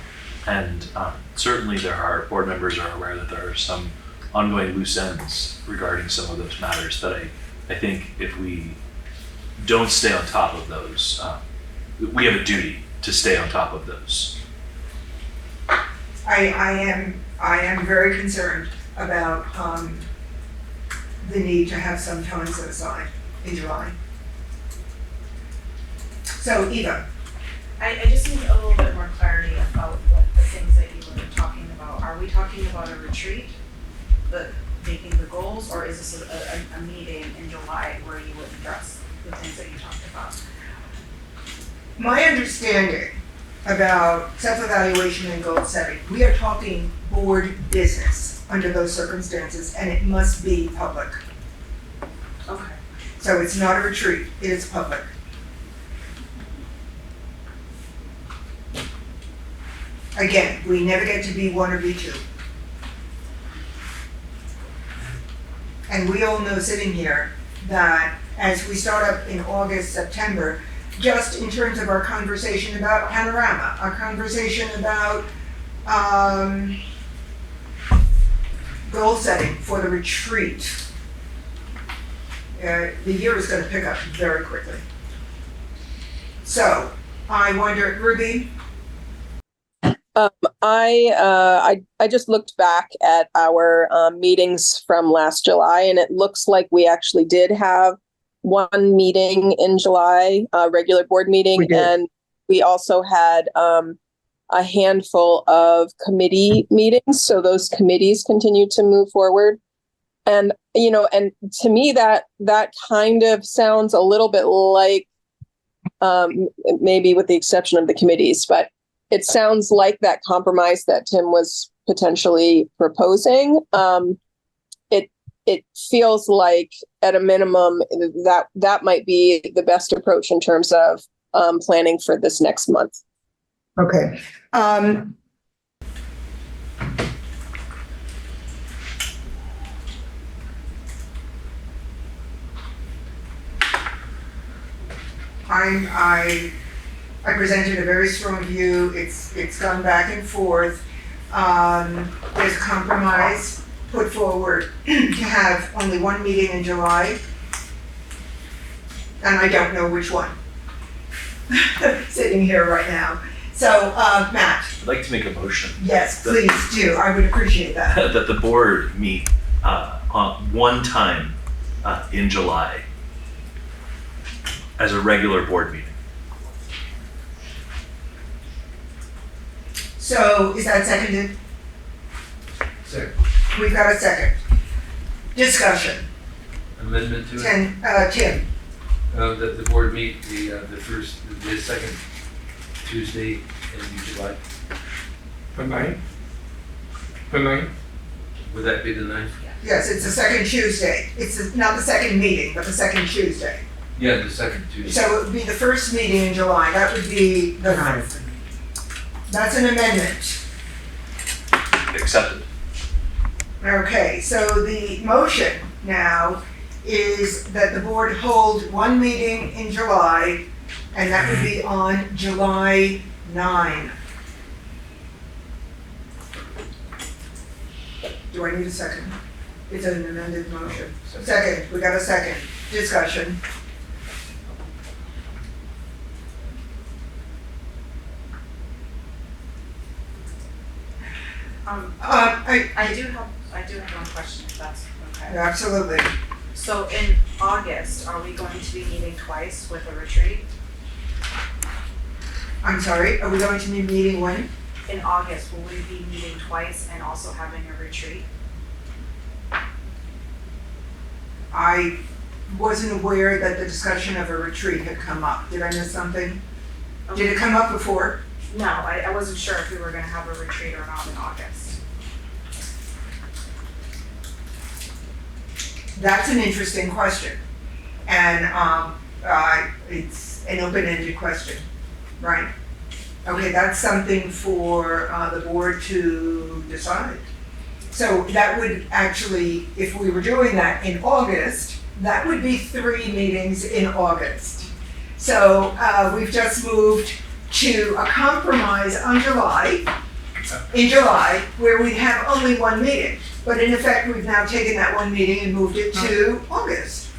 and certainly there are, board members are aware that there are some ongoing loose ends regarding some of those matters that I think if we don't stay on top of those, we have a duty to stay on top of those. I am very concerned about the need to have some time set aside in July. So Eva. I just need a little bit more clarity about what the things that you were talking about. Are we talking about a retreat, making the goals, or is this a meeting in July where you would address the things that you talked about? My understanding about self-evaluation and goal setting, we are talking board business under those circumstances, and it must be public. Okay. So it's not a retreat, it is public. Again, we never get to be one or be two. And we all know sitting here that as we start up in August, September, just in terms of our conversation about Panorama, our conversation about goal setting for the retreat, the year is going to pick up very quickly. So I wonder, Ruby? I just looked back at our meetings from last July, and it looks like we actually did have one meeting in July, a regular board meeting, and we also had a handful of committee meetings. So those committees continue to move forward. And, you know, and to me, that kind of sounds a little bit like, maybe with the exception of the committees, but it sounds like that compromise that Tim was potentially proposing. It feels like at a minimum that might be the best approach in terms of planning for this next month. Okay. I presented a very strong view. It's gone back and forth. There's a compromise put forward to have only one meeting in July, and I don't know which one. Sitting here right now. So, Matt. I'd like to make a motion. Yes, please do. I would appreciate that. That the board meet on one time in July as a regular board meeting. So, is that seconded? Second. We've got a second. Discussion. Amendment to it? Tim. The board meet the second Tuesday in July. The ninth? The ninth? Would that be the 9th? Yes, it's the second Tuesday. It's not the second meeting, but the second Tuesday. Yeah, the second Tuesday. So it would be the first meeting in July. That would be the 9th. That's an amendment. Accepted. Okay, so the motion now is that the board hold one meeting in July, and that would be on July 9. Do I need a second? It's an amended motion. Second, we got a second. Discussion. I do have one question, if that's okay. Absolutely. So in August, are we going to be meeting twice with a retreat? I'm sorry, are we going to be meeting when? In August, will we be meeting twice and also having a retreat? I wasn't aware that the discussion of a retreat had come up. Did I miss something? Did it come up before? No, I wasn't sure if we were gonna have a retreat or not in August. That's an interesting question. And it's an open-ended question, right? Okay, that's something for the board to decide. So that would actually, if we were doing that in August, that would be 3 meetings in August. So we've just moved to a compromise on in July, where we'd have only 1 meeting. But in effect, we've now taken that 1 meeting and moved it to August.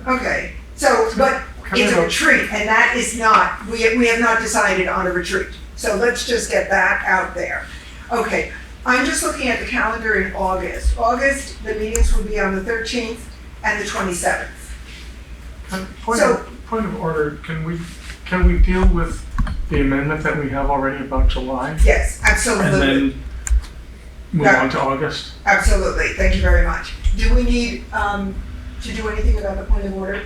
Okay, so, but it's a retreat, and that is not, we have not decided on a retreat. So let's just get that out there. Okay, I'm just looking at the calendar in August. August, the meetings will be on the 13th and the 27th. Point of order, can we deal with the amendment that we have already about July? Yes, absolutely. And then move on to August? Absolutely, thank you very much. Do we need to do anything about the point of order?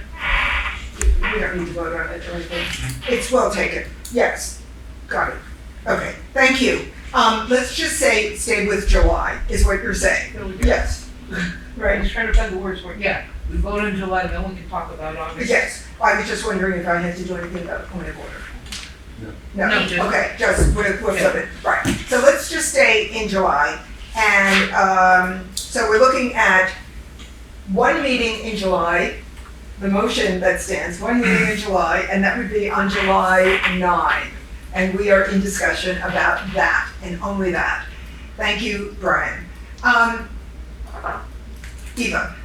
We don't need to vote on it or anything. It's well taken, yes, got it. Okay, thank you. Let's just say stay with July, is what you're saying. Yes, I right, was trying to find the words for it. Yeah, we vote in July, then we can talk about August. yes. I was just wondering if I had to do anything about the point of order. No. No, No, just- okay, just, we're flipping, right. So let's just stay in July. And so we're looking at 1 meeting in July, the motion that stands, 1 meeting in July, and that would be on July 9. And we are in discussion about that and only that. Thank you, Brian. Eva,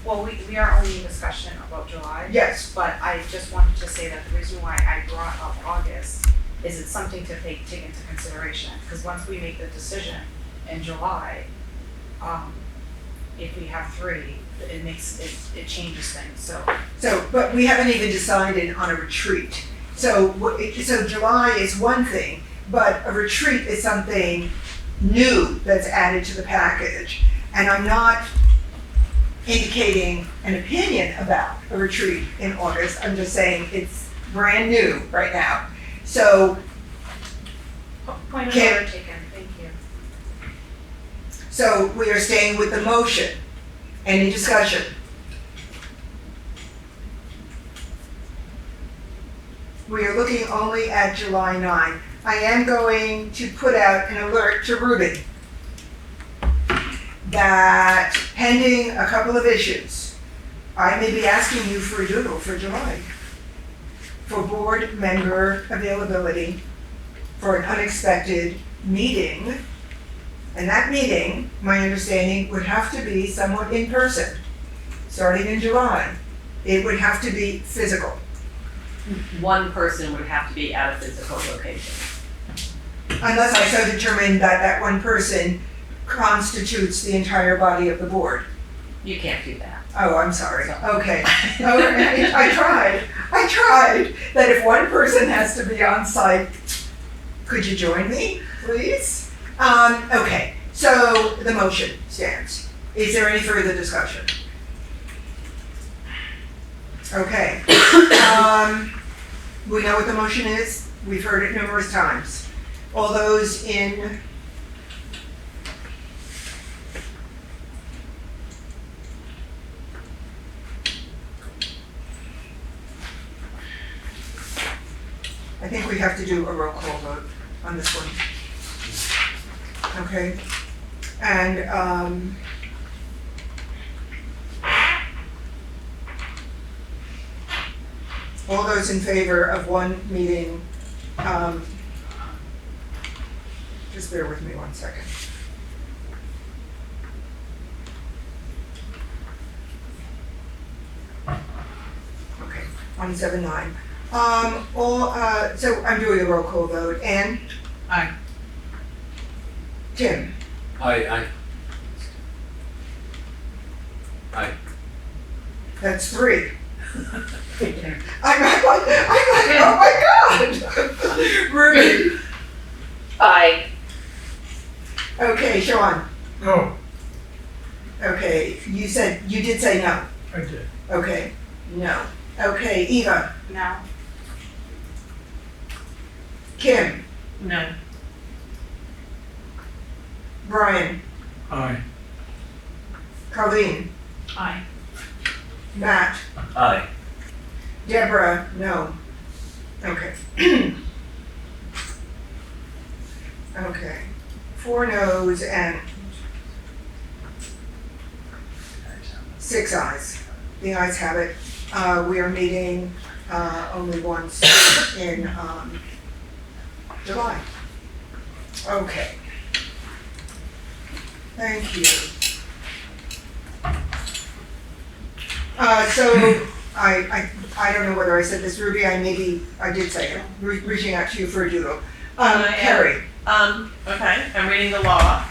Well, we are only in discussion about July. yes, But I just wanted to say that the reason why I brought up August is it's something to take into consideration. Because once we make the decision in July, if we have 3, it changes things, so. but we haven't even decided on a retreat. So July is one thing, but a retreat is something new that's added to the package. And I'm not indicating an opinion about a retreat in August. I'm just saying it's brand new right now. So, Point of Can- order taken, thank you. so we are staying with the motion. Any discussion? We are looking only at July 9. I am going to put out an alert to Ruben that pending a couple of issues, I may be asking you for a doodle for July, for board member availability for an unexpected meeting. And that meeting, my understanding, would have to be somewhat in person, starting in July. It would have to be physical. 1 person would have to be at a physical location. Unless I so determine that that 1 person constitutes the entire body of the board. You can't do that. Oh, I'm sorry. Okay. Oh, I tried. That if 1 person has to be on site, could you join me, please? Okay, so the motion stands. Is there any further discussion? Okay. We know what the motion is. We've heard it numerous times. All those in I think we have to do a roll call vote on this one. Okay, and all those in favor of 1 meeting, just bear with me 1 second. Okay, 179. So I'm doing a roll call vote. Ann? Aye. Tim? Aye. That's 3. I'm like, oh my God! Ruby? Aye. Okay, Sean? No, Okay, you did say no. I did. Okay, no. Okay, Eva? No. Kim? No. Brian? Aye. Colleen? Aye. Matt? Aye. Deborah? No. Okay. Okay. 4 no's and 6 ayes. The ayes have it. We are meeting only once in July. Okay. Thank you. So I don't know whether I said this, Ruby, I did say it, reaching out to you for a doodle. Carrie. Okay, I'm reading the law.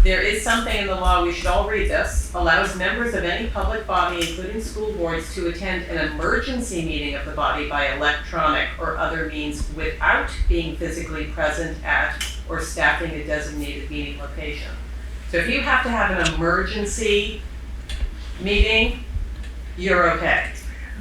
There is something in the law, we should all read this, allows members of any public body, including school boards, to attend an emergency meeting of the body by electronic or other means without being physically present at or staffing a designated meeting location. So if you have to have an emergency meeting, you're okay.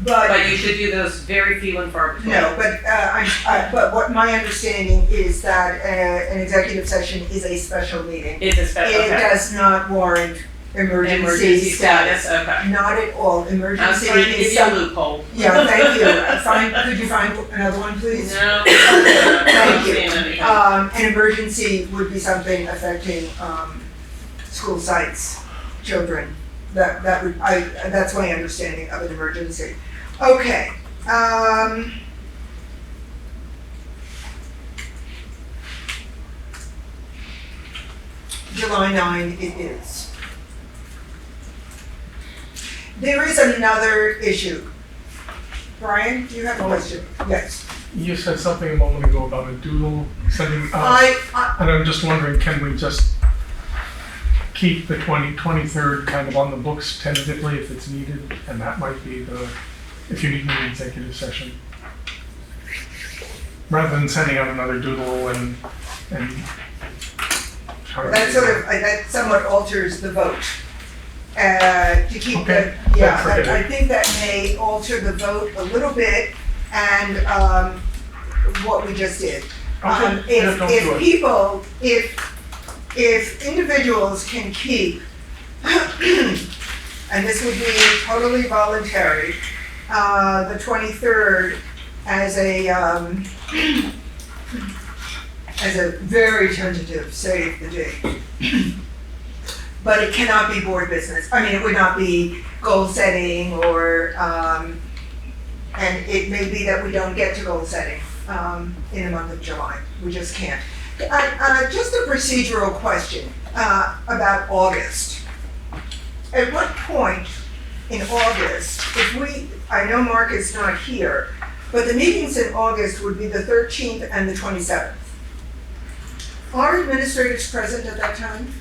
But you should do those very few and far between. No, but what my understanding is that an executive session is a special meeting. It's a special, It okay. does not warrant emergency Emergency status. status, okay. Not at all. I was Emergency trying to give is you a some. loophole. Yeah, thank you. Could you find another one, please? No. Thank you. Anything. An emergency would be something affecting school sites, children. That's my understanding of an emergency. Okay. July 9 it is. There is another issue. Brian, do you have a question? Yes. You said something a moment ago about a doodle sending out, I and I'm just wondering, can we just keep the 23rd kind of on the books tentatively if it's needed? And that might be if you need an executive session. Rather than sending out another doodle and that somewhat alters the vote. To keep Okay. I think that may alter the vote a little bit and what we just did. Okay. Yeah, don't do it. If individuals can keep, and this would be totally voluntary, the 23rd as a very tentative, save the date. But it cannot be board business. I mean, it would not be goal setting or, and it may be that we don't get to goal setting in the month of July. We just can't. Just a procedural question about August. At what point in August, I know Mark is not here, but the meetings in August would be the 13th and the 27th. Are administrators present at that time?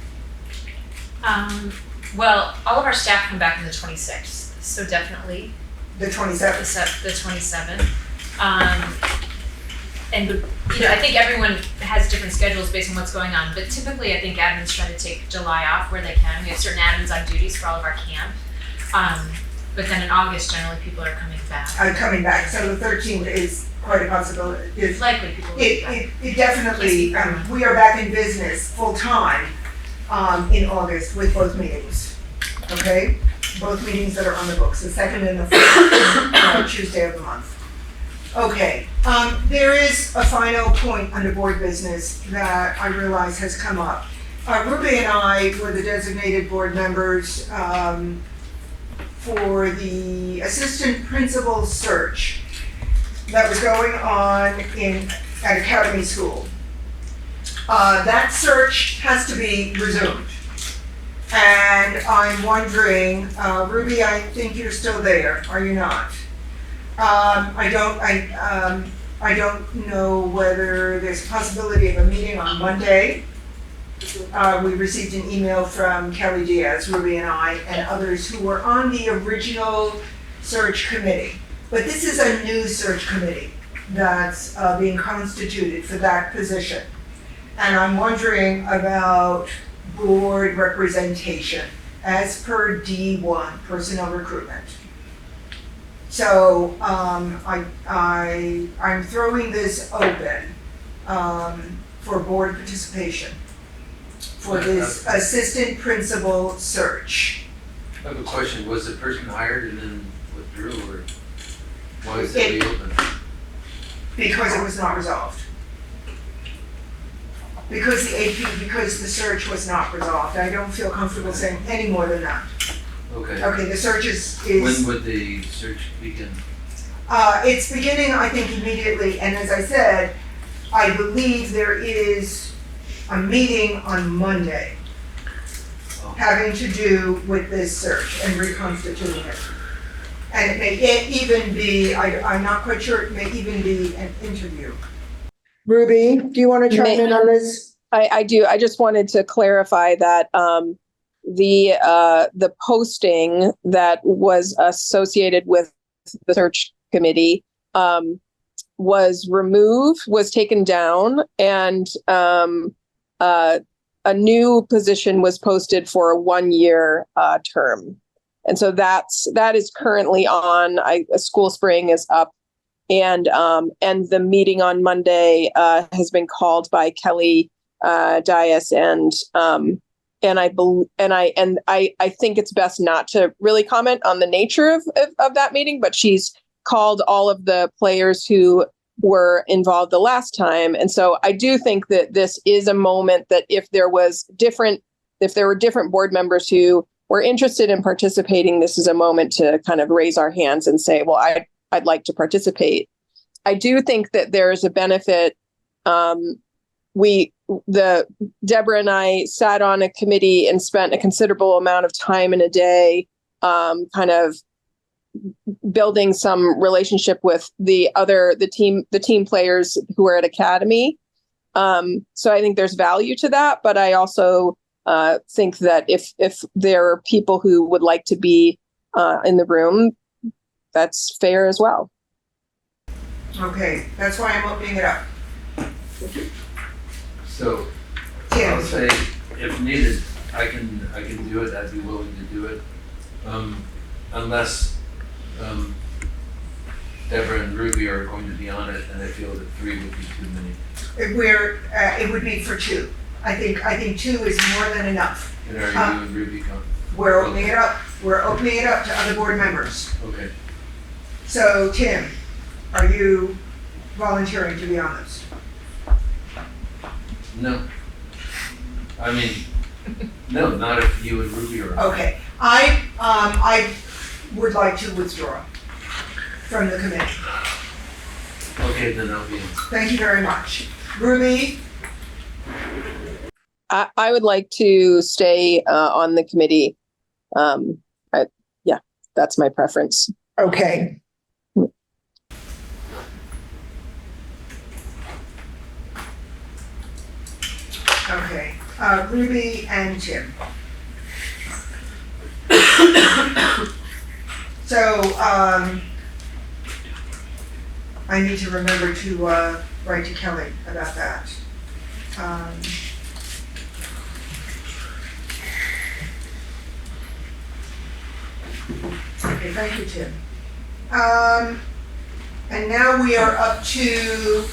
Well, all of our staff come back on the 26th, so definitely The 27th? the 27th. And I think everyone has different schedules based on what's going on, but typically I think admins try to take July off where they can. We have certain admins on duties for all of our camp. But then in August, generally people are coming back. Coming back, so the 13th is quite a possibility. It's likely people will be back. It definitely, we are back in business full-time in August with both meetings, okay? Both meetings that are on the books, the second and the fourth Tuesday of the month. Okay, there is a final point under board business that I realize has come up. Ruby and I were the designated board members for the assistant principal search that was going on at Academy School. That search has to be resumed. And I'm wondering, Ruby, I think you're still there, are you not? I don't know whether there's a possibility of a meeting on Monday We received an email from Kelly Diaz, Ruby and I, and others who were on the original search committee. But this is a new search committee that's being constituted for that position. And I'm wondering about board representation as per D1, personnel recruitment. So I'm throwing this open for board participation for this assistant principal search. I have a question. Was the person hired and then withdrew, or why is it reopened? Because it was not resolved. Because the search was not resolved. I don't feel comfortable saying any more than that. Okay. Okay, the search is. When would the search begin? It's beginning, I think, immediately, and as I said, I believe there is a meeting on Monday having to do with this search and reconstituting it. And it may even be, I'm not quite sure, it may even be an interview. Ruby, do you want to chime in on this? I do. I just wanted to clarify that the posting that was associated with the search committee was taken down, and a new position was posted for a 1-year term. And so that is currently on. School Spring is up, and the meeting on Monday has been called by Kelly Diaz, and I think it's best not to really comment on the nature of that meeting, but she's called all of the players who were involved the last time. And so I do think that this is a moment that if there were different board members who were interested in participating, this is a moment to kind of raise our hands and say, well, I'd like to participate. I do think that there's a benefit. Deborah and I sat on a committee and spent a considerable amount of time in a day, kind of building some relationship with the team players who are at Academy. So I think there's value to that, but I also think that if there are people who would like to be in the room, that's fair as well. Okay, that's why I'm opening it up. So Tim. I'll say, if needed, I can do it. I'd be willing to do it, unless Deborah and Ruby are going to be on it, and I feel that 3 would be too many. It would be for 2. I think 2 is more than enough. And are you and Ruby coming? We're opening it up. We're opening it up to other board members. Okay. So Tim, are you volunteering to be on this? No. I mean, no, not if you and Ruby are on. Okay. I would like to withdraw from the committee. Okay, then I'll be in. Thank you very much. Ruby? I would like to stay on the committee. That's my preference. Okay. Okay, Ruby and Tim. So, I need to remember to write to Kelly about that. Okay, thank you, Tim. And now we are up to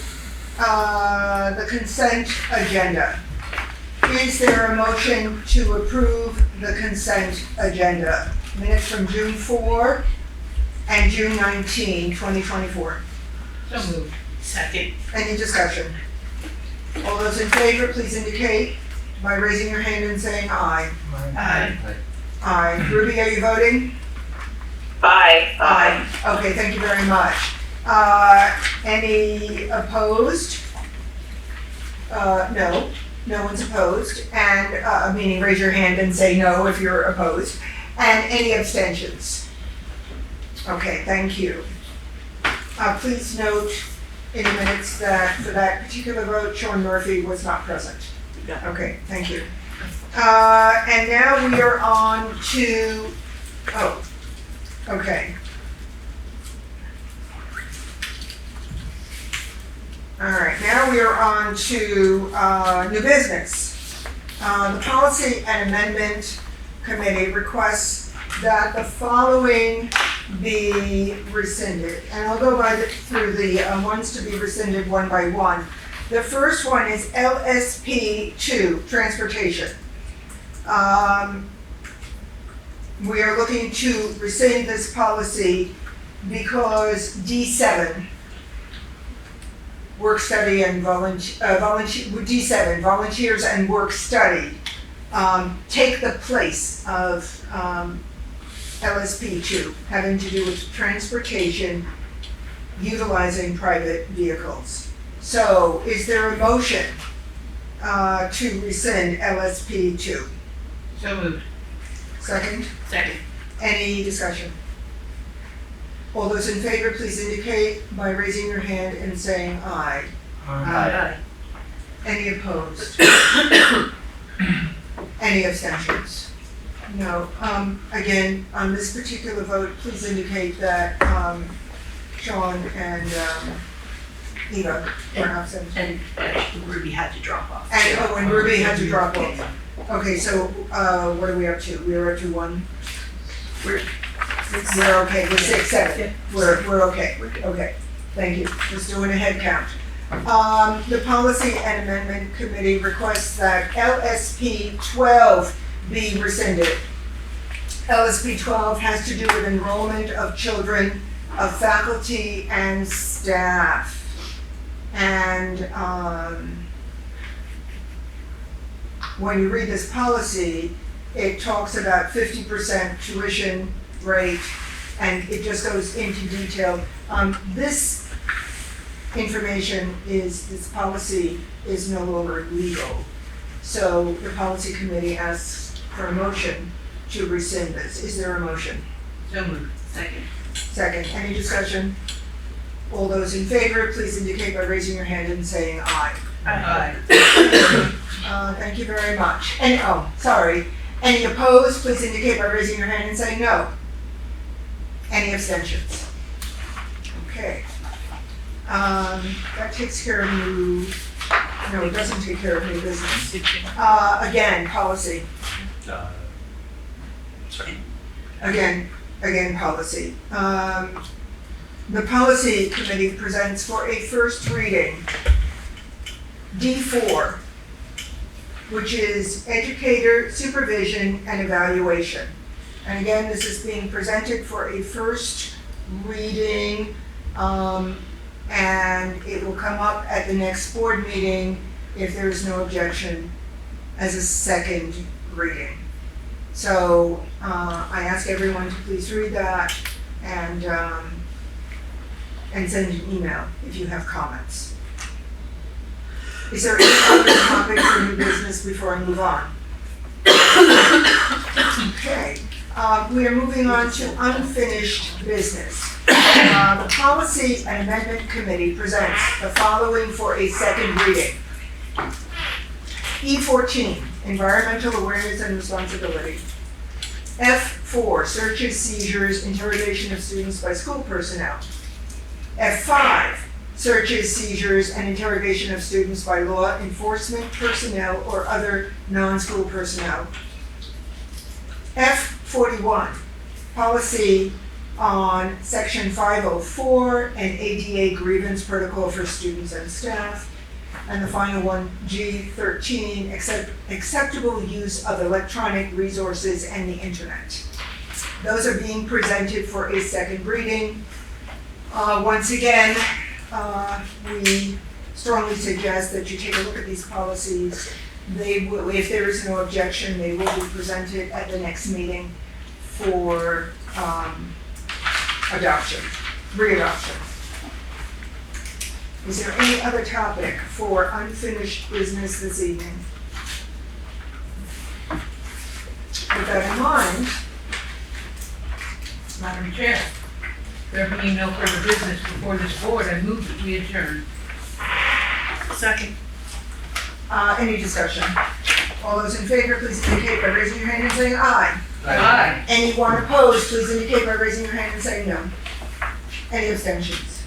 the consent agenda. Is there a motion to approve the consent agenda? Minutes from June 4 and June 19, 2024. So moved. Second. Any discussion? All those in favor, please indicate by raising your hand and saying aye. Aye. Aye. Ruby, are you voting? Aye. Aye. Okay, thank you very much. Any opposed? No. No one's opposed, and, meaning raise your hand and say no if you're opposed. And any abstentions? Okay, thank you. Please note in the minutes that for that particular vote, Sean Murphy was not present. Okay, thank you. And now we are on to, okay. All right, now we are on to new business. The Policy and Amendment Committee requests that the following be rescinded. And I'll go through the ones to be rescinded one by one. The first one is LSP2, transportation. We are looking to rescind this policy because D7, work study and D7, volunteers and work study, take the place of LSP2, having to do with transportation utilizing private vehicles. So is there a motion to rescind LSP2? So moved. Second? Second. Any discussion? All those in favor, please indicate by raising your hand and saying aye. Aye. Any opposed? Any abstentions? No. Again, on this particular vote, please indicate that Sean and Eva were absent. And Ruby had to drop off. And Ruby had to drop off. Okay, so what are we up to? We're up to one? We're okay, we're 6, 7. We're okay. Okay, thank you. Just doing a head count. The Policy and Amendment Committee requests that LSP 12 be rescinded. LSP 12 has to do with enrollment of children, of faculty and staff. And when you read this policy, it talks about 50% tuition rate, and it just goes into detail. This information this policy is no longer legal. So the policy committee asks for a motion to rescind this. Is there a motion? So moved. Second. Second. Any discussion? All those in favor, please indicate by raising your hand and saying aye. Aye. Thank you very much. And, sorry. Any opposed, please indicate by raising your hand and saying no. Any abstentions? Okay. That takes care of no, it doesn't take care of new business. Again, policy. Sorry. Again, policy. The policy committee presents for a first reading D4, which is educator supervision and evaluation. And again, this is being presented for a first reading, and it will come up at the next board meeting if there is no objection as a second reading. So I ask everyone to please read that and send an email if you have comments. Is there any other topic for new business before I move on? Okay, we are moving on to unfinished business. The Policy and Amendment Committee presents the following for a second reading. E14, Environmental Awareness and Responsibility. F4, Searches, Seizures, Interrogation of Students by School Personnel. F5, Searches, Seizures, and Interrogation of Students by law enforcement personnel or other non-school personnel. F41, Policy on Section 504 and ADA Grievance Protocol for Students and Staff. And the final one, G13, acceptable use of electronic resources and the internet. Those are being presented for a second reading. Once again, we strongly suggest that you take a look at these policies. They will, if there is no objection, they will be presented at the next meeting for readoption. Is there any other topic for unfinished business this evening? With that in mind, Madam Chair, there being no further business before this board, I move that we adjourn. Second. Any discussion? All those in favor, please indicate by raising your hand and saying aye. Aye. Anyone opposed, please indicate by raising your hand and saying no. Any abstentions?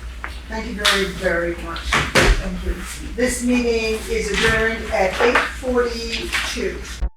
Thank you very, very much. Thank you. This meeting is adjourned at 8:42.